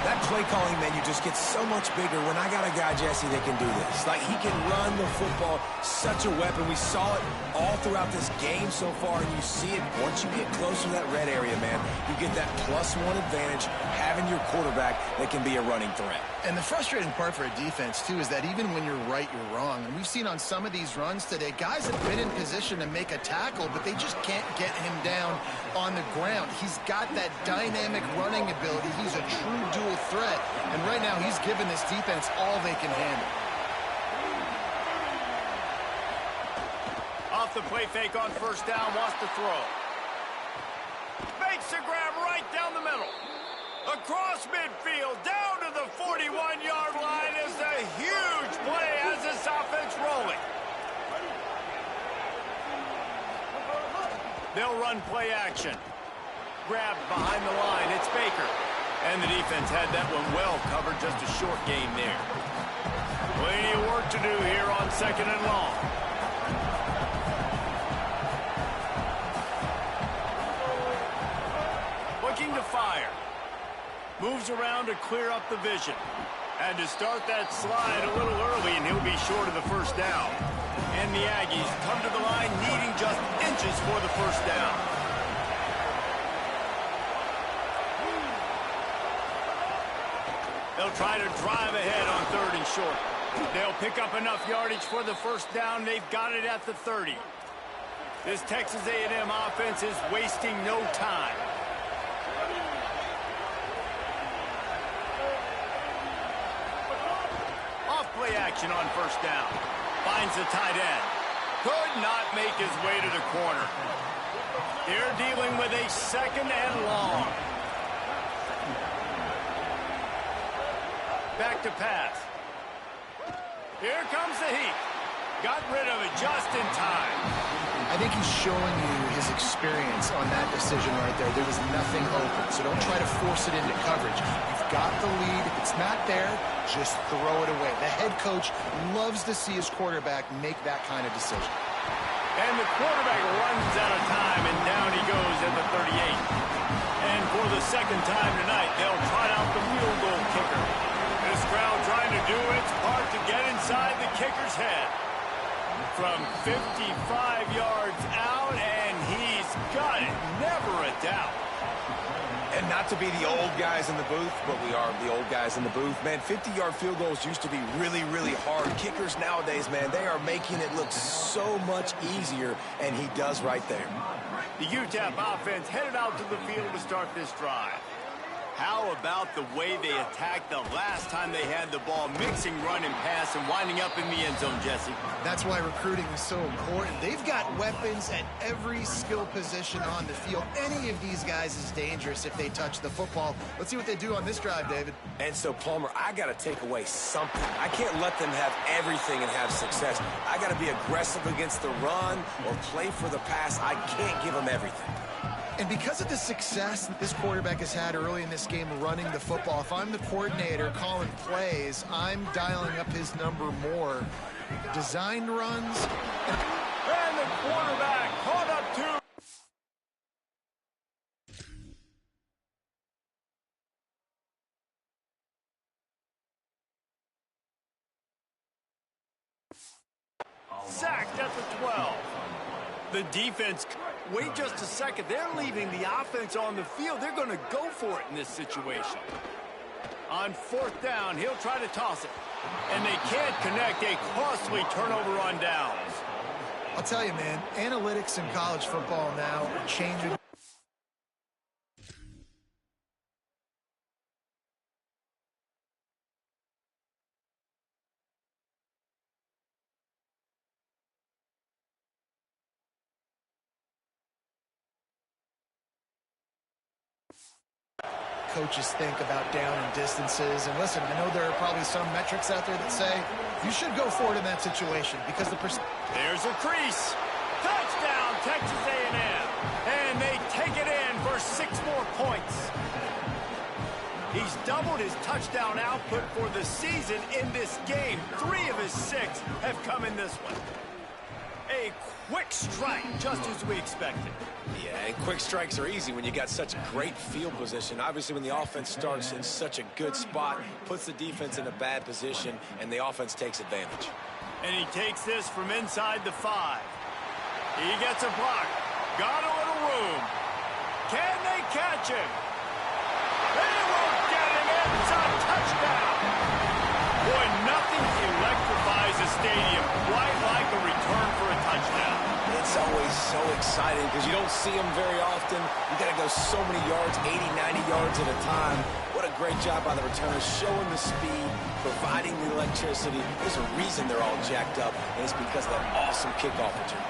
That play calling menu just gets so much bigger when I got a guy, Jesse, that can do this. Like, he can run the football, such a weapon. We saw it all throughout this game so far, and you see it once you get closer to that red area, man. You get that +1 advantage, having your quarterback that can be a running threat. And the frustrating part for a defense, too, is that even when you're right, you're wrong. And we've seen on some of these runs today, guys have been in position to make a tackle, but they just can't get him down on the ground. He's got that dynamic running ability. He's a true dual threat. And right now, he's given this defense all they can handle. Off the play fake on first down, wants to throw. Makes the grab right down the middle. Across midfield, down to the 41-yard line is a huge play as this offense rolling. They'll run play action. Grabbed behind the line, it's Baker. And the defense had that one well covered, just a short gain there. Plenty of work to do here on second and long. Looking to fire. Moves around to clear up the vision. Had to start that slide a little early, and he'll be short of the first down. And the Aggies come to the line needing just inches for the first down. They'll try to drive ahead on 3rd and short. They'll pick up enough yardage for the first down. They've got it at the 30. This Texas A&M offense is wasting no time. Play action on first down. Finds the tight end. Could not make his way to the corner. They're dealing with a second and long. Back to pass. Here comes the heat. Got rid of it just in time. I think he's showing you his experience on that decision right there. There was nothing open, so don't try to force it into coverage. You've got the lead. If it's not there, just throw it away. The head coach loves to see his quarterback make that kind of decision. And the quarterback runs out of time, and down he goes at the 38. And for the second time tonight, they'll try out the field goal kicker. This crowd trying to do its part to get inside the kicker's head. From 55 yards out, and he's got it. Never a doubt. And not to be the old guys in the booth, but we are the old guys in the booth. Man, 50-yard field goals used to be really, really hard. Kickers nowadays, man, they are making it look so much easier, and he does right there. The UTEP offense headed out to the field to start this drive. How about the way they attacked the last time they had the ball, mixing run and pass and winding up in the end zone, Jesse? That's why recruiting is so important. They've got weapons at every skill position on the field. Any of these guys is dangerous if they touch the football. Let's see what they do on this drive, David. And so, Palmer, I got to take away something. I can't let them have everything and have success. I got to be aggressive against the run or play for the pass. I can't give them everything. And because of the success that this quarterback has had early in this game running the football, if I'm the coordinator calling plays, I'm dialing up his number more. Designed runs. And the quarterback caught up to. Sacked at the 12. The defense, wait just a second. They're leaving the offense on the field. They're going to go for it in this situation. On fourth down, he'll try to toss it. And they can't connect. A costly turnover on downs. I'll tell you, man, analytics in college football now are changing. Coaches think about down and distances. And listen, I know there are probably some metrics out there that say you should go for it in that situation because there's a crease. Touchdown, Texas A&M. And they take it in for 6 more points. He's doubled his touchdown output for the season in this game. 3 of his 6 have come in this one. A quick strike, just as we expected. Yeah, and quick strikes are easy when you got such great field position. Obviously, when the offense starts in such a good spot, puts the defense in a bad position, and the offense takes advantage. And he takes this from inside the 5. He gets a block. Got a little room. Can they catch him? They won't get him. It's a touchdown. Boy, nothing electrifies a stadium quite like a return for a touchdown. It's always so exciting because you don't see them very often. You got to go so many yards, 80, 90 yards at a time. What a great job by the returners, showing the speed, providing the electricity. There's a reason they're all jacked up, and it's because of that awesome kickoff return.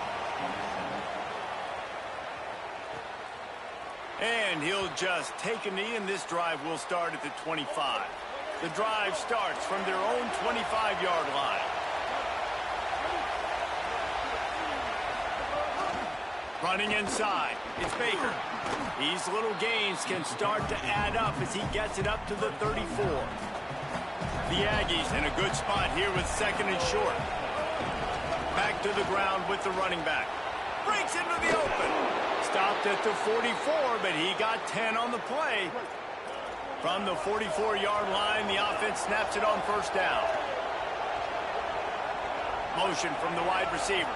And he'll just take a knee, and this drive will start at the 25. The drive starts from their own 25-yard line. Running inside, it's Baker. These little gains can start to add up as he gets it up to the 34. The Aggies in a good spot here with second and short. Back to the ground with the running back. Breaks into the open. Stopped at the 44, but he got 10 on the play. From the 44-yard line, the offense snaps it on first down. Motion from the wide receiver.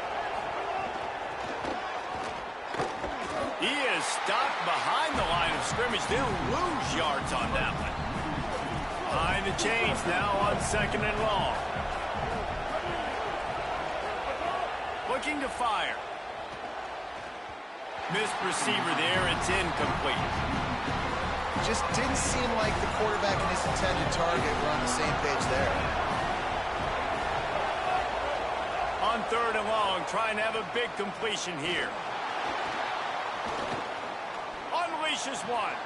He is stopped behind the line of scrimmage. They'll lose yards on that one. Behind the chains now on second and long. Looking to fire. Missed receiver there. It's incomplete. Just didn't seem like the quarterback and his intended target were on the same page there. On third and long, trying to have a big completion here. Tenacious one.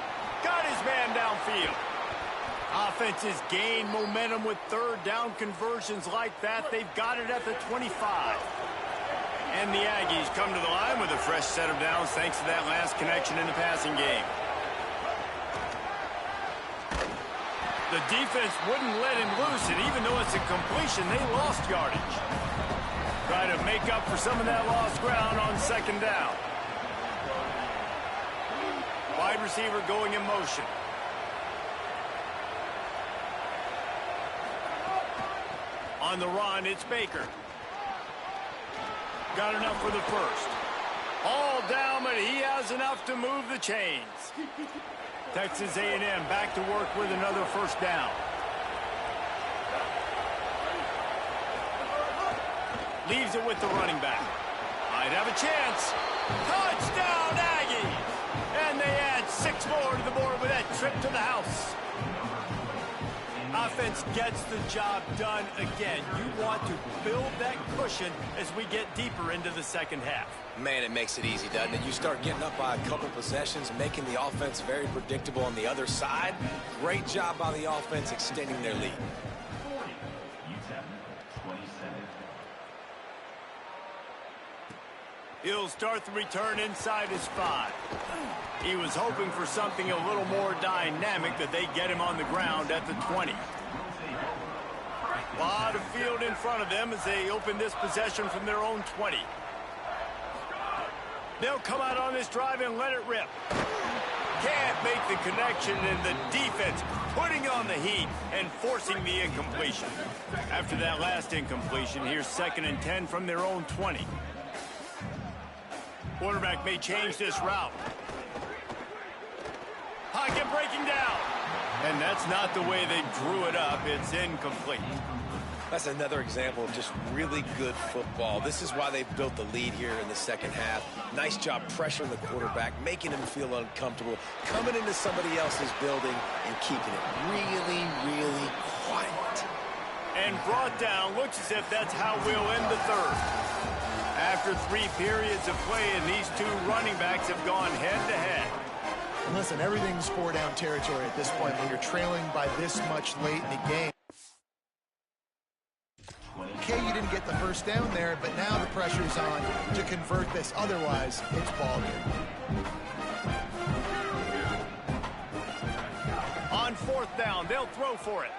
Got his man downfield. Offenses gain momentum with third down conversions like that. They've got it at the 25. And the Aggies come to the line with a fresh set of downs thanks to that last connection in the passing game. The defense wouldn't let him loose, and even though it's a completion, they lost yardage. Try to make up for some of that lost ground on second down. Wide receiver going in motion. On the run, it's Baker. Got enough for the first. All down, but he has enough to move the chains. Texas A&M back to work with another first down. Leaves it with the running back. Might have a chance. Touchdown, Aggies! And they add 6 more to the board with that trip to the house. Offense gets the job done again. You want to build that cushion as we get deeper into the second half. Man, it makes it easy, doesn't it? You start getting up by a couple possessions, making the offense very predictable on the other side. Great job by the offense extending their lead. He'll start the return inside his 5. He was hoping for something a little more dynamic, that they get him on the ground at the 20. A lot of field in front of them as they open this possession from their own 20. They'll come out on this drive and let it rip. Can't make the connection, and the defense putting on the heat and forcing the incompletion. After that last incompletion, here's 2nd and 10 from their own 20. Quarterback may change this route. Pocket breaking down. And that's not the way they drew it up. It's incomplete. That's another example of just really good football. This is why they built the lead here in the second half. Nice job pressuring the quarterback, making him feel uncomfortable, coming into somebody else's building and keeping it really, really quiet. And brought down. Looks as if that's how we'll end the third. After 3 periods of play, and these 2 running backs have gone head-to-head. And listen, everything's 4-down territory at this point when you're trailing by this much late in the game. Okay, you didn't get the first down there, but now the pressure's on to convert this. Otherwise, it's ball game. On 4th down, they'll throw for it.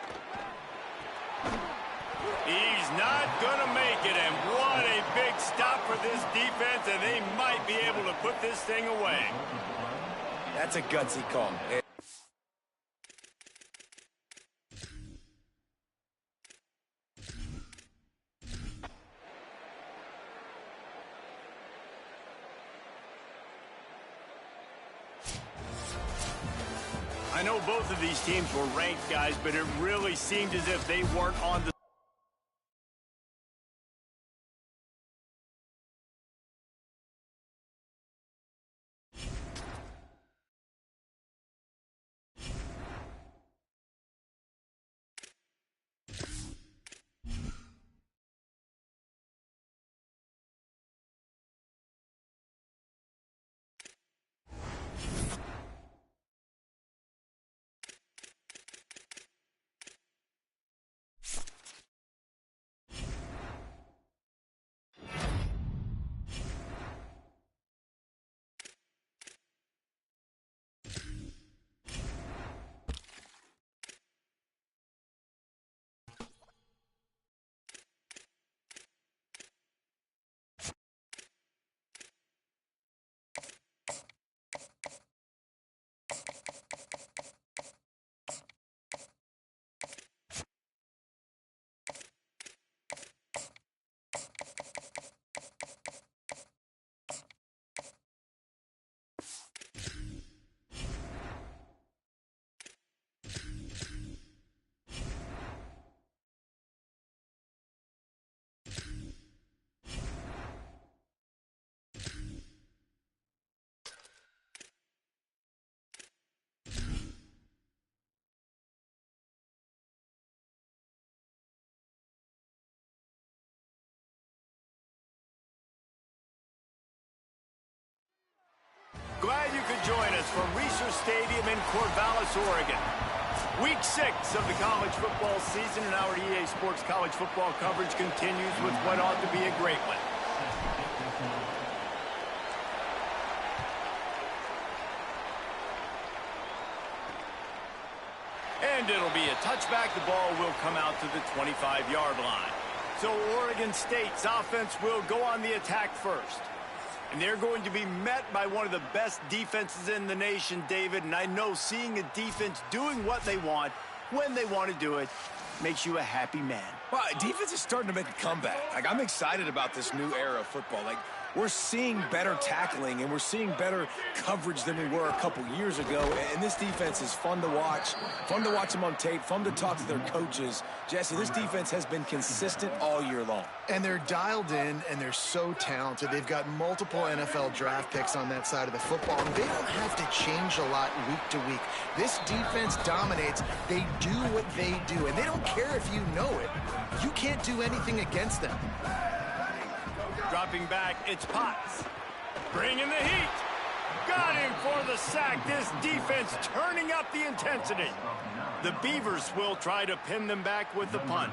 He's not going to make it, and what a big stop for this defense, and they might be able to put this thing away. That's a gutsy call. I know both of these teams were ranked, guys, but it really seemed as if they weren't on the you could join us from Reser Stadium in Corvallis, Oregon. Week 6 of the college football season, and our EA Sports college football coverage continues with what ought to be a great one. And it'll be a touchback. The ball will come out to the 25-yard line. So Oregon State's offense will go on the attack first. And they're going to be met by one of the best defenses in the nation, David. And I know seeing a defense doing what they want, when they want to do it, makes you a happy man. Well, defense is starting to make a comeback. Like, I'm excited about this new era of football. Like, we're seeing better tackling and we're seeing better coverage than we were a couple years ago. And this defense is fun to watch them on tape, fun to talk to their coaches. Jesse, this defense has been consistent all year long. And they're dialed in, and they're so talented. They've got multiple NFL draft picks on that side of the football, and they don't have to change a lot week to week. This defense dominates. They do what they do, and they don't care if you know it. You can't do anything against them. Dropping back, it's Potts. Bringing the heat. Got him for the sack. This defense turning up the intensity. The Beavers will try to pin them back with the punt.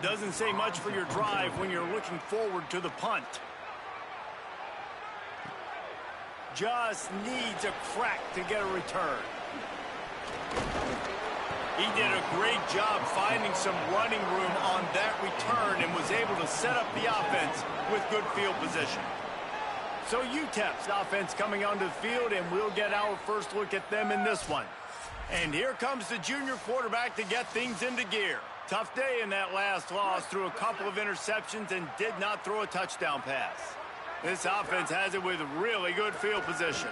Doesn't say much for your drive when you're looking forward to the punt. Just needs a crack to get a return. He did a great job finding some running room on that return and was able to set up the offense with good field position. So UTEP's offense coming onto the field, and we'll get our first look at them in this one. And here comes the junior quarterback to get things into gear. Tough day in that last loss, threw a couple of interceptions and did not throw a touchdown pass. This offense has it with really good field position.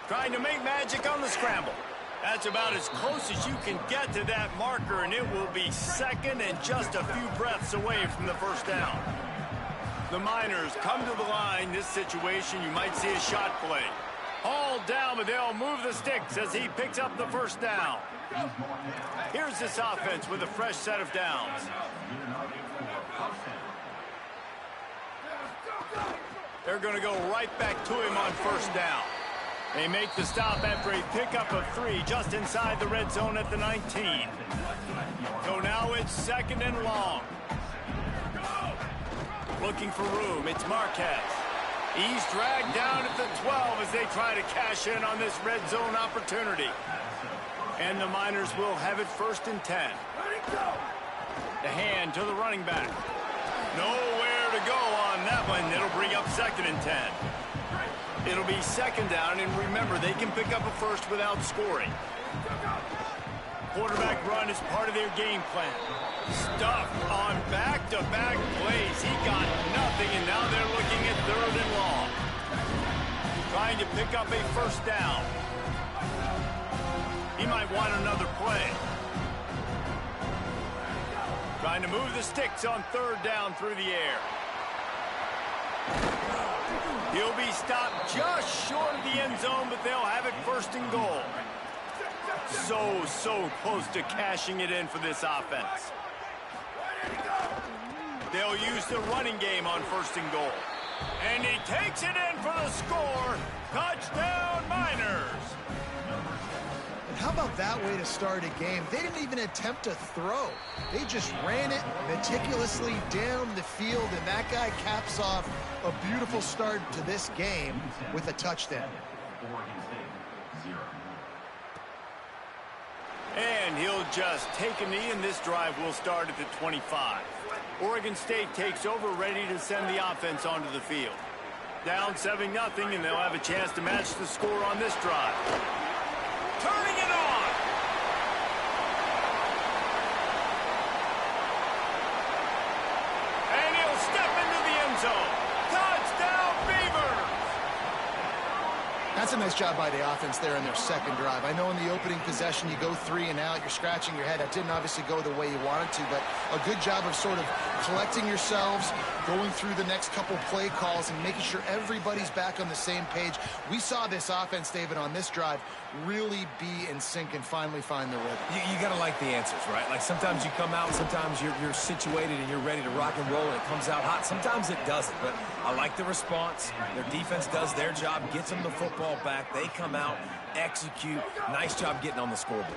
Trying to make magic on the scramble. That's about as close as you can get to that marker, and it will be second and just a few breaths away from the first down. The Miners come to the line. This situation, you might see a shot play. Hauled down, but they'll move the sticks as he picks up the first down. Here's this offense with a fresh set of downs. They're going to go right back to him on first down. They make the stop after a pickup of 3 just inside the red zone at the 19. So now it's second and long. Looking for room, it's Marquez. He's dragged down at the 12 as they try to cash in on this red zone opportunity. And the Miners will have it first and 10. The hand to the running back. Nowhere to go on that one. It'll bring up second and 10. It'll be second down, and remember, they can pick up a first without scoring. Quarterback run is part of their game plan. Stuffed on back-to-back plays. He got nothing, and now they're looking at third and long. Trying to pick up a first down. He might want another play. Trying to move the sticks on third down through the air. He'll be stopped just short of the end zone, but they'll have it first and goal. So close to cashing it in for this offense. They'll use the running game on first and goal. And he takes it in for the score. Touchdown, Miners. And how about that way to start a game? They didn't even attempt to throw. They just ran it meticulously down the field, and that guy caps off a beautiful start to this game with a touchdown. And he'll just take a knee, and this drive will start at the 25. Oregon State takes over, ready to send the offense onto the field. Down 7-0, and they'll have a chance to match the score on this drive. Turning it on! And he'll step into the end zone. Touchdown, Beavers! That's a nice job by the offense there in their second drive. I know in the opening possession you go 3 and out, you're scratching your head. That didn't obviously go the way you wanted to, but a good job of sort of collecting yourselves, going through the next couple play calls and making sure everybody's back on the same page. We saw this offense, David, on this drive really be in sync and finally find the rhythm. You got to like the answers, right? Like sometimes you come out, sometimes you're situated and you're ready to rock and roll and it comes out hot. Sometimes it doesn't, but I like the response. Their defense does their job, gets them the football back. They come out, execute. Nice job getting on the scoreboard.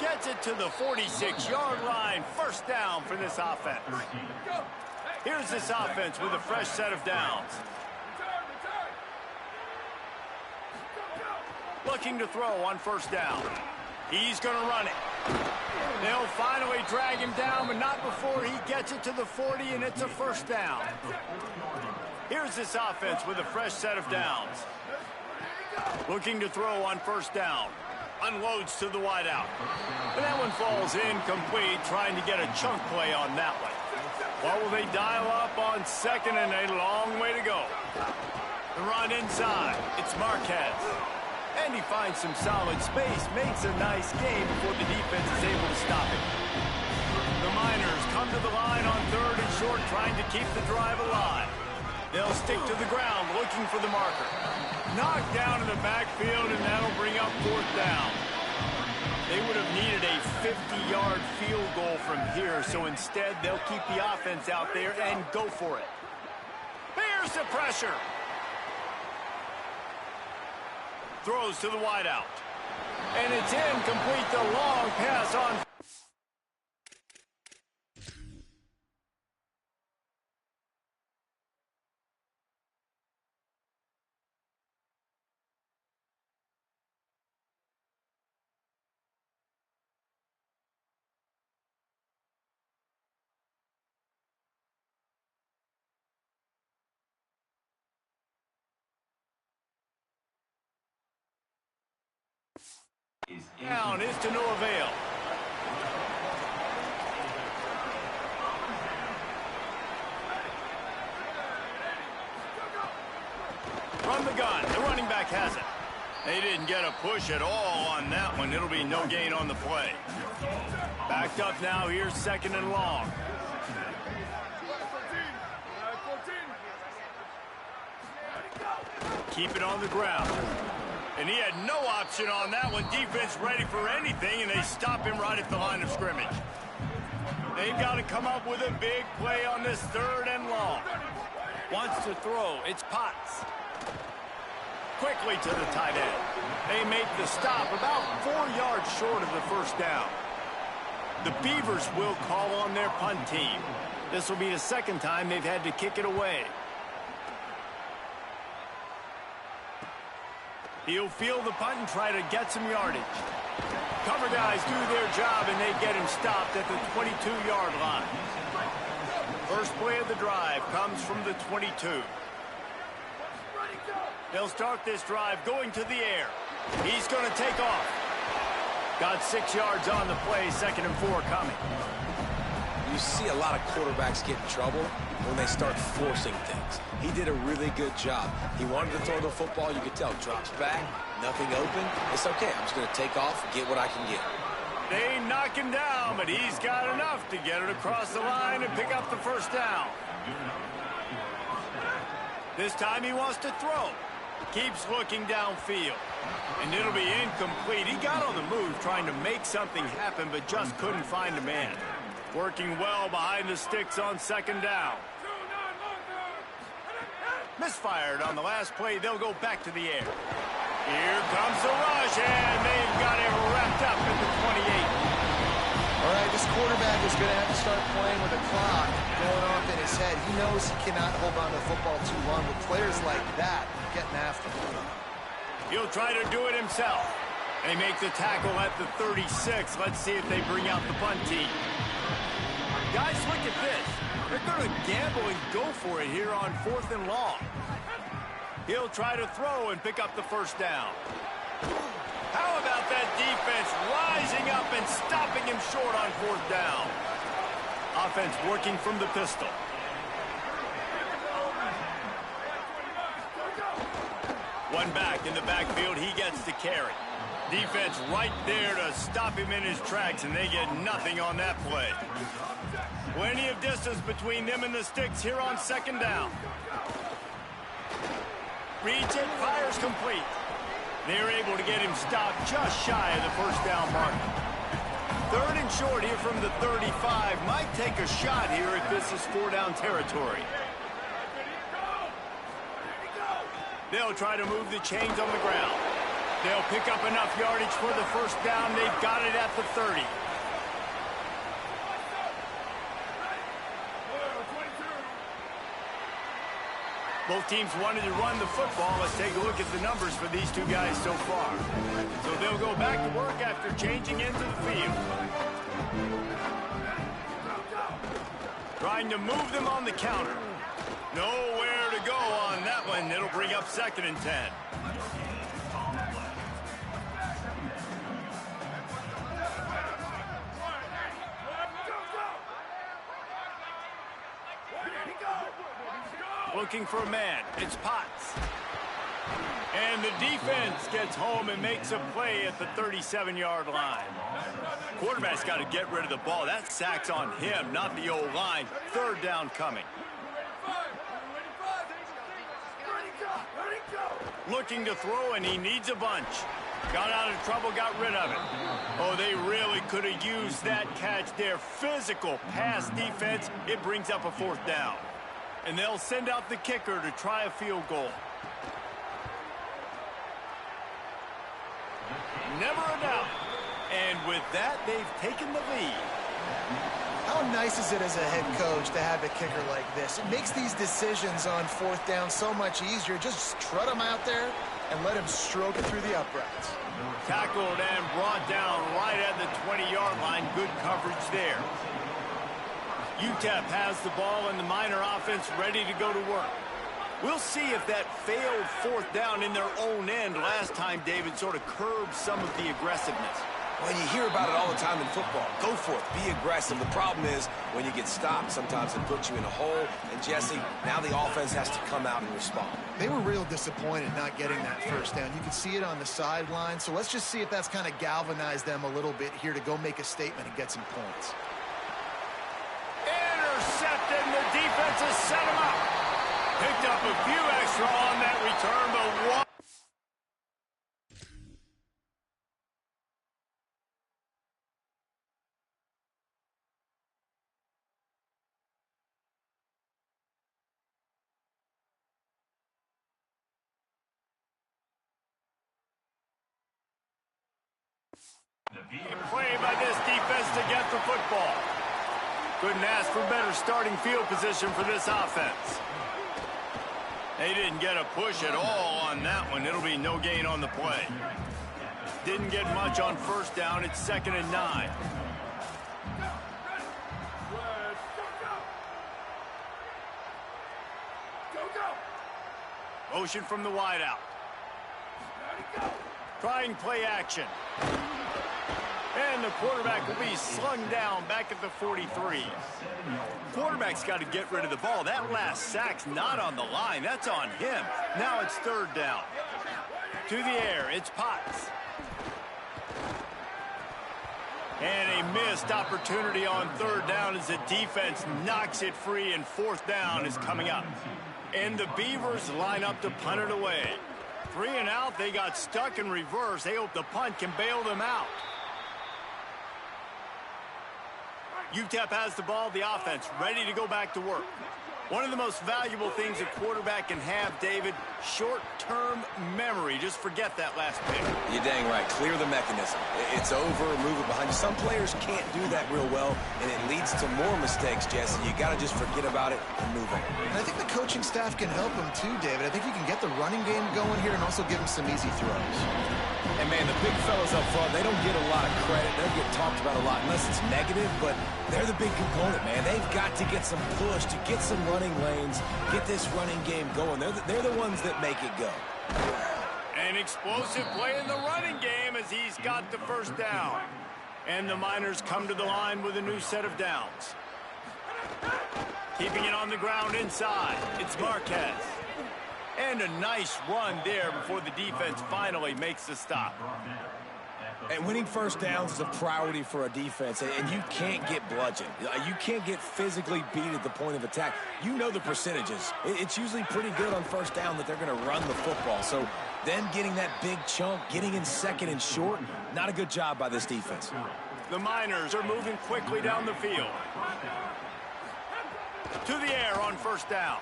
Gets it to the 46-yard line. First down for this offense. Here's this offense with a fresh set of downs. Looking to throw on first down. He's going to run it. They'll finally drag him down, but not before he gets it to the 40, and it's a first down. Here's this offense with a fresh set of downs. Looking to throw on first down. Unloads to the wideout. And that one falls incomplete, trying to get a chunk play on that one. What will they dial up on second and a long way to go? The run inside. It's Marquez. And he finds some solid space, makes a nice game before the defense is able to stop it. The Miners come to the line on third and short, trying to keep the drive alive. They'll stick to the ground, looking for the marker. Knocked down in the backfield, and that'll bring up fourth down. They would have needed a 50-yard field goal from here, so instead they'll keep the offense out there and go for it. Here's the pressure. Throws to the wideout. And it's incomplete. The long pass on. Down is to no avail. From the gun, the running back has it. They didn't get a push at all on that one. It'll be no gain on the play. Backed up now, here's second and long. Keep it on the ground. And he had no option on that one. Defense ready for anything, and they stop him right at the line of scrimmage. They've got to come up with a big play on this third and long. Wants to throw. It's Potts. Quickly to the tight end. They make the stop about 4 yards short of the first down. The Beavers will call on their punt team. This will be the second time they've had to kick it away. He'll field the punt and try to get some yardage. Cover guys do their job, and they get him stopped at the 22-yard line. First play of the drive comes from the 22. They'll start this drive going to the air. He's going to take off. Got 6 yards on the play, 2nd and 4 coming. You see a lot of quarterbacks get in trouble when they start forcing things. He did a really good job. He wanted to throw the football. You could tell. Drops back, nothing open. It's okay. I'm just going to take off, get what I can get. They knock him down, but he's got enough to get it across the line and pick up the first down. This time he wants to throw. Keeps looking downfield. And it'll be incomplete. He got on the move trying to make something happen, but just couldn't find a man. Working well behind the sticks on second down. Misfired on the last play. They'll go back to the air. Here comes the rush, and they've got it wrapped up at the 28. All right, this quarterback is going to have to start playing with a clock going off in his head. He knows he cannot hold on to the football too long with players like that getting after him. He'll try to do it himself. They make the tackle at the 36. Let's see if they bring out the punt team. Guys, look at this. They're going to gamble and go for it here on 4th and long. He'll try to throw and pick up the first down. How about that defense rising up and stopping him short on 4th down? Offense working from the pistol. One back in the backfield. He gets the carry. Defense right there to stop him in his tracks, and they get nothing on that play. Plenty of distance between them and the sticks here on second down. Reads it, fires complete. They're able to get him stopped just shy of the first down mark. Third and short here from the 35. Might take a shot here if this is 4-down territory. They'll try to move the chains on the ground. They'll pick up enough yardage for the first down. They've got it at the 30. Both teams wanted to run the football. Let's take a look at the numbers for these two guys so far. So they'll go back to work after changing into the field. Trying to move them on the counter. Nowhere to go on that one. It'll bring up 2nd and 10. Looking for a man. It's Potts. And the defense gets home and makes a play at the 37-yard line. Quarterback's got to get rid of the ball. That sack's on him, not the O-line. 3rd down coming. Looking to throw, and he needs a bunch. Got out of trouble, got rid of it. Oh, they really could have used that catch there. Physical pass defense. It brings up a 4th down. And they'll send out the kicker to try a field goal. Never a doubt. And with that, they've taken the lead. How nice is it as a head coach to have a kicker like this? It makes these decisions on 4th down so much easier. Just trot him out there and let him stroke it through the uprights. Tackled and brought down right at the 20-yard line. Good coverage there. UTEP has the ball and the Miner offense ready to go to work. We'll see if that failed 4th down in their own end last time, David, sort of curbed some of the aggressiveness. Well, you hear about it all the time in football. Go for it. Be aggressive. The problem is when you get stopped, sometimes it puts you in a hole. And, Jesse, now the offense has to come out and respond. They were real disappointed not getting that 1st down. You can see it on the sideline. So let's just see if that's kind of galvanized them a little bit here to go make a statement and get some points. Intercepted, and the defense has set him up. Picked up a few extra on that return, but one. Play by this defense to get the football. Couldn't ask for better starting field position for this offense. They didn't get a push at all on that one. It'll be no gain on the play. Didn't get much on 1st down. It's 2nd and 9. Motion from the wideout. Trying play action. And the quarterback will be slung down back at the 43. Quarterback's got to get rid of the ball. That last sack's not on the line. That's on him. Now it's 3rd down. To the air, it's Potts. And a missed opportunity on 3rd down as the defense knocks it free, and 4th down is coming up. And the Beavers line up to punt it away. 3 and out, they got stuck in reverse. They hope the punt can bail them out. UTEP has the ball, the offense ready to go back to work. One of the most valuable things a quarterback can have, David, short-term memory. Just forget that last pick. You're dang right. Clear the mechanism. It's over, move it behind you. Some players can't do that real well, and it leads to more mistakes, Jesse. You got to just forget about it and move on. And I think the coaching staff can help him too, David. I think you can get the running game going here and also give him some easy throws. And, man, the big fellas up front, they don't get a lot of credit. They don't get talked about a lot unless it's negative, but they're the big component, man. They've got to get some push, to get some running lanes, get this running game going. They're the ones that make it go. An explosive play in the running game as he's got the 1st down. And the Miners come to the line with a new set of downs. Keeping it on the ground inside, it's Marquez. And a nice run there before the defense finally makes the stop. And winning first downs is a priority for a defense, and you can't get bludgeoned. You can't get physically beat at the point of attack. You know the percentages. It's usually pretty good on first down that they're going to run the football. So then getting that big chunk, getting in second and short, not a good job by this defense. The Miners are moving quickly down the field. To the air on first down.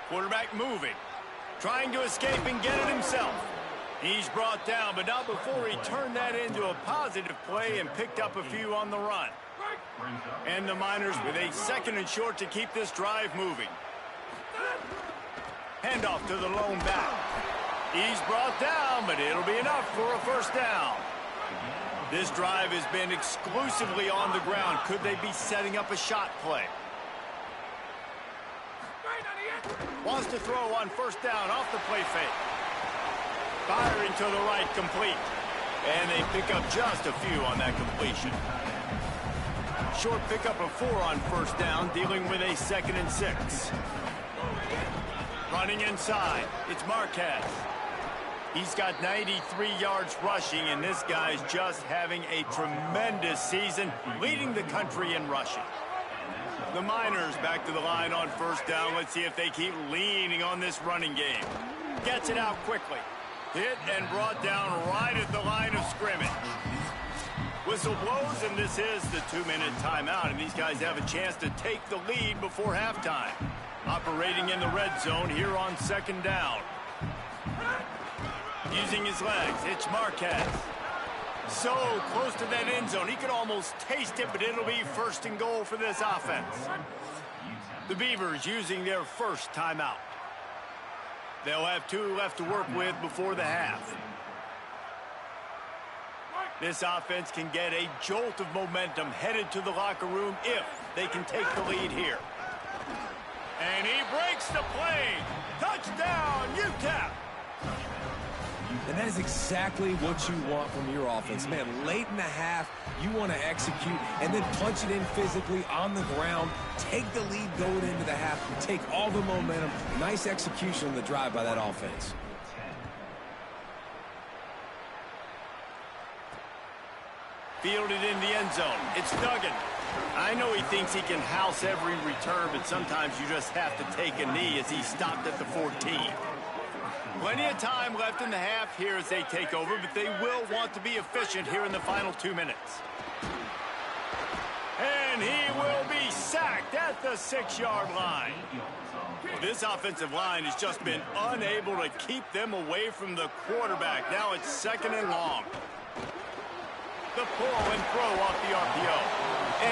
Quarterback moving. Trying to escape and get it himself. He's brought down, but not before he turned that into a positive play and picked up a few on the run. And the Miners with a second and short to keep this drive moving. Handoff to the lone back. He's brought down, but it'll be enough for a first down. This drive has been exclusively on the ground. Could they be setting up a shot play? Wants to throw on first down off the play fake. Firing to the right, complete. And they pick up just a few on that completion. Short pickup of 4 on first down, dealing with a 2nd and 6. Running inside, it's Marquez. He's got 93 yards rushing, and this guy's just having a tremendous season, leading the country in rushing. The Miners back to the line on first down. Let's see if they keep leaning on this running game. Gets it out quickly. Hit and brought down right at the line of scrimmage. Whistle blows, and this is the 2-minute timeout, and these guys have a chance to take the lead before halftime. Operating in the red zone here on second down. Using his legs, it's Marquez. So close to that end zone, he could almost taste it, but it'll be first and goal for this offense. The Beavers using their first timeout. They'll have 2 left to work with before the half. This offense can get a jolt of momentum headed to the locker room if they can take the lead here. And he breaks the play. Touchdown, UTEP. And that is exactly what you want from your offense. Man, late in the half, you want to execute and then punch it in physically on the ground, take the lead going into the half, take all the momentum. Nice execution on the drive by that offense. Fielded in the end zone. It's Duggan. I know he thinks he can house every return, but sometimes you just have to take a knee as he stopped at the 14. Plenty of time left in the half here as they take over, but they will want to be efficient here in the final 2 minutes. And he will be sacked at the 6-yard line. This offensive line has just been unable to keep them away from the quarterback. Now it's 2nd and long. The pull and throw off the RPO.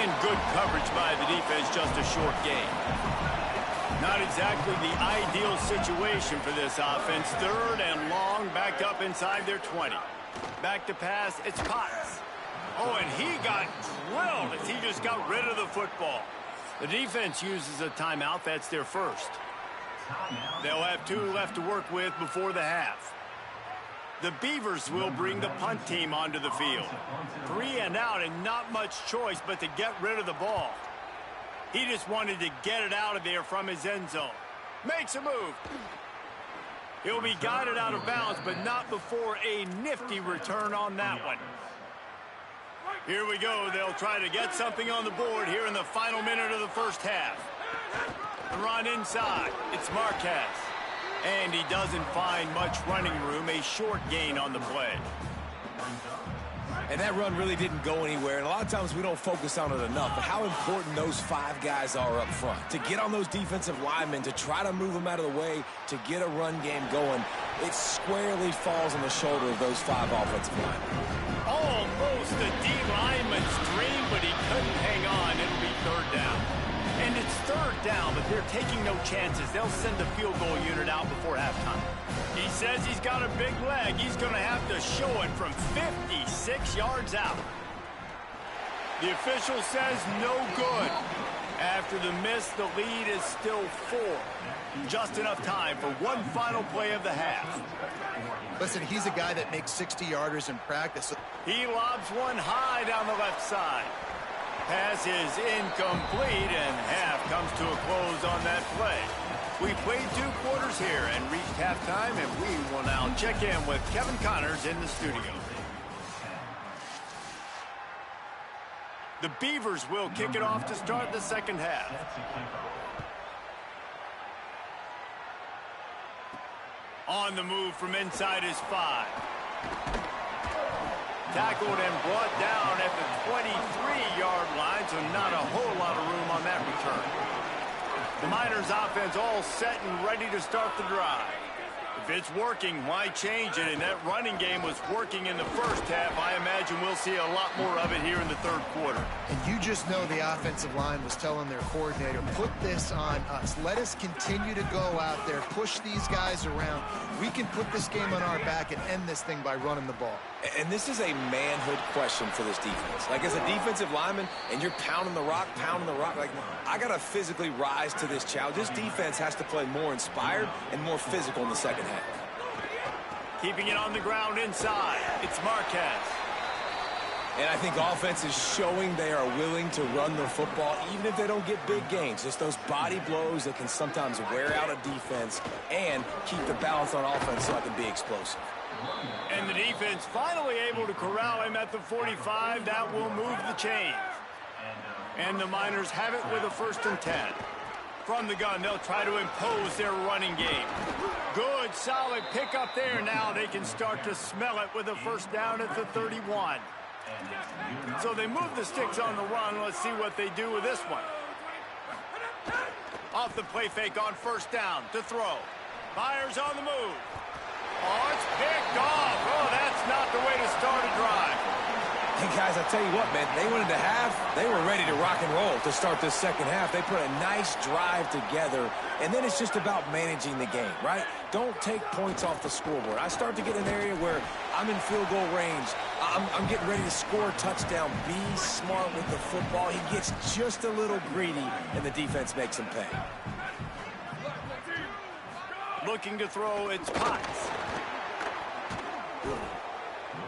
And good coverage by the defense, just a short gain. Not exactly the ideal situation for this offense. 3rd and long, back up inside their 20. Back to pass, it's Potts. Oh, and he got drilled as he just got rid of the football. The defense uses a timeout. That's their first. They'll have 2 left to work with before the half. The Beavers will bring the punt team onto the field. 3 and out and not much choice but to get rid of the ball. He just wanted to get it out of there from his end zone. Makes a move. He'll be guided out of bounds, but not before a nifty return on that one. Here we go. They'll try to get something on the board here in the final minute of the first half. The run inside. It's Marquez. And he doesn't find much running room. A short gain on the play. And that run really didn't go anywhere, and a lot of times we don't focus on it enough, but how important those 5 guys are up front. To get on those defensive linemen, to try to move them out of the way, to get a run game going, it squarely falls on the shoulder of those 5 offensive linemen. Almost a D lineman's dream, but he couldn't hang on. It'll be 3rd down. And it's 3rd down, but they're taking no chances. They'll send the field goal unit out before halftime. He says he's got a big leg. He's going to have to show it from 56 yards out. The official says no good. After the miss, the lead is still 4. Just enough time for one final play of the half. Listen, he's a guy that makes 60-yarders in practice. He lobs one high down the left side. Pass is incomplete, and half comes to a close on that play. We played 2 quarters here and reached halftime, and we will now check in with Kevin Connors in the studio. The Beavers will kick it off to start the second half. On the move from inside his 5. Tackled and brought down at the 23-yard line, so not a whole lot of room on that return. The Miners offense all set and ready to start the drive. If it's working, why change it? And that running game was working in the first half. I imagine we'll see a lot more of it here in the third quarter. And you just know the offensive line was telling their coordinator, put this on us. Let us continue to go out there, push these guys around. We can put this game on our back and end this thing by running the ball. And this is a manhood question for this defense. Like, as a defensive lineman, and you're pounding the rock, like, I got to physically rise to this challenge. This defense has to play more inspired and more physical in the second half. Keeping it on the ground inside, it's Marquez. And I think offense is showing they are willing to run the football, even if they don't get big gains. Just those body blows that can sometimes wear out a defense and keep the balance on offense so I can be explosive. And the defense finally able to corral him at the 45. That will move the chains. And the Miners have it with a 1st and 10. From the gun, they'll try to impose their running game. Good, solid pickup there. Now they can start to smell it with a 1st down at the 31. So they move the sticks on the run. Let's see what they do with this one. Off the play fake on 1st down to throw. Myers on the move. Oh, it's picked off. Oh, that's not the way to start a drive. Hey, guys, I'll tell you what, man. They went into half. They were ready to rock and roll to start this second half. They put a nice drive together, and then it's just about managing the game, right? Don't take points off the scoreboard. I start to get in an area where I'm in field goal range. I'm getting ready to score a touchdown. Be smart with the football. He gets just a little greedy, and the defense makes him pay. Looking to throw, it's Potts.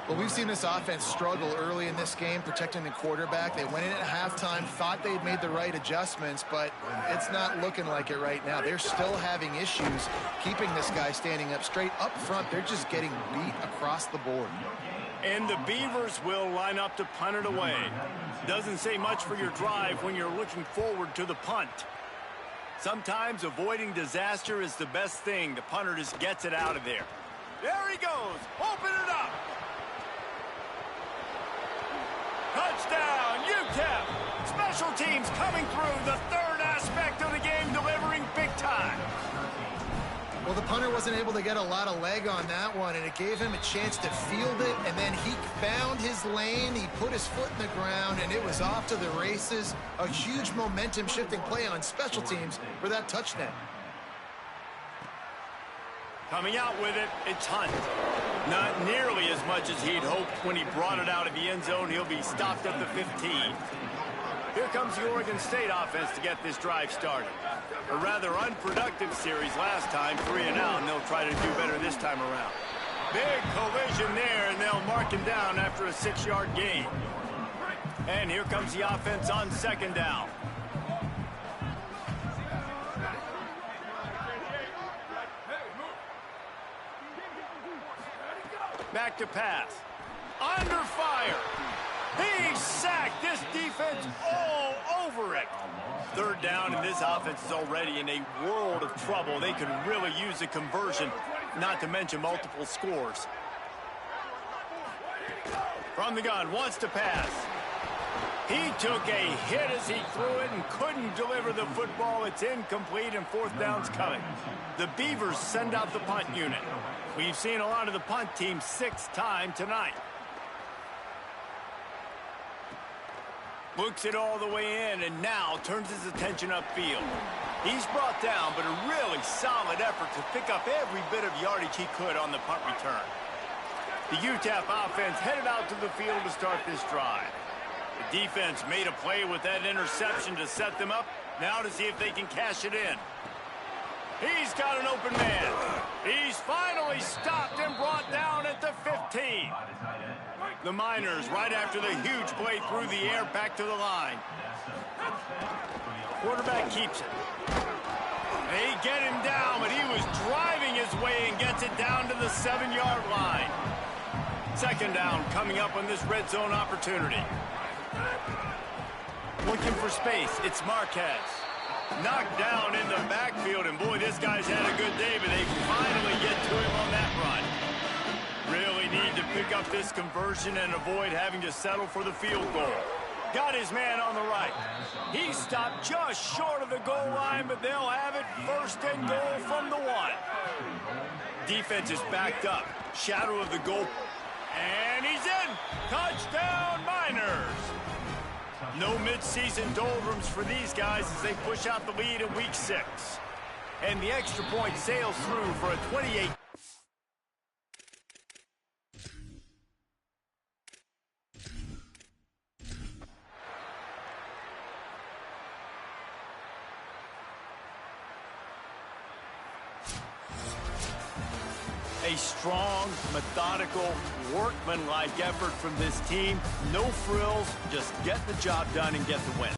Well, we've seen this offense struggle early in this game, protecting the quarterback. They went in at halftime, thought they'd made the right adjustments, but it's not looking like it right now. They're still having issues keeping this guy standing up straight. Up front, they're just getting beat across the board. And the Beavers will line up to punt it away. Doesn't say much for your drive when you're looking forward to the punt. Sometimes avoiding disaster is the best thing. The punter just gets it out of there. There he goes. Open it up. Touchdown, UTEP. Special teams coming through. The third aspect of the game, delivering big time. Well, the punter wasn't able to get a lot of leg on that one, and it gave him a chance to field it, and then he found his lane. He put his foot in the ground, and it was off to the races. A huge momentum-shifting play on special teams for that touchdown. Coming out with it, it's Hunt. Not nearly as much as he'd hoped when he brought it out of the end zone. He'll be stopped at the 15. Here comes the Oregon State offense to get this drive started. A rather unproductive series last time, 3 and out, and they'll try to do better this time around. Big collision there, and they'll mark him down after a 6-yard gain. And here comes the offense on 2nd down. Back to pass. Under fire. He's sacked. This defense all over it. 3rd down, and this offense is already in a world of trouble. They could really use a conversion, not to mention multiple scores. From the gun, wants to pass. He took a hit as he threw it and couldn't deliver the football. It's incomplete, and 4th down's coming. The Beavers send out the punt unit. We've seen a lot of the punt team 6th time tonight. Looks it all the way in, and now turns his attention upfield. He's brought down, but a really solid effort to pick up every bit of yardage he could on the punt return. The UTEP offense headed out to the field to start this drive. The defense made a play with that interception to set them up. Now to see if they can cash it in. He's got an open man. He's finally stopped and brought down at the 15. The Miners, right after the huge play through the air, back to the line. Quarterback keeps it. They get him down, but he was driving his way and gets it down to the 7-yard line. 2nd down coming up on this red zone opportunity. Looking for space. It's Marquez. Knocked down in the backfield, and boy, this guy's had a good day, but they finally get to him on that run. Really need to pick up this conversion and avoid having to settle for the field goal. Got his man on the right. He stopped just short of the goal line, but they'll have it 1st and goal from the 1. Defense is backed up. Shadow of the goal. And he's in. Touchdown, Miners. No mid-season doldrums for these guys as they push out the lead in Week 6. And the extra point sails through for a 28. A strong, methodical, workmanlike effort from this team. No frills, just get the job done and get the win.